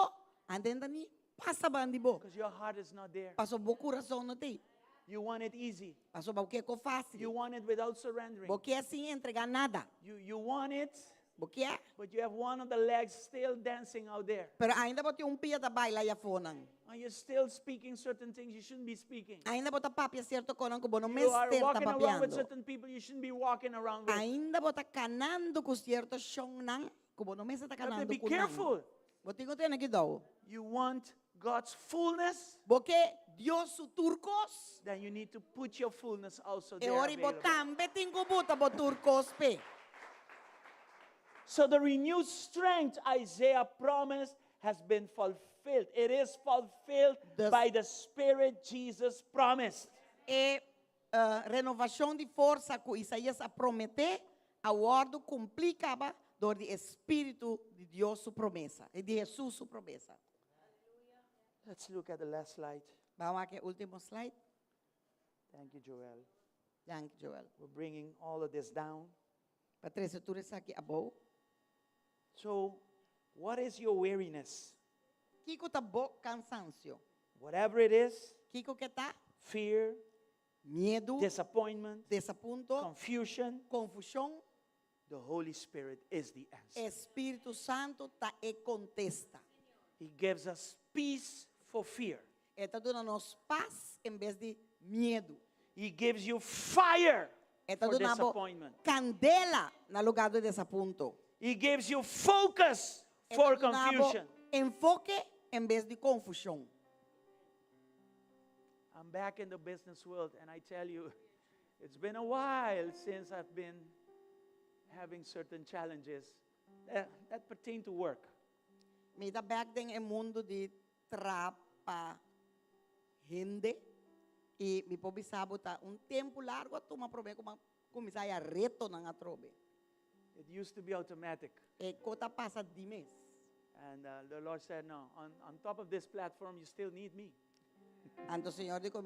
Andando ni passa bandibo. Because your heart is not there. Passou bo coração no te. You want it easy. Passou bo que You fácil. want it without surrendering. Porque assim entregar nada. You want it, Porque é. but you have one of the legs still dancing out there. Pero ainda bote pia da baila e afonan. And you're still speaking certain things you shouldn't be speaking. Ainda bota papia certo conan como no You are mester tá walking around with papiando. certain people you shouldn't be walking around with. Ainda bota canando com certo chão nan como no mester tá You have to canando be com careful. Bote que tem aqui do. You want God's fullness, Porque Dios su turcos. then you need to put your fullness also E there ori available. botam betingo buta bo turcos pe. So the renewed strength Isaiah promised has been fulfilled. It is fulfilled The- by the Spirit Jesus promised. E renovação de força que Isaías a prometer, a ordo complicava do Espírito de Deus sua promessa, e de Jesus sua promessa. Let's look at the last slide. Vamos aqui, último slide. Thank you, Joel. Thank you, Joel. We're bringing all of this down. Patrícia, tu está aqui abou. So, what is your weariness? Kiko tá bo cansancio. Whatever it is, Kiko que tá fear, medo, disappointment, desaponto, confusion, confusão. the Holy Spirit is the answer. Espírito Santo tá e contesta. He gives us peace for fear. Está dando-nos paz em vez de medo. He gives you fire Esta for donabo disappointment. candela na lugar do desapunto. He gives you focus for Esta donabo confusion. enfoque em vez de confusão. I'm back in the business world, and I tell you, it's been a while since I've been having certain challenges that pertain to work. Me da back din em mundo de trapa gente e me pobisabo ta tempo largo a tuma problema como começar a reto na atrobe. It used to be automatic. E cota passa de mês. And the Lord said, no, on top of this platform, you still need me. Anto o Senhor dijo,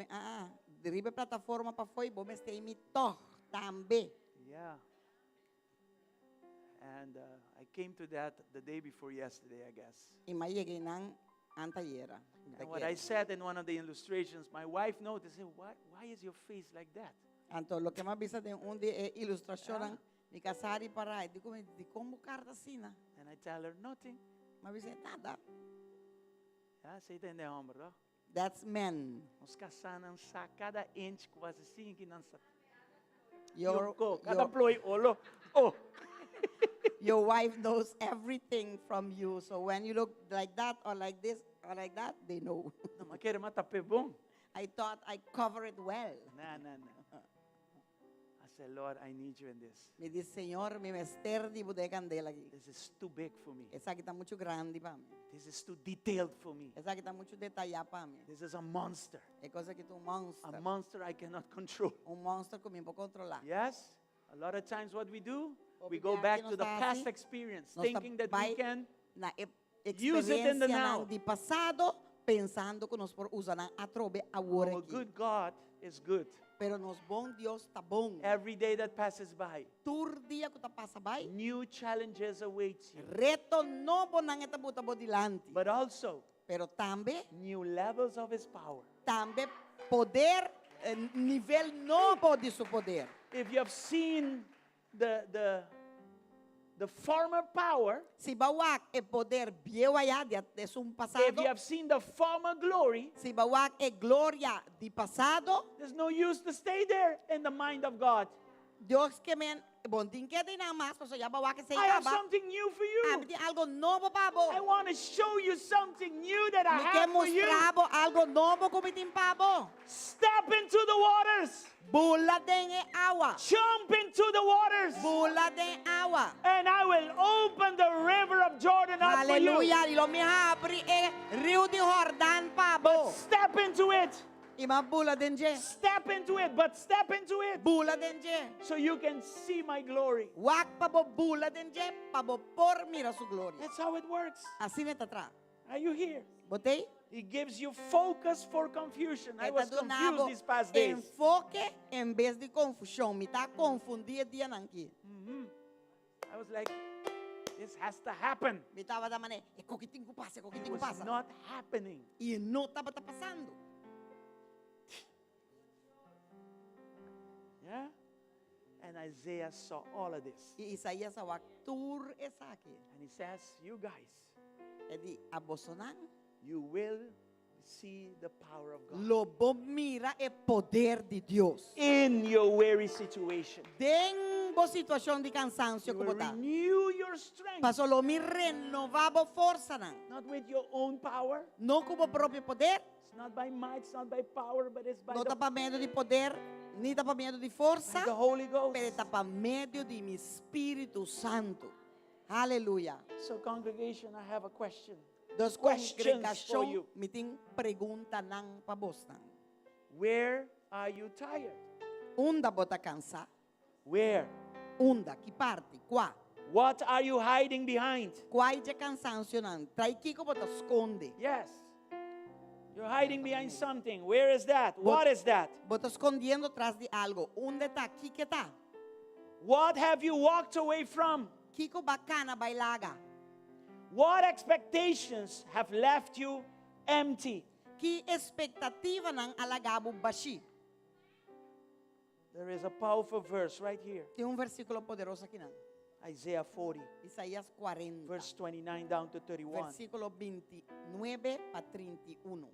derive plataforma para foi, bom este me to também. Yeah. And I came to that the day before yesterday, I guess. E mais cheguei nang antayera. And what I said in one of the illustrations, my wife noticed, said, why is your face like that? Anto lo que me avisa de de ilustración mi casari para digo de como carta sina. And I tell her, nothing. Me avisa nada. Yeah, say it in the hombre, no? That's men. Os casaram sa cada inch quase assim que não sa. Your, Cada ploi olo. Oh. your wife knows everything from you. So when you look like that or like this or like that, they know. Não, mas quero matar pe bom. I thought I cover it well. No. I said, Lord, I need you in this. Me dice, Señor, mi mester de bude candela aquí. This is too big for me. Esa aquí está mucho grande para mí. This is too detailed for me. Esa aquí está mucho detallada para mí. This is a monster. Es cosa que tú un monster. A monster I cannot control. Un monster que me puedo controlar. Yes? A lot of times what we do, we Obviamente go back no to the está past así. experience, No está thinking that we vai can na use it in the experiencia now. de passado, pensando que nos por usar a trobe agora Our aqui. good God is good. Pero nos bom Deus tá bom. Every day that passes by, Tur dia que tá passa by, new challenges await you. reto novo nang etabuta bodilante. But also, Pero também, new levels of His power. também poder, nível novo de seu poder. If you have seen the former power, Si bawak e poder bieu allá de su if passado, you have seen the former glory, si bawak e gloria de passado, there's no use to stay there in the mind of God. Deus que men, bom, din que din na mas, so ya bawak e se I have acaba. something new for you. Tem algo novo para bo. I want to show you something new that I Me quer have for you. mostrar bo algo novo como tem para bo. Step into the waters. Bula den e agua. Jump into the waters. Bula den agua. And I will open the river of Jordan up for you. Aleluya. Y lo me abri e rio de Jordán para bo. Step into it. Y más bula den je. Step into it, but step into it Bula den je. so you can see my glory. Wak pa bo bula den je, pa bo por mira su gloria. That's how it works. Así me atrás. Are you here? Botei? It gives you focus for confusion. I was Esta donavo confused these past days. enfoque en vez de confusão. Me tá confundido dia nanqui. I was like, this has to happen. Me tava da maneira, é coquitinho que passa, é It coquitinho que was passa. not happening. E não tava tá passando. Yeah? And Isaiah saw all of this. E Isaías awak tur esa aqui. And he says, you guys, É de abosonan. you will see the power of God Lobo mira e poder de Deus. in your weary situation. Den bo situação de cansancio You como will tá. renew your strength, Paso lo mi renovabo força nan. not with your own power. Não como próprio poder. It's not by might, it's not by power, but it's by Não tá the, para medo de poder, nem tá para medo de by força. the Holy Ghost. Pero está para medio de mi Espírito Santo. Aleluya. So congregation, I have a question. Dos Questions for congregação you. me tem pergunta nan pa bostan. Where are you tired? Unda bota cansa. Where? Unda, que parte? Qua? What are you hiding behind? Quai de cansancio nan. Trai kiko bota esconde. Yes. You're hiding behind something. Where is that? What is that? Bota escondiendo atrás de algo. Onde tá? Aqui que tá? What have you walked away from? Kiko bacana bailaga. What expectations have left you empty? Que expectativa nan alagabo bashi. There is a powerful verse right here. Tem versículo poderoso aqui nan. Isaiah 40, Isaías 40. verse 29 down to 31. Versículo 29 a 31.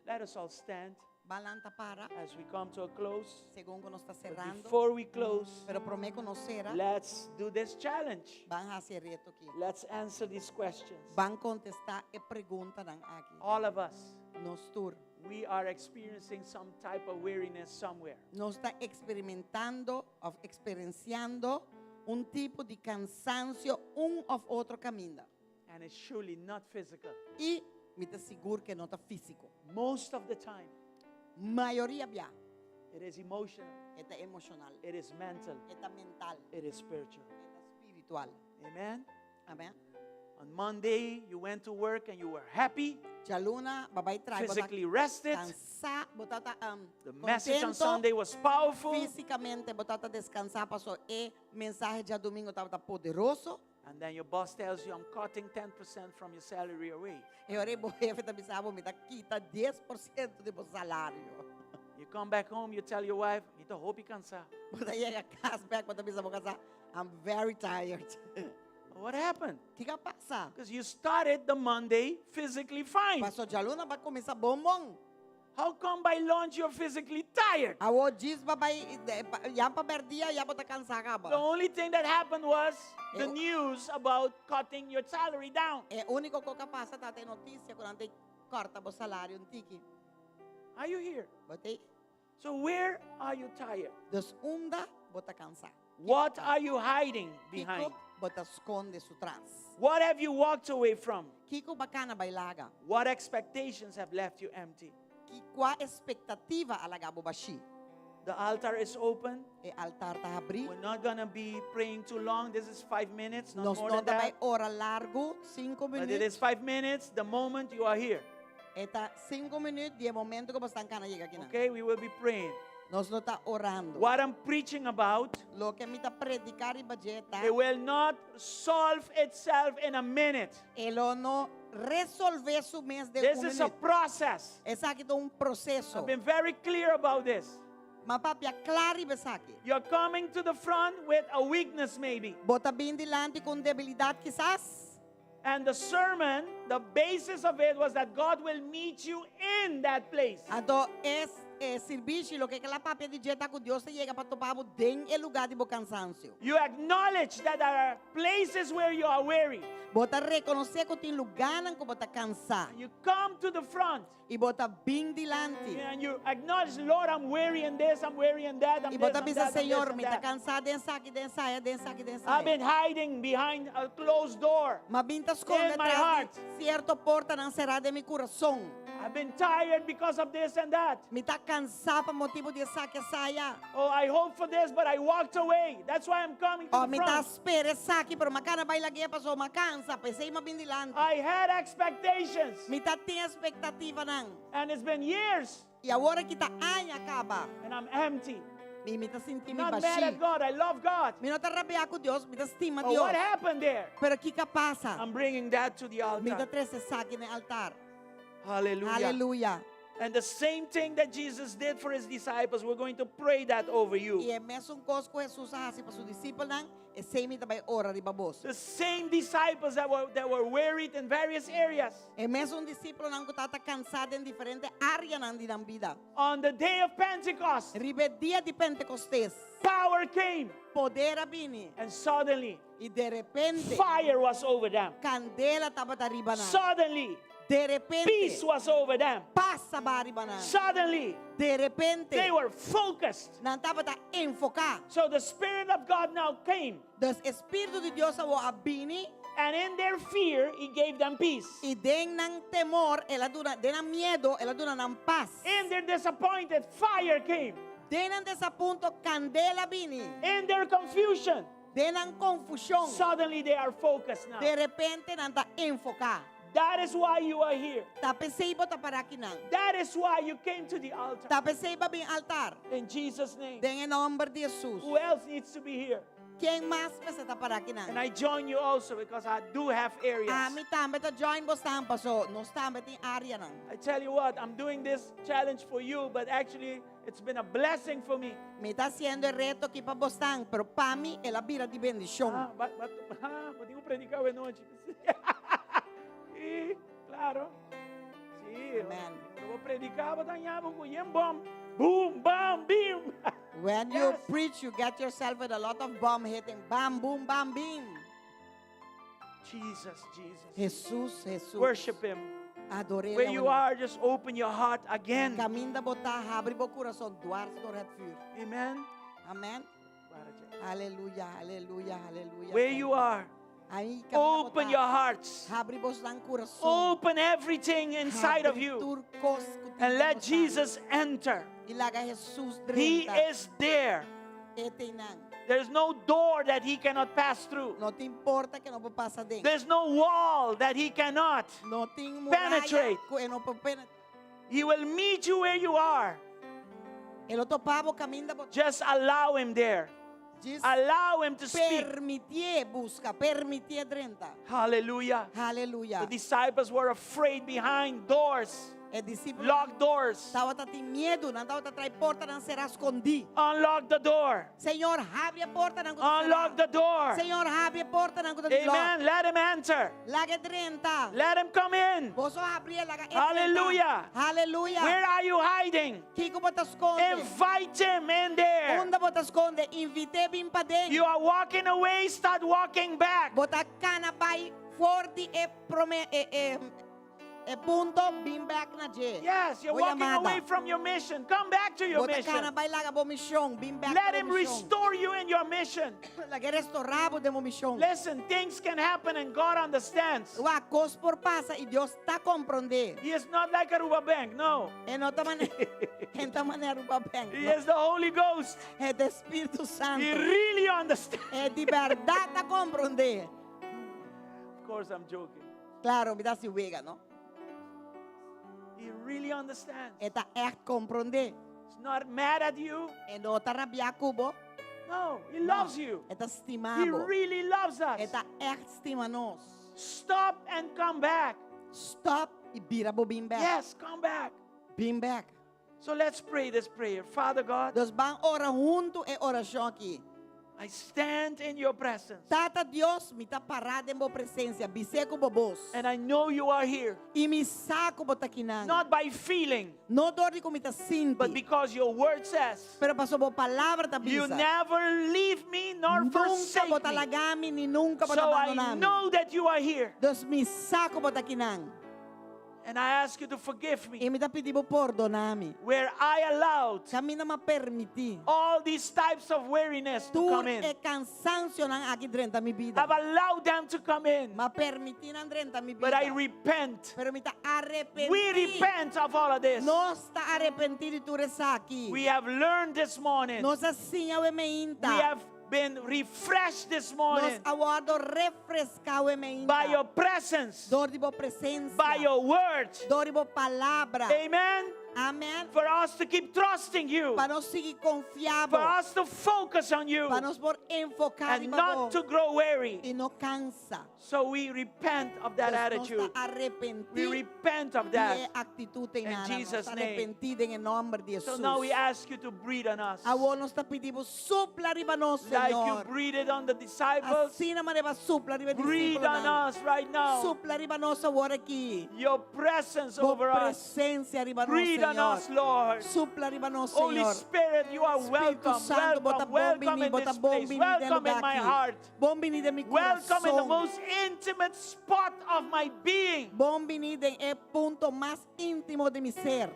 Let us all stand. balanta para, as we come to a close. según que nos está But cerrando. before we close, Pero prometo no será. let's do this challenge. Van a hacer reto aquí. Let's answer these questions. Van contestar e pregunta dan aquí. All of us, Nos tur. we are experiencing some type of weariness somewhere. Nos está experimentando, experienciando un tipo de cansancio, un of otro camino. And it's surely not physical. Y me te seguro que no está físico. Most of the time, Mayoría ya. it is emotional, Está emocional. it is mental, Está mental. it is spiritual. Está espiritual. Amen. Amén. On Monday, you went to work and you were happy, Ya luna, babay try. physically rested. Cansa, botata The message on contento, Sunday was powerful. Fisicamente, botata descansar, pasó. E mensaje ya domingo estaba poderoso. And then your boss tells you, I'm cutting 10% from your salary away. E ora o chefe tá pensando, me dá quita 10% do meu salário. You come back home, you tell your wife, me to hope you cansar. Quando chega a casa, pega quando pensava casar, I'm very tired. What happened? O que que passa? Because you started the Monday physically fine. Passou de aluna, vai começar bom. How come by lunch you're physically tired? A o diz, babai, já para perdia, já para cansar, The acaba. only thing that happened was the news about cutting your salary down. É o único que passa, tá tem notícia quando tem corta o salário, um tique. Are you here? Botei? So where are you tired? Dos bota cansar. What are you hiding behind? Kiko, bota esconde su trás. What have you walked away from? Kiko bacana bailaga. What expectations have left you empty? Qual expectativa alagabo bashi? The altar is open. E altar tá abrir. We're not going to be praying too long. This is 5 minutes, not Nos more não than vai that. hora largo, 5 But it is minutos. 5 minutes the moment you are here. Eta 5 minutos de momento que você cana chega aqui. Okay, we will be praying. Nós não tá orando. What I'm preaching about, Lo que me tá predicar e budgeta, it will not solve itself in a minute. elo não resolver su mês de This is a minuto. process. Essa aqui é um processo. I've been very clear about this. Mas papia claro e aqui. You're coming to the front with a weakness maybe. Bota bem delante com debilidade quizás. And the sermon, the basis of it was that God will meet you in that place. Então, serviço, lo que aquela papia de jeta com Deus chega para topar den el lugar de bo cansancio. You acknowledge that there are places where you are weary. Bota reconhecer que tem lugar que bota cansar. You come to the front E bota bem delante. and you acknowledge, Lord, I'm weary in this, I'm weary in that, I'm E this, bota I'm pensar, that, I'm this, Senhor, I'm me tá that. cansado, densa aqui, densa aí, densa aqui, densa I've aí. been hiding behind a closed door. Mas bem tá esconde In my atrás heart. de certa porta não será de meu coração. I've been tired because of this and that. Me tá cansado por motivo de saque saia. Oh, I hope for this, but I walked away. That's why I'm coming to Oh, the me tá front. espera saque, pero macana vai lagueia passou, ma cansa, pensei ma bem delante. I had expectations, Me tá tem expectativa não. and it's been years, E agora que tá ai acaba. and I'm empty. Me tá sentindo Not mad baixo. at God. I love God. Me não tá rabiar com Deus, me tá estima But Deus. what happened there? Pero que passa? I'm bringing that to the Me tá altar. trece saque no altar. Hallelujah. Aleluia. And the same thing that Jesus did for his disciples, we're going to pray that over E you. é mesmo coisa que Jesus faz para seus discípulos, não? E sempre também ora de babos. The same disciples that were wearied in various areas. É mesmo discípulo não que está cansado em diferentes áreas não de vida. On the day of Pentecost, Ribe dia de Pentecostés, power came, poder vini and suddenly e de repente fire was over them. candela estava arriba na. Suddenly, De repente peace was over them. passa para arriba na. Suddenly, De repente they were focused. não estava enfocar. So the Spirit of God now came, Dos Espírito de Deus a vini and in their fear, He gave them peace. e den não temor, ela dura, den miedo, ela dura não paz. In their disappointed, fire came. Den desapunto, candela vini. In their confusion, Den confusão. suddenly they are focused now. De repente não está enfocar. That is why you are here. Tá pensei bota para aqui não. That is why you came to the altar. Tá pensei para bem altar. In Jesus' name. Den em nome de Jesus. Who else needs to be here? Quem mais precisa para aqui não? And I join you also because I do have areas. A mim também tá join vos tampa so. Nós também tem área não. I tell you what, I'm doing this challenge for you, but actually it's been a blessing for me. Me tá haciendo el reto aqui para vos tam, pero para mim ela vira de bendição. Podemos predicar de noche. Sí, claro. Sí, Amen. no Eu predicava, dañava com bomb. Boom, bam, bim. When you preach, you get yourself with a lot of bomb hitting. Bam, boom, bam, bim. Jesus, Jesus. Jesús, Jesús. Worship Him. Adore Where you are, just open your heart again. Caminda botar, abre o coração, dwars door het vuur. Amen. Amen. Aleluia, aleluia, aleluia. Where you are, Aí, caminda open botar, your hearts. abre vos dan coração. Open everything inside of Abre you tur cos que tem and let dentro Jesus enter. E laga Jesus He dentro. is there. Etenang. There's no door that He cannot pass through. Não te importa que não vou passar dentro. There's no wall that He cannot. Não tem muralha penetrate. que não pode penetrar. He will meet you where you are. El outro pavo caminda botar. Just allow Him there. Diz, Allow Him to speak. permitir busca, permitir dentro. Hallelujah. Aleluia. The disciples were afraid behind doors, É discípulo. locked doors. Estava tem medo, não estava atrás porta, não será escondido. Unlock the door. Senhor, abre a porta, não Unlock the door. Senhor, abre a porta, não Amen. Let Him enter. Laga dentro. Let Him come in. Posso abrir laga. Hallelujah. Aleluia. Where are you hiding? Kiko bota esconde. Invite Him in there. Onde bota esconde? Invite bem para dentro. You are walking away, start walking back. Bota cana vai forte e punto bem back na je. Yes, you're O walking llamada. away from your mission. Come back to your Bota cana mission. vai laga bo missão, bem back. Let Him restore you in your mission. Laga restaurar bo de mo missão. Listen, things can happen and God understands. Ua cos por passa e Deus está compreender. He is not like a Ruba Bank, no. En outra maneira, o bem. He is the Holy Ghost. É do Espírito Santo. He really understands. É de verdade a compreender. Of course, I'm joking. Claro, me dá se wega, não? He really understands. É tá compreender. He's not mad at you. É não tá rabia cubo. No, He loves you. É tá He estimado. really loves É us. tá estima nós. Stop and come back. Stop e vira bo bem back. Yes, come back. Bem back. So let's pray this prayer. Father God, Nós vamos orar junto e oração aqui. I stand in your presence. Tata Deus, me tá parado em boa presença. Biseco bobos. And I know you are here. E me saco botaquinan. Not by feeling, Não dor de como tá sinto. but because your word says, Pero passou boa palavra da you bisa. never leave me nor Nunca forsake bota me. lagami ni nunca bota So I abandonar. know that you are here. Deus me saco botaquinan. And I ask you to forgive me E me dá pedido perdonar-me. where I allowed Camina me permitir. all these types of weariness to Tu come é in. cansancio nang aqui dentro da minha vida. I've allowed them to come in, Ma permitir nang dentro da minha but I vida. repent. Pero me tá arrepentir. We repent of all of this. Nós está arrependido de tudo isso aqui. We have learned this morning. Nós assim é o We meinta. have been refreshed this Nós morning aguardo refrescar o meinta. by your presence, Dor de boa presença. by your word. Dor de boa palavra. Amen. Amém. For us to keep trusting you, Para nós seguir for confiável. us to focus on you, Para nós por enfocar and em not to grow weary. e não cansa. So we repent of that Nós attitude. está arrependido. We repent of E that. atitude em In nada. Jesus' Nós name. arrependido em nome de So Jesus. now we ask you to breathe on us. Agora nós está pedindo supla riba nós, Like you Senhor. breathed on the disciples, Assim na maneira supla riba breathe on discípulos. us right now. Supla riba nós agora aqui. Your presence Boa over us. presença riba nós, Breathe on Senhor. us, Lord. Supla riba nós, Holy Senhor. Spirit, you are Espírito welcome, Santo, bota welcome, bom welcome vinho, in bota this bom place. vinho Welcome lugar in my aqui. heart. Bom vinho de mi Welcome in the coração. most intimate spot of my being. Bom vinho é ponto mais íntimo de mi ser.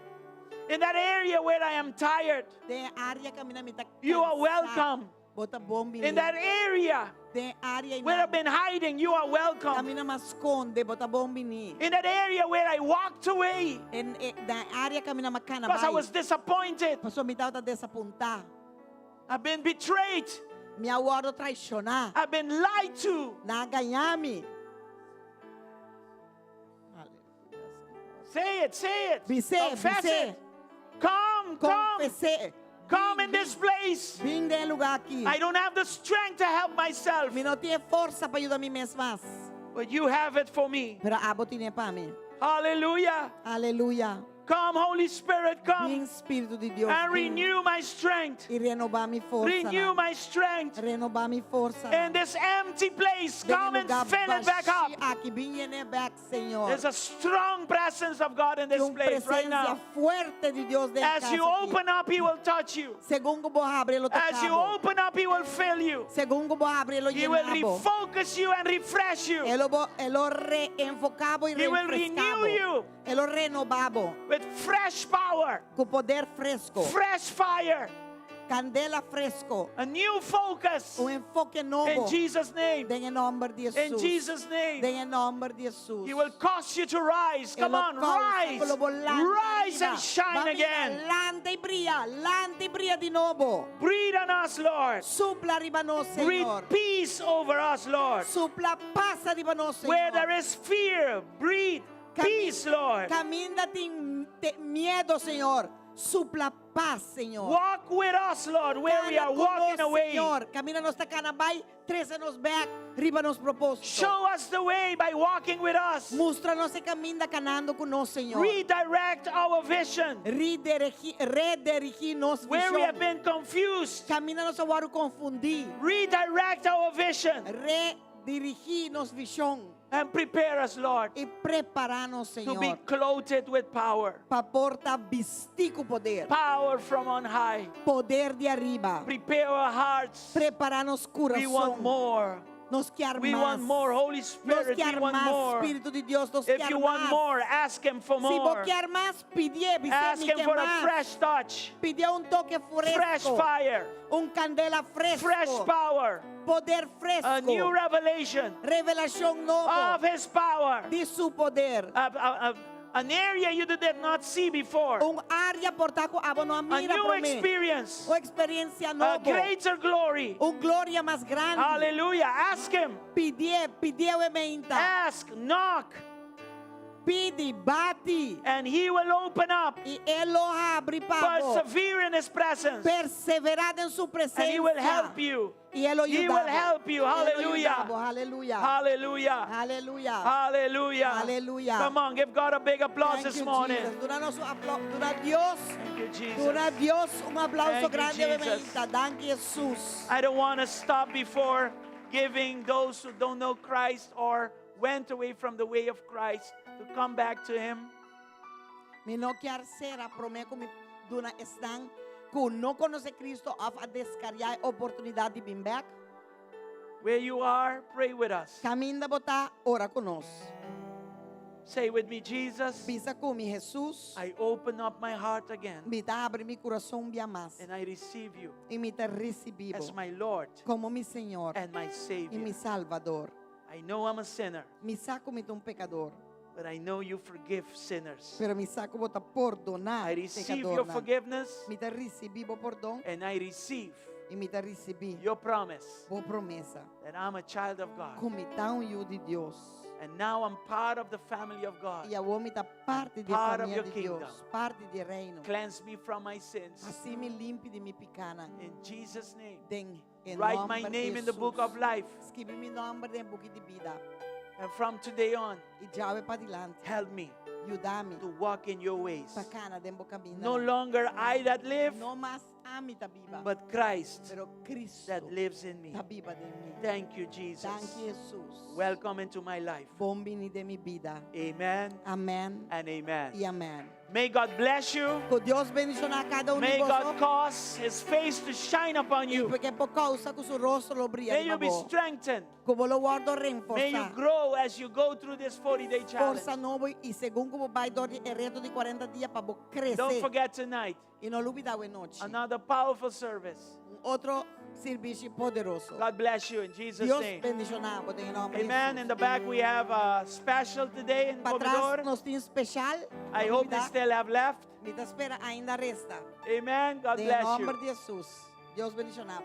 In that area where I am tired, De área que a minha me tá you are cansada. welcome. Bota bom vinho. In that area De área where I've been hiding, you are welcome. Camina mais esconde, bota bom vinho. In that area where I walked away Da área que a minha macana because I vai. was disappointed, Passou me dá desapontar. I've been betrayed, Me aguardo traicionar. I've been lied to. Na ganhar-me. Say it, say it. Dice, Confess dice. it. Come, come, Confessé. come in this place. Vim de lugar aqui. I don't have the strength to help myself, Me não tinha força para ajudar a mim mesma. but you have it for me. Pero abo tinha para mim. Hallelujah. Aleluia. Come, Holy Spirit, Ven come Espíritu de Dios. and ven renew my strength. y renova mi forza. Renew my strength. Renova mi forza. In this empty place, come and fill it back up. Aqui viene back, Señor. There's a strong presence of God in this Una place right presencia now. fuerte de Dios dentro As you open up, He will touch you. Según vos abre lo As you tocado. open up, He will fill you. Según vos abre lo He will llenabo. refocus you and refresh you Él lo reenfocabo y He will renew refrescabo. you. Él lo renovabo with fresh power, con poder fresco, fresh fire, candela fresco, a new focus. enfoque In novo. Jesus' name. En el nombre de In Jesús. Jesus' name. En el nombre de Jesús. He will cause you to rise. Come on, rise. Rise and shine again. Lande y brilla de nuevo. Breathe on us, Lord. Supla arriba nos, Breathe Señor. peace over us, Lord. Supla paz arriba nos, Señor. Where there is fear, breathe peace, Lord. Camina sin miedo, Señor. Supla paz, Señor. Walk with us, Lord, where we are walking away. Señor. Camina nuestra canabay, trece nos back, riba nos propósito. Show us the way by walking with us. Muéstranos y camina canando con nos, Señor. Redirect our vision. Redirigirnos Where we have visión. been confused. Camina nos agora confundir. Redirect our vision. Redirigirnos visión. And prepare us, Lord, Y prepararnos, to be Señor. clothed with power. Pa porta vistico poder. Power from on high. Poder de arriba. Prepare our hearts. Prepararnos We want corazón. more. Nos quer We más. want more. Holy Nos Spirit, we quer want más. more. Espíritu de Dios, nos If quer you want más. more, ask Him for Si vos more. quer más, pide, Ask Him for a fresh touch, Pide un toque fresh fresco. fire, Un candela fresco. fresh power, Poder fresco. a new revelation Revelación novo. of His power. De su poder. An area you did not see before. Un área por taco abo no A mira new por mí. experience. Una experiencia A nova. greater glory. Un gloria más grande. Hallelujah. Ask Him. Pide e menta. Ask, knock, Pide, bate. and He will open up. Y él lo abre, pavo. Persevere in His presence, Perseverad en su presencia. and He will help you. Y él lo He will ayudaba. help you. Él lo Hallelujah. ayudaba. Aleluya. Hallelujah. Aleluya. Hallelujah. Hallelujah. Come on, give God a big applause Thank this you, morning. Jesus. Dura Dios. Thank you, Jesus. Dura Dios un aplauso Thank you, grande Jesus. bebenta. Danke Jesus. I don't want to stop before giving those who don't know Christ or went away from the way of Christ to come back to Him. Mi no quer ser a prometo mi duna están que no conoce Cristo a descargar oportunidade de vir back. Where you are, pray with us. Caminda botar, ora conosco. Say with me, Jesus, Pisa com mi Jesus. I open up my heart again Me tá abre mi coração bem mais. and I receive you E me tá recebido as my Lord como mi Senhor and my e Savior. mi Salvador. I know I'm a sinner, Me saco me um pecador, but I know you forgive sinners. pero me saco botar perdonar I receive pecador. your forgiveness Me tá recebido perdão and I receive e me tá recebido your promise por promessa. that I'm a child of God. Como tão eu de Deus. And now I'm part of the family of God. E a homem tá parte da Part of família your de kingdom. Deus, parte do reino. Cleanse me from my sins. Assim me limpe de mi picana. In Jesus' name. Em Write nome my de name in the book Jesus. of life. Escreve meu nome no book de vida. And from today on, E já vai para adiante. help me Ajudar-me to walk in your ways. para cana dentro caminho. No longer I that live, Não mais a mim tá viva. but Christ Pero Cristo that lives in me. tá viva de mim. Thank you, Jesus. Danke Jesus. Welcome into my life. Bom vini de mi vida. Amen Amém and amen. e amém. May God bless you. Que Deus bendicionar a cada May de God vós. cause His face to shine upon E you. porque por causa que o seu rosto lo brilha May de you be novo. strengthened. Como lo guardo May you reforçar. grow as you go through this 40-day challenge. Força novo e segundo como vai do reto de 40 dias para Don't crescer. forget tonight, E não olvidar a noite. another powerful service. Outro serviço poderoso. God bless you in Jesus' Deus name. bendicionar em nome de Amen. In Jesus. the back, we have a special today in Para trás Comedor. nós temos especial. I hope they still have left. Me espera ainda resta. Amen. God Em bless nome you. de Jesus. Deus bendicionar.